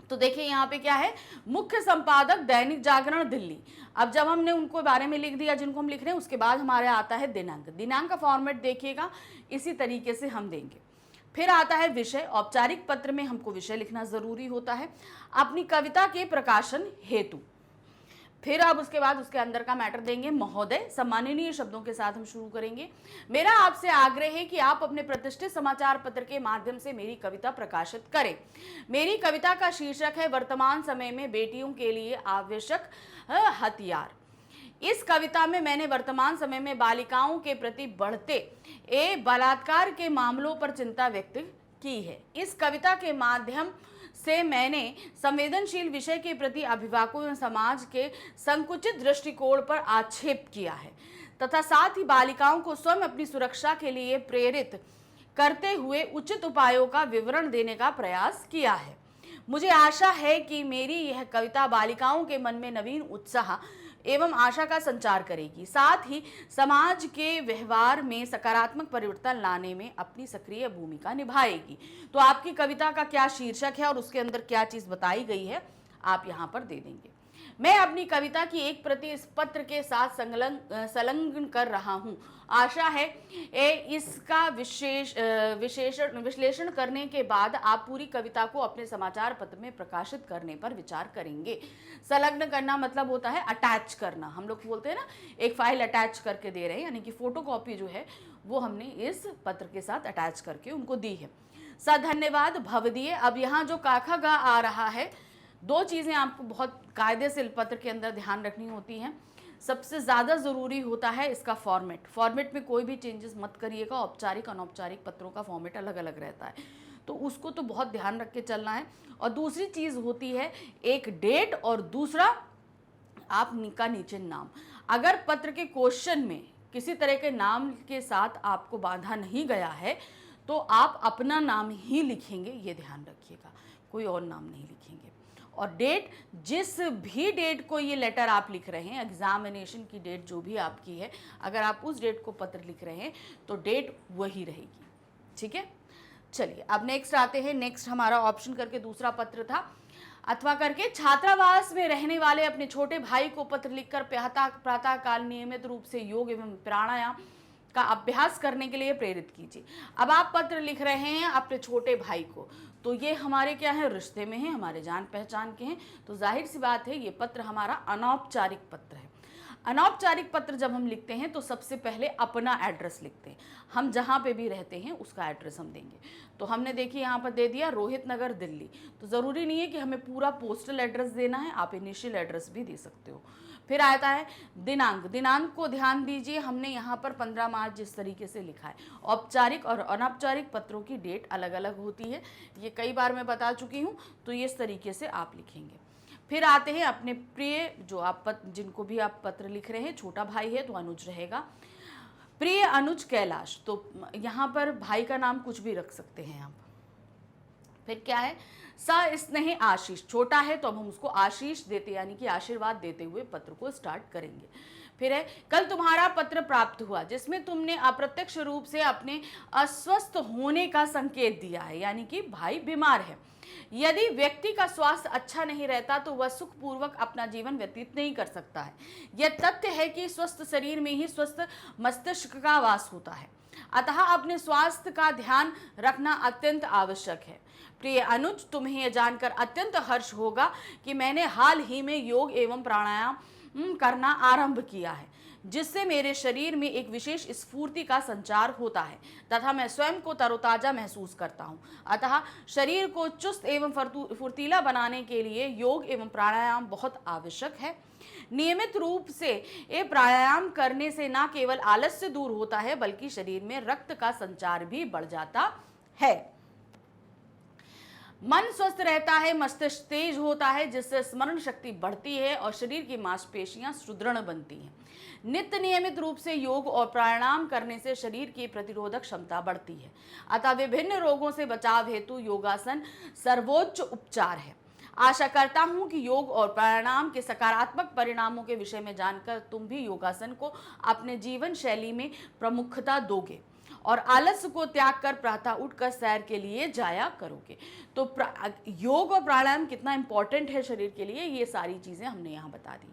तो देखिए यहाँ पे क्या है, मुख्य संपादक दैनिक जागरण दिल्ली। अब जब हमने उनको बारे में लिख दिया जिनको हम लिख रहे हैं, उसके बाद हमारे आता है दिनांक। दिनांक का फॉर्मेट देखिएगा इसी तरीके से हम देंगे। फिर आता है विषय। औपचारिक पत्र में हमको विषय लिखना जरूरी होता है, अपनी कविता के प्रकाशन हेतु। फिर अब उसके बाद उसके अंदर का मैटर देंगे। महोदय, सम्माननीय शब्दों के साथ हम शुरू करेंगे। मेरा आपसे आग्रह है कि आप अपने प्रतिष्ठित समाचार पत्र के माध्यम से मेरी कविता प्रकाशित करें। मेरी कविता का शीर्षक है वर्तमान समय में बेटियों के लिए आवश्यक हथियार। इस कविता में मैंने वर्तमान समय में बालिकाओं के प्रति बढ़ते बलात्कार के मामलों पर चिंता व्यक्त की है। इस कविता के माध्यम से मैंने संवेदनशील विषय के प्रति अभिभावकों एवं समाज के संकुचित दृष्टिकोण पर आक्षेप किया है तथा साथ ही बालिकाओं को स्वयं अपनी सुरक्षा के लिए प्रेरित करते हुए उचित उपायों का विवरण देने का प्रयास किया है। मुझे आशा है कि मेरी यह कविता बालिकाओं के मन में नवीन उत्साह एवं आशा का संचार करेगी, साथ ही समाज के व्यवहार में सकारात्मक परिवर्तन लाने में अपनी सक्रिय भूमिका निभाएगी। तो आपकी कविता का क्या शीर्षक है और उसके अंदर क्या चीज बताई गई है, आप यहाँ पर दे देंगे। मैं अपनी कविता की एक प्रति इस पत्र के साथ संलग्न कर रहा हूँ। आशा है इसका विश्लेषण करने के बाद आप पूरी कविता को अपने समाचार पत्र में प्रकाशित करने पर विचार करेंगे। संलग्न करना मतलब होता है अटैच करना। हम लोग बोलते हैं ना, एक फाइल अटैच करके दे रहे हैं, यानी कि फोटोकॉपी जो है वो हमने इस पत्र के साथ अटैच करके उनको दी है। धन्यवाद भवदीय। अब यहाँ जो काखा गा आ रहा है, दो चीज़ें आपको बहुत कायदे से पत्र के अंदर ध्यान रखनी होती हैं। सबसे ज़्यादा ज़रूरी होता है इसका फॉर्मेट। फॉर्मेट में कोई भी चेंजेस मत करिएगा। औपचारिक अनौपचारिक पत्रों का फॉर्मेट अलग अलग रहता है, तो उसको तो बहुत ध्यान रख के चलना है। और दूसरी चीज़ होती है एक डेट और दूसरा आपका नीचे नाम। अगर पत्र के क्वेश्चन में किसी तरह के नाम के साथ आपको बांधा नहीं गया है तो आप अपना नाम ही लिखेंगे, ये ध्यान रखिएगा, कोई और नाम नहीं लिखेंगे। और डेट, जिस भी डेट को ये लेटर आप लिख रहे हैं, एग्जामिनेशन की डेट जो भी आपकी है, अगर आप उस डेट को पत्र लिख रहे हैं तो डेट वही रहेगी। ठीक है, चलिए अब नेक्स्ट आते हैं। नेक्स्ट हमारा ऑप्शन करके दूसरा पत्र था। अथवा करके छात्रावास में रहने वाले अपने छोटे भाई को पत्र लिखकर प्रातः काल नियमित रूप से योग एवं प्राणायाम का अभ्यास करने के लिए प्रेरित कीजिए। अब आप पत्र लिख रहे हैं अपने छोटे भाई को, तो ये हमारे क्या है, रिश्ते में है, हमारे जान पहचान के हैं, तो जाहिर सी बात है ये पत्र हमारा अनौपचारिक पत्र है। अनौपचारिक पत्र जब हम लिखते हैं तो सबसे पहले अपना एड्रेस लिखते हैं। हम जहाँ पे भी रहते हैं उसका एड्रेस हम देंगे। तो हमने देखिए यहाँ पर दे दिया रोहित नगर दिल्ली। तो ज़रूरी नहीं है कि हमें पूरा पोस्टल एड्रेस देना है, आप इनिशियल एड्रेस भी दे सकते हो। फिर आता है दिनांक। दिनांक को ध्यान दीजिए, हमने यहाँ पर 15 मार्च जिस तरीके से लिखा है। औपचारिक और अनौपचारिक पत्रों की डेट अलग अलग होती है, ये कई बार मैं बता चुकी हूँ, तो ये इस तरीके से आप लिखेंगे। फिर आते हैं अपने प्रिय, जो आप जिनको भी आप पत्र लिख रहे हैं, छोटा भाई है तो अनुज रहेगा। प्रिय अनुज कैलाश, तो यहाँ पर भाई का नाम कुछ भी रख सकते हैं आप। फिर क्या है, स्नेह आशीष, छोटा है तो अब हम उसको आशीष देते यानी कि आशीर्वाद देते हुए पत्र को स्टार्ट करेंगे। फिर है कल तुम्हारा पत्र प्राप्त हुआ जिसमें तुमने अप्रत्यक्ष रूप से अपने अस्वस्थ होने का संकेत दिया है, यानी कि भाई बीमार है। यदि व्यक्ति का स्वास्थ्य अच्छा नहीं रहता तो वह सुखपूर्वक अपना जीवन व्यतीत नहीं कर सकता है। यह तथ्य है कि स्वस्थ शरीर में ही स्वस्थ मस्तिष्क का वास होता है, अतः अपने स्वास्थ्य का ध्यान रखना अत्यंत आवश्यक है। प्रिय अनुज, तुम्हें यह जानकर अत्यंत हर्ष होगा कि मैंने हाल ही में योग एवं प्राणायाम करना आरंभ किया है, जिससे मेरे शरीर में एक विशेष स्फूर्ति का संचार होता है तथा मैं स्वयं को तरोताजा महसूस करता हूँ। अतः शरीर को चुस्त एवं फुर्तीला बनाने के लिए योग एवं प्राणायाम बहुत आवश्यक है। नियमित रूप से ये प्राणायाम करने से न केवल आलस्य दूर होता है बल्कि शरीर में रक्त का संचार भी बढ़ जाता है। मन स्वस्थ रहता है, मस्तिष्क तेज होता है, जिससे स्मरण शक्ति बढ़ती है और शरीर की मांसपेशियां सुदृढ़ बनती हैं। नित्य नियमित रूप से योग और प्राणायाम करने से शरीर की प्रतिरोधक क्षमता बढ़ती है, अतः विभिन्न रोगों से बचाव हेतु योगासन सर्वोच्च उपचार है। आशा करता हूं कि योग और प्राणायाम के सकारात्मक परिणामों के विषय में जानकर तुम भी योगासन को अपने जीवन शैली में प्रमुखता दोगे और आलस्य को त्याग कर प्रातः उठकर सैर के लिए जाया करोगे। तो योग और प्राणायाम कितना इंपॉर्टेंट है शरीर के लिए, ये सारी चीजें हमने यहाँ बता दी।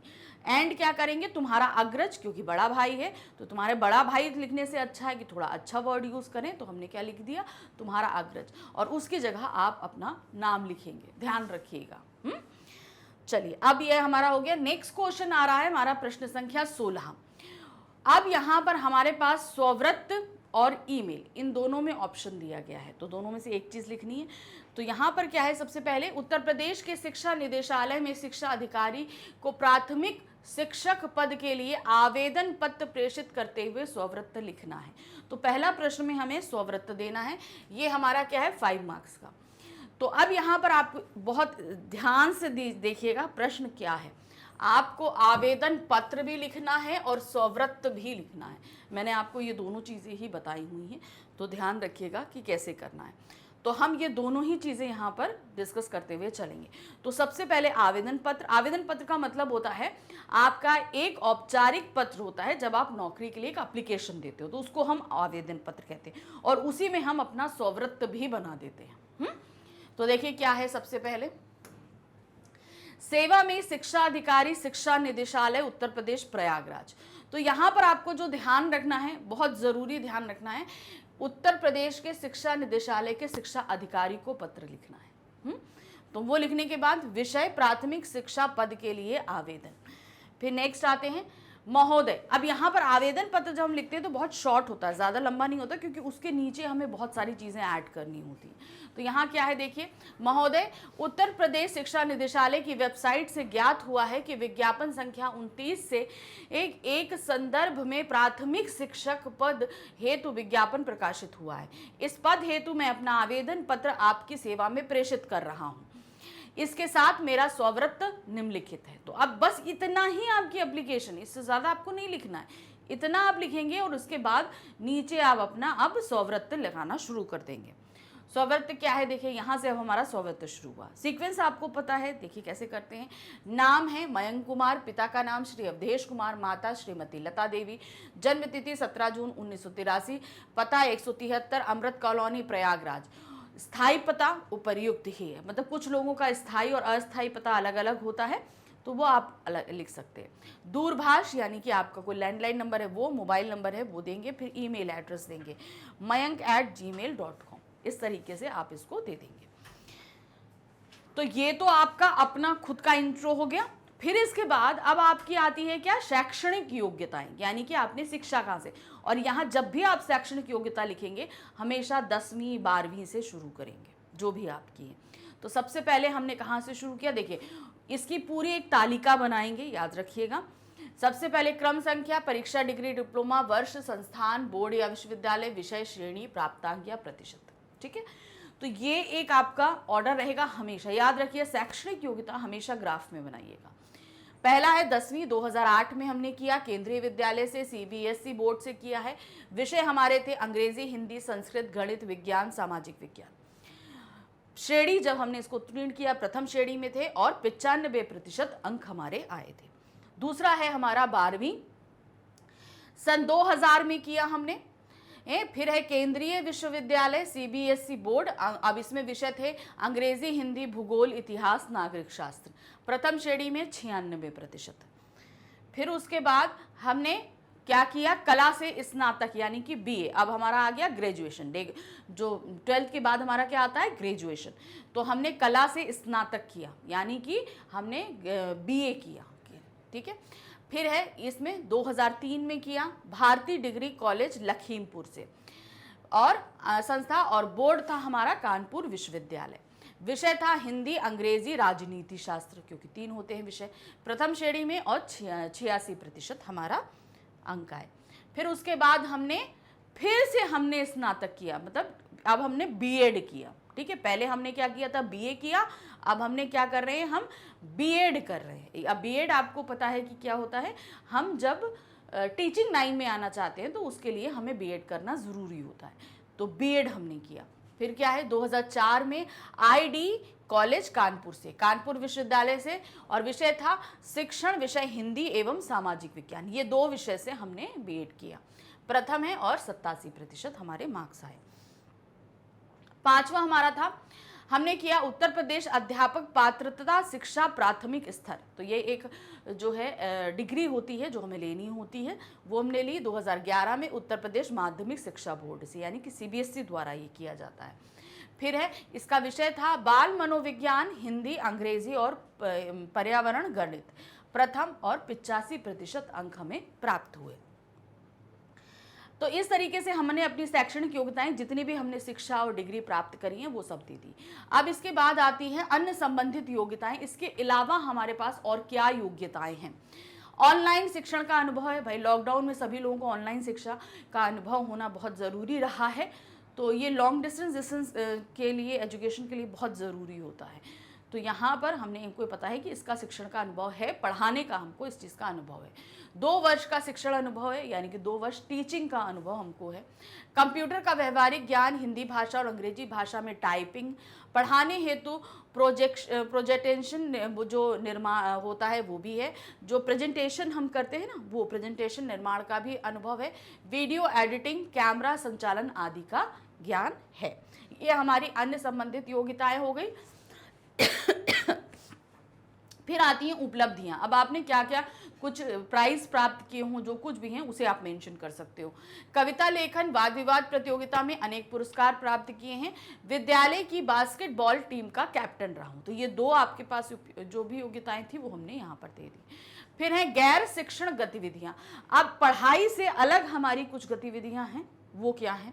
एंड क्या करेंगे, तुम्हारा अग्रज, क्योंकि बड़ा भाई है तो तुम्हारे बड़ा भाई लिखने से अच्छा है कि थोड़ा अच्छा वर्ड यूज करें, तो हमने क्या लिख दिया, तुम्हारा अग्रज, और उसकी जगह आप अपना नाम लिखेंगे, ध्यान रखिएगा। चलिए, अब ये हमारा हो गया। नेक्स्ट क्वेश्चन आ रहा है हमारा प्रश्न संख्या 16। अब यहाँ पर हमारे पास स्वव्रत और ईमेल, इन दोनों में ऑप्शन दिया गया है, तो दोनों में से एक चीज लिखनी है। तो यहाँ पर क्या है, सबसे पहले उत्तर प्रदेश के शिक्षा निदेशालय में शिक्षा अधिकारी को प्राथमिक शिक्षक पद के लिए आवेदन पत्र प्रेषित करते हुए स्वव्रत लिखना है। तो पहला प्रश्न में हमें स्वव्रत देना है, ये हमारा क्या है 5 मार्क्स का। तो अब यहाँ पर आप बहुत ध्यान से देखिएगा प्रश्न क्या है। आपको आवेदन पत्र भी लिखना है और स्वव्रत भी लिखना है। मैंने आपको ये दोनों चीज़ें ही बताई हुई हैं, तो ध्यान रखिएगा कि कैसे करना है। तो हम ये दोनों ही चीज़ें यहाँ पर डिस्कस करते हुए चलेंगे। तो सबसे पहले आवेदन पत्र। आवेदन पत्र का मतलब होता है आपका एक औपचारिक पत्र होता है, जब आप नौकरी के लिए एक एप्लीकेशन देते हो तो उसको हम आवेदन पत्र कहते हैं, और उसी में हम अपना स्वव्रत भी बना देते हैं। तो देखिए क्या है, सबसे पहले सेवा में शिक्षा अधिकारी शिक्षा निदेशालय उत्तर प्रदेश प्रयागराज। तो यहाँ पर आपको जो ध्यान रखना है, बहुत जरूरी ध्यान रखना है, उत्तर प्रदेश के शिक्षा निदेशालय के शिक्षा अधिकारी को पत्र लिखना है। तो वो लिखने के बाद विषय प्राथमिक शिक्षा पद के लिए आवेदन। फिर नेक्स्ट आते हैं महोदय। अब यहाँ पर आवेदन पत्र जब हम लिखते हैं तो बहुत शॉर्ट होता है, ज़्यादा लंबा नहीं होता, क्योंकि उसके नीचे हमें बहुत सारी चीज़ें ऐड करनी होती हैं। तो यहाँ क्या है देखिए, महोदय, उत्तर प्रदेश शिक्षा निदेशालय की वेबसाइट से ज्ञात हुआ है कि विज्ञापन संख्या 29 से एक संदर्भ में प्राथमिक शिक्षक पद हेतु विज्ञापन प्रकाशित हुआ है। इस पद हेतु मैं अपना आवेदन पत्र आपकी सेवा में प्रेषित कर रहा हूँ। इसके साथ मेरा स्वव्रत निम्नलिखित है। तो अब बस इतना ही आपकी एप्लीकेशन, इससे ज़्यादा आपको नहीं लिखना है, इतना आप लिखेंगे और उसके बाद नीचे आप अपना अब स्वव्रत लगाना शुरू कर देंगे। स्वव्रत क्या है देखिए, यहाँ से अब हमारा स्वव्रत शुरू हुआ। सीक्वेंस आपको पता है, देखिए कैसे करते हैं। नाम है मयंक कुमार, पिता का नाम श्री अवधेश कुमार, माता श्रीमती लता देवी, जन्म तिथि 17 जून 1983, पता 173 अमृत कॉलोनी प्रयागराज। स्थायी पता उपर्युक्त ही है, मतलब कुछ लोगों का स्थायी और अस्थायी पता अलग अलग होता है, तो वो आप अलग लिख सकते हैं। दूरभाष यानी कि आपका कोई लैंडलाइन नंबर है वो, मोबाइल नंबर है वो देंगे, फिर ईमेल एड्रेस देंगे mayank@gmail.com, इस तरीके से आप इसको दे देंगे। तो ये तो आपका अपना खुद का इंट्रो हो गया। फिर इसके बाद अब आपकी आती है क्या, शैक्षणिक योग्यताएं, यानी कि आपने शिक्षा कहाँ से। और यहाँ जब भी आप शैक्षणिक योग्यता लिखेंगे हमेशा 10वीं 12वीं से शुरू करेंगे, जो भी आपकी है। तो सबसे पहले हमने कहाँ से शुरू किया, देखिए इसकी पूरी एक तालिका बनाएंगे, याद रखिएगा। सबसे पहले क्रम संख्या, परीक्षा, डिग्री, डिप्लोमा, वर्ष, संस्थान, बोर्ड या विश्वविद्यालय, विषय, श्रेणी, प्राप्तांक या प्रतिशत। ठीक है, तो ये एक आपका ऑर्डर रहेगा हमेशा, याद रखिए। शैक्षणिक योग्यता हमेशा ग्राफ में बनाइएगा। पहला है 10वीं, 2008 में हमने किया, केंद्रीय विद्यालय से, सीबीएसई बोर्ड से किया है। विषय हमारे थे अंग्रेजी, हिंदी, संस्कृत, गणित, विज्ञान, सामाजिक विज्ञान। श्रेणी जब हमने इसको उत्तीर्ण किया प्रथम श्रेणी में थे और 95% अंक हमारे आए थे। दूसरा है हमारा 12वीं, सन 2000 में किया हमने। फिर है केंद्रीय विश्वविद्यालय, सीबीएसई बोर्ड। अब इसमें विषय थे अंग्रेजी, हिंदी, भूगोल, इतिहास, नागरिक शास्त्र। प्रथम श्रेणी में 96%। फिर उसके बाद हमने क्या किया, कला से स्नातक यानी कि बीए। अब हमारा आ गया ग्रेजुएशन, जो 12th के बाद हमारा क्या आता है, ग्रेजुएशन। तो हमने कला से स्नातक किया, यानी कि हमने बीए किया। ठीक है, फिर है इसमें 2003 में किया, भारतीय डिग्री कॉलेज लखीमपुर से, और संस्था और बोर्ड था हमारा कानपुर विश्वविद्यालय। विषय था हिंदी, अंग्रेजी, राजनीति शास्त्र, क्योंकि 3 होते हैं विषय। प्रथम श्रेणी में और 86% हमारा अंक आए। फिर उसके बाद हमने फिर से हमने स्नातक किया, मतलब अब हमने बीएड किया। ठीक है, पहले हमने क्या किया था, बीए किया, अब हमने क्या कर रहे हैं, हम बीएड कर रहे हैं। अब बीएड आपको पता है कि क्या होता है, हम जब टीचिंग लाइन में आना चाहते हैं तो उसके लिए हमें बीएड करना ज़रूरी होता है, तो बीएड हमने किया। फिर क्या है, 2004 में आईडी कॉलेज कानपुर से, कानपुर विश्वविद्यालय से, और विषय था शिक्षण, विषय हिंदी एवं सामाजिक विज्ञान। ये 2 विषय से हमने बीएड किया। प्रथम है और 87% हमारे मार्क्स आए। पांचवा हमारा था, हमने किया उत्तर प्रदेश अध्यापक पात्रता शिक्षा प्राथमिक स्तर। तो ये एक जो है डिग्री होती है जो हमें लेनी होती है, वो हमने ली 2011 में उत्तर प्रदेश माध्यमिक शिक्षा बोर्ड से, यानी कि सीबीएसई द्वारा ये किया जाता है। फिर है, इसका विषय था बाल मनोविज्ञान, हिंदी, अंग्रेजी और पर्यावरण गणित। प्रथम और 85% अंक हमें प्राप्त हुए। तो इस तरीके से हमने अपनी शैक्षणिक योग्यताएं जितनी भी हमने शिक्षा और डिग्री प्राप्त करी हैं वो सब दे दी। अब इसके बाद आती है अन्य संबंधित योग्यताएं। इसके अलावा हमारे पास और क्या योग्यताएं हैं। ऑनलाइन शिक्षण का अनुभव है। भाई लॉकडाउन में सभी लोगों को ऑनलाइन शिक्षा का अनुभव होना बहुत ज़रूरी रहा है, तो ये लॉन्ग डिस्टेंस के लिए, एजुकेशन के लिए बहुत ज़रूरी होता है। तो यहाँ पर हमने इनको पता है कि इसका शिक्षण का अनुभव है, पढ़ाने का हमको इस चीज़ का अनुभव है। 2 वर्ष का शिक्षण अनुभव है, यानी कि 2 वर्ष टीचिंग का अनुभव हमको है। कंप्यूटर का व्यवहारिक ज्ञान, हिंदी भाषा और अंग्रेजी भाषा में टाइपिंग, पढ़ाने हेतु प्रोजेक्टेशन जो निर्माण होता है वो भी है, जो प्रेजेंटेशन हम करते हैं ना, वो प्रेजेंटेशन निर्माण का भी अनुभव है। वीडियो एडिटिंग, कैमरा संचालन आदि का ज्ञान है। ये हमारी अन्य संबंधित योग्यताएं हो गई। फिर आती हैं उपलब्धियां। अब आपने क्या क्या कुछ प्राइज प्राप्त किए हों, जो कुछ भी हैं उसे आप मेंशन कर सकते हो। कविता लेखन, वाद विवाद प्रतियोगिता में अनेक पुरस्कार प्राप्त किए हैं। विद्यालय की बास्केटबॉल टीम का कैप्टन रहा हूं। तो ये 2 आपके पास जो भी योग्यताएं थी वो हमने यहाँ पर दे दी। फिर है गैर शिक्षण गतिविधियां। अब पढ़ाई से अलग हमारी कुछ गतिविधियां हैं, वो क्या है।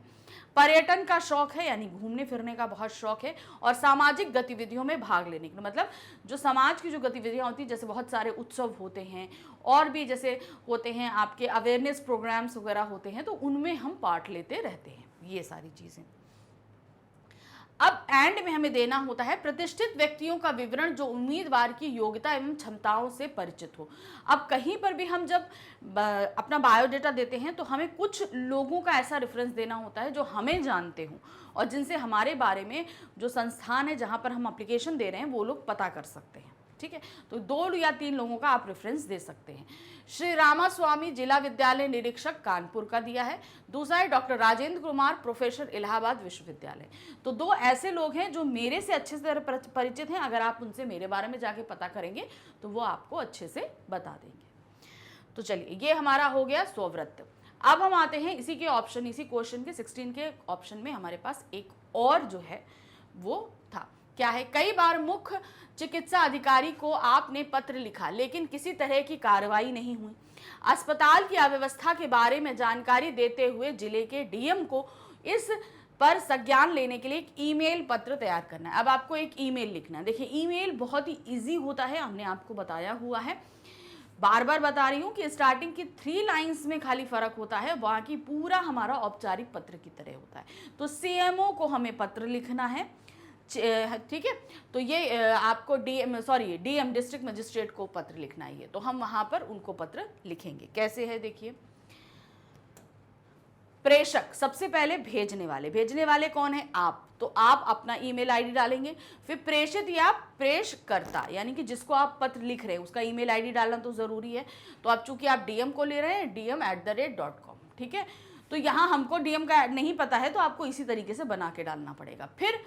पर्यटन का शौक है, यानी घूमने फिरने का बहुत शौक है, और सामाजिक गतिविधियों में भाग लेने का, मतलब जो समाज की जो गतिविधियां होती हैं, जैसे बहुत सारे उत्सव होते हैं और भी जैसे होते हैं आपके अवेयरनेस प्रोग्राम्स वगैरह होते हैं, तो उनमें हम पार्ट लेते रहते हैं, ये सारी चीज़ें। अब एंड में हमें देना होता है प्रतिष्ठित व्यक्तियों का विवरण जो उम्मीदवार की योग्यता एवं क्षमताओं से परिचित हो। अब कहीं पर भी हम जब अपना बायोडाटा देते हैं तो हमें कुछ लोगों का ऐसा रेफरेंस देना होता है जो हमें जानते हों और जिनसे हमारे बारे में जो संस्थान है जहाँ पर हम एप्लीकेशन दे रहे हैं वो लोग पता कर सकते हैं। ठीक है, तो 2 या 3 लोगों का आप रेफरेंस दे सकते हैं। श्री रामास्वामी जिला विद्यालय निरीक्षक कानपुर का दिया है। दूसरा है डॉक्टर राजेंद्र कुमार, प्रोफेसर इलाहाबाद विश्वविद्यालय। तो 2 ऐसे लोग हैं जो मेरे से अच्छे से परिचित हैं। अगर आप उनसे मेरे बारे में जाके पता करेंगे तो वो आपको अच्छे से बता देंगे। तो चलिए, ये हमारा हो गया स्ववृत्त। अब हम आते हैं इसी के ऑप्शन, इसी क्वेश्चन के 16 के ऑप्शन में हमारे पास एक और जो है वो था, क्या है। कई बार मुख्य चिकित्सा अधिकारी को आपने पत्र लिखा लेकिन किसी तरह की कार्रवाई नहीं हुई। अस्पताल की अव्यवस्था के बारे में जानकारी देते हुए जिले के डीएम को इस पर संज्ञान लेने के लिए एक ईमेल पत्र तैयार करना है। अब आपको एक ईमेल लिखना है। देखिए, ईमेल बहुत ही इजी होता है, हमने आपको बताया हुआ है, बार बार बता रही हूँ कि स्टार्टिंग की 3 लाइंस में खाली फर्क होता है, बाकी पूरा हमारा औपचारिक पत्र की तरह होता है। तो सीएमओ को हमें पत्र लिखना है, ठीक है। तो ये आपको डीएम डिस्ट्रिक्ट मजिस्ट्रेट को पत्र लिखना है, तो हम वहां पर उनको पत्र लिखेंगे। कैसे है देखिए। प्रेषक, सबसे पहले भेजने वाले कौन है, आप, तो आप अपना ईमेल आईडी डालेंगे। फिर प्रेषित या प्रेषकर्ता, यानी कि जिसको आप पत्र लिख रहे हैं उसका ईमेल आईडी डालना तो जरूरी है। तो अब चूंकि आप डीएम को ले रहे हैं, dm@.com, ठीक है। तो यहाँ हमको डीएम का नहीं पता है तो आपको इसी तरीके से बना के डालना पड़ेगा। फिर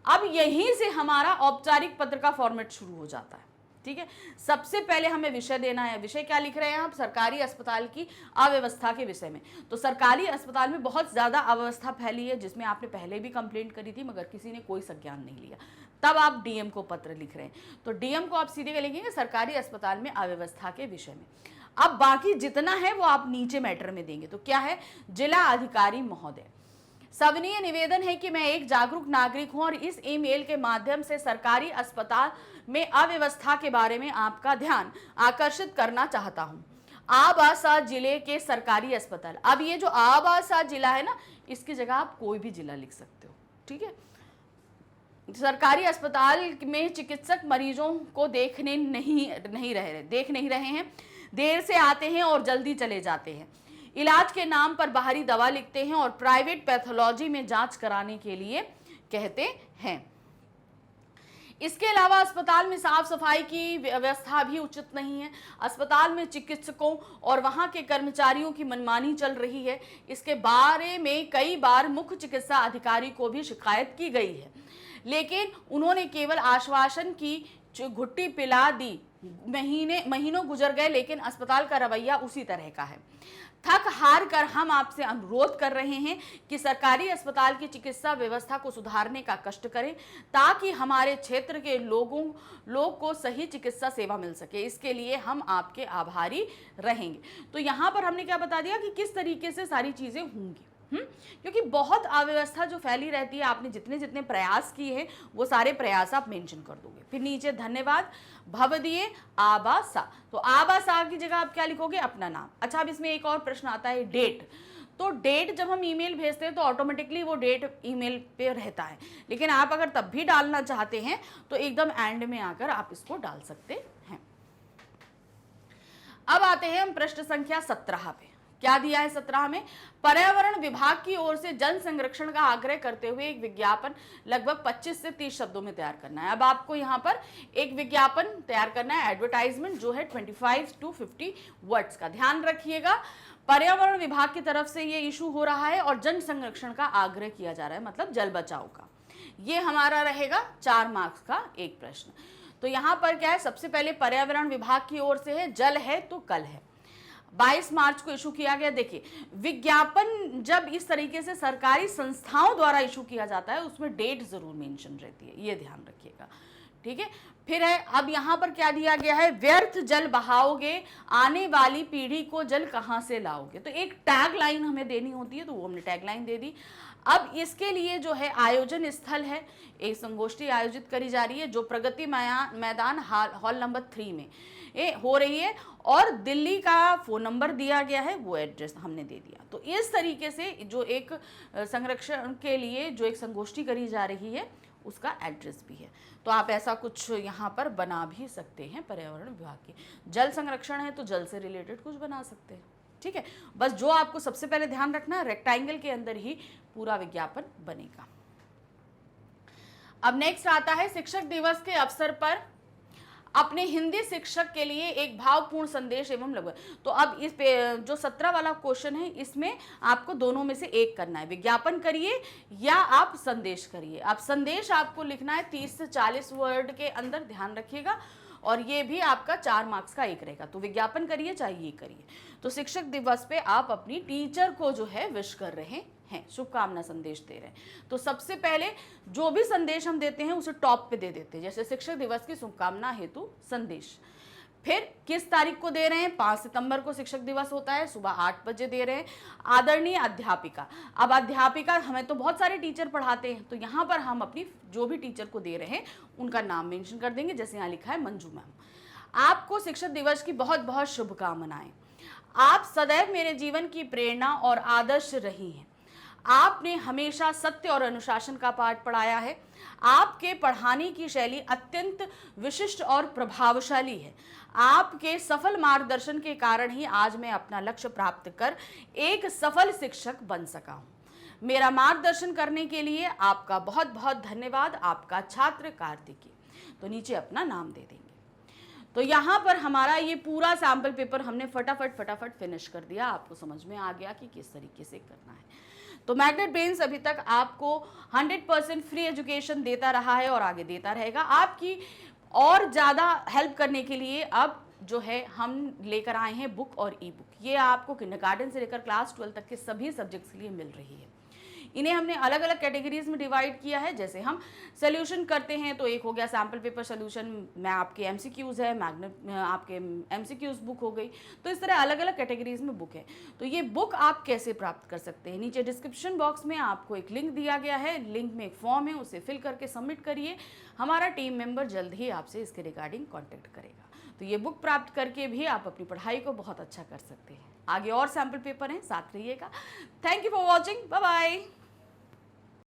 अब यहीं से हमारा औपचारिक पत्र का फॉर्मेट शुरू हो जाता है, ठीक है। सबसे पहले हमें विषय देना है। विषय क्या लिख रहे हैं आप, सरकारी अस्पताल की अव्यवस्था के विषय में। तो सरकारी अस्पताल में बहुत ज़्यादा अव्यवस्था फैली है, जिसमें आपने पहले भी कंप्लेंट करी थी मगर किसी ने कोई संज्ञान नहीं लिया। तब आप डीएम को पत्र लिख रहे हैं, तो डीएम को आप सीधे लिखेंगे सरकारी अस्पताल में अव्यवस्था के विषय में। अब बाकी जितना है वो आप नीचे मैटर में देंगे। तो क्या है, जिला अधिकारी महोदय, सविनीय निवेदन है कि मैं एक जागरूक नागरिक हूं और इस ईमेल के माध्यम से सरकारी अस्पताल में अव्यवस्था के बारे में आपका ध्यान आकर्षित करना चाहता हूं। आबासा जिले के सरकारी अस्पताल, अब ये जो आबासा जिला है ना, इसकी जगह आप कोई भी जिला लिख सकते हो, ठीक है। सरकारी अस्पताल में चिकित्सक मरीजों को देख नहीं रहे हैं, देर से आते हैं और जल्दी चले जाते हैं, इलाज के नाम पर बाहरी दवा लिखते हैं और प्राइवेट पैथोलॉजी में जांच कराने के लिए कहते हैं। इसके अलावा अस्पताल में साफ सफाई की व्यवस्था भी उचित नहीं है। अस्पताल में चिकित्सकों और वहां के कर्मचारियों की मनमानी चल रही है। इसके बारे में कई बार मुख्य चिकित्सा अधिकारी को भी शिकायत की गई है, लेकिन उन्होंने केवल आश्वासन की घुट्टी पिला दी। महीनों गुजर गए, लेकिन अस्पताल का रवैया उसी तरह का है। थक हार कर हम आपसे अनुरोध कर रहे हैं कि सरकारी अस्पताल की चिकित्सा व्यवस्था को सुधारने का कष्ट करें, ताकि हमारे क्षेत्र के लोग को सही चिकित्सा सेवा मिल सके। इसके लिए हम आपके आभारी रहेंगे। तो यहाँ पर हमने क्या बता दिया कि किस तरीके से सारी चीज़ें होंगी। क्योंकि बहुत अव्यवस्था जो फैली रहती है, आपने जितने जितने प्रयास किए हैं वो सारे प्रयास आप मेंशन कर दोगे। फिर नीचे धन्यवाद भवदीय आबासा, तो आबासा की जगह आप क्या लिखोगे? अपना नाम। अच्छा, अब इसमें एक और प्रश्न आता है, डेट। तो डेट जब हम ईमेल भेजते हैं तो ऑटोमेटिकली वो डेट ईमेल पे रहता है, लेकिन आप अगर तब भी डालना चाहते हैं तो एकदम एंड में आकर आप इसको डाल सकते हैं। अब आते हैं हम प्रश्न संख्या 17 पे। क्या दिया है 17 में? पर्यावरण विभाग की ओर से जल संरक्षण का आग्रह करते हुए एक विज्ञापन लगभग 25 से 30 शब्दों में तैयार करना है। अब आपको यहाँ पर एक विज्ञापन तैयार करना है, एडवर्टाइजमेंट, जो है 25 to 50 वर्ड्स का। ध्यान रखिएगा, पर्यावरण विभाग की तरफ से ये इशू हो रहा है और जल संरक्षण का आग्रह किया जा रहा है, मतलब जल बचाओ का। ये हमारा रहेगा 4 मार्क्स का एक प्रश्न। तो यहाँ पर क्या है, सबसे पहले पर्यावरण विभाग की ओर से है, जल है तो कल है, 22 मार्च को इशू किया गया। देखिए, विज्ञापन जब इस तरीके से सरकारी संस्थाओं द्वारा इशू किया जाता है उसमें डेट जरूर मेंशन रहती है, ये ध्यान रखिएगा, ठीक है। फिर है, अब यहाँ पर क्या दिया गया है, व्यर्थ जल बहाओगे, आने वाली पीढ़ी को जल कहाँ से लाओगे। तो एक टैग लाइन हमें देनी होती है, तो वो हमने टैग लाइन दे दी। अब इसके लिए जो है आयोजन स्थल है, एक संगोष्ठी आयोजित करी जा रही है जो प्रगति मैदान हॉल नंबर 3 में हो रही है, और दिल्ली का फोन नंबर दिया गया है, वो एड्रेस हमने दे दिया। तो इस तरीके से जो एक संरक्षण के लिए जो एक संगोष्ठी करी जा रही है उसका एड्रेस भी है। तो आप ऐसा कुछ यहाँ पर बना भी सकते हैं। पर्यावरण विभाग की जल संरक्षण है तो जल से रिलेटेड कुछ बना सकते हैं, ठीक है। बस जो आपको सबसे पहले ध्यान रखना है, रेक्टेंगल के अंदर ही पूरा विज्ञापन बनेगा। अब नेक्स्ट आता है, शिक्षक दिवस के अवसर पर अपने हिंदी शिक्षक के लिए एक भावपूर्ण संदेश एवं लगभग। तो अब इस पे जो 17 वाला क्वेश्चन है, इसमें आपको दोनों में से एक करना है, विज्ञापन करिए या आप संदेश करिए। अब संदेश आपको लिखना है 30 से 40 वर्ड के अंदर, ध्यान रखिएगा, और ये भी आपका 4 मार्क्स का एक रहेगा। तो विज्ञापन करिए चाहे ये करिए। तो शिक्षक दिवस पे आप अपनी टीचर को जो है विश कर रहे हैं, शुभकामना संदेश दे रहे हैं। तो सबसे पहले जो भी संदेश हम देते हैं उसे टॉप पे दे देते हैं, जैसे शिक्षक दिवस की शुभकामना हेतु संदेश। फिर किस तारीख को दे रहे हैं? 5 सितंबर को शिक्षक दिवस होता है, सुबह 8 बजे दे रहे हैं। आदरणीय अध्यापिका। अब अध्यापिका, हमें तो बहुत सारे टीचर पढ़ाते हैं, तो यहाँ पर हम अपनी जो भी टीचर को दे रहे हैं उनका नाम मेंशन कर देंगे, जैसे यहाँ लिखा है मंजू मैम। आपको शिक्षक दिवस की बहुत बहुत शुभकामनाएं। आप सदैव मेरे जीवन की प्रेरणा और आदर्श रही हैं। आपने हमेशा सत्य और अनुशासन का पाठ पढ़ाया है। आपके पढ़ाने की शैली अत्यंत विशिष्ट और प्रभावशाली है। आपके सफल मार्गदर्शन के कारण ही आज मैं अपना लक्ष्य प्राप्त कर एक सफल शिक्षक बन सका हूँ। मेरा मार्गदर्शन करने के लिए आपका बहुत बहुत धन्यवाद। आपका छात्र कार्तिकी। तो नीचे अपना नाम दे देंगे। तो यहाँ पर हमारा ये पूरा सैम्पल पेपर हमने फटाफट फिनिश कर दिया। आपको समझ में आ गया कि किस तरीके से करना है। तो मैग्नेट ब्रेन्स अभी तक आपको 100% फ्री एजुकेशन देता रहा है और आगे देता रहेगा। आपकी और ज़्यादा हेल्प करने के लिए अब जो है हम लेकर आए हैं बुक और ई बुक। ये आपको किंडरगार्टन से लेकर क्लास 12 तक के सभी सब्जेक्ट्स के लिए मिल रही है। इन्हें हमने अलग अलग कैटेगरीज में डिवाइड किया है। जैसे हम सोल्यूशन करते हैं तो एक हो गया सैम्पल पेपर सोल्यूशन, में आपके एमसीक्यूज़ है, मैग्नेट आपके एमसीक्यूज़ बुक हो गई। तो इस तरह अलग अलग कैटेगरीज में बुक है। तो ये बुक आप कैसे प्राप्त कर सकते हैं? नीचे डिस्क्रिप्शन बॉक्स में आपको एक लिंक दिया गया है। लिंक में एक फॉर्म है, उसे फिल करके सबमिट करिए। हमारा टीम मेंबर जल्द ही आपसे इसके रिगार्डिंग कॉन्टेक्ट करेगा। तो ये बुक प्राप्त करके भी आप अपनी पढ़ाई को बहुत अच्छा कर सकते हैं। आगे और सैम्पल पेपर हैं, साथ रहिएगा। Thank you for watching, bye bye.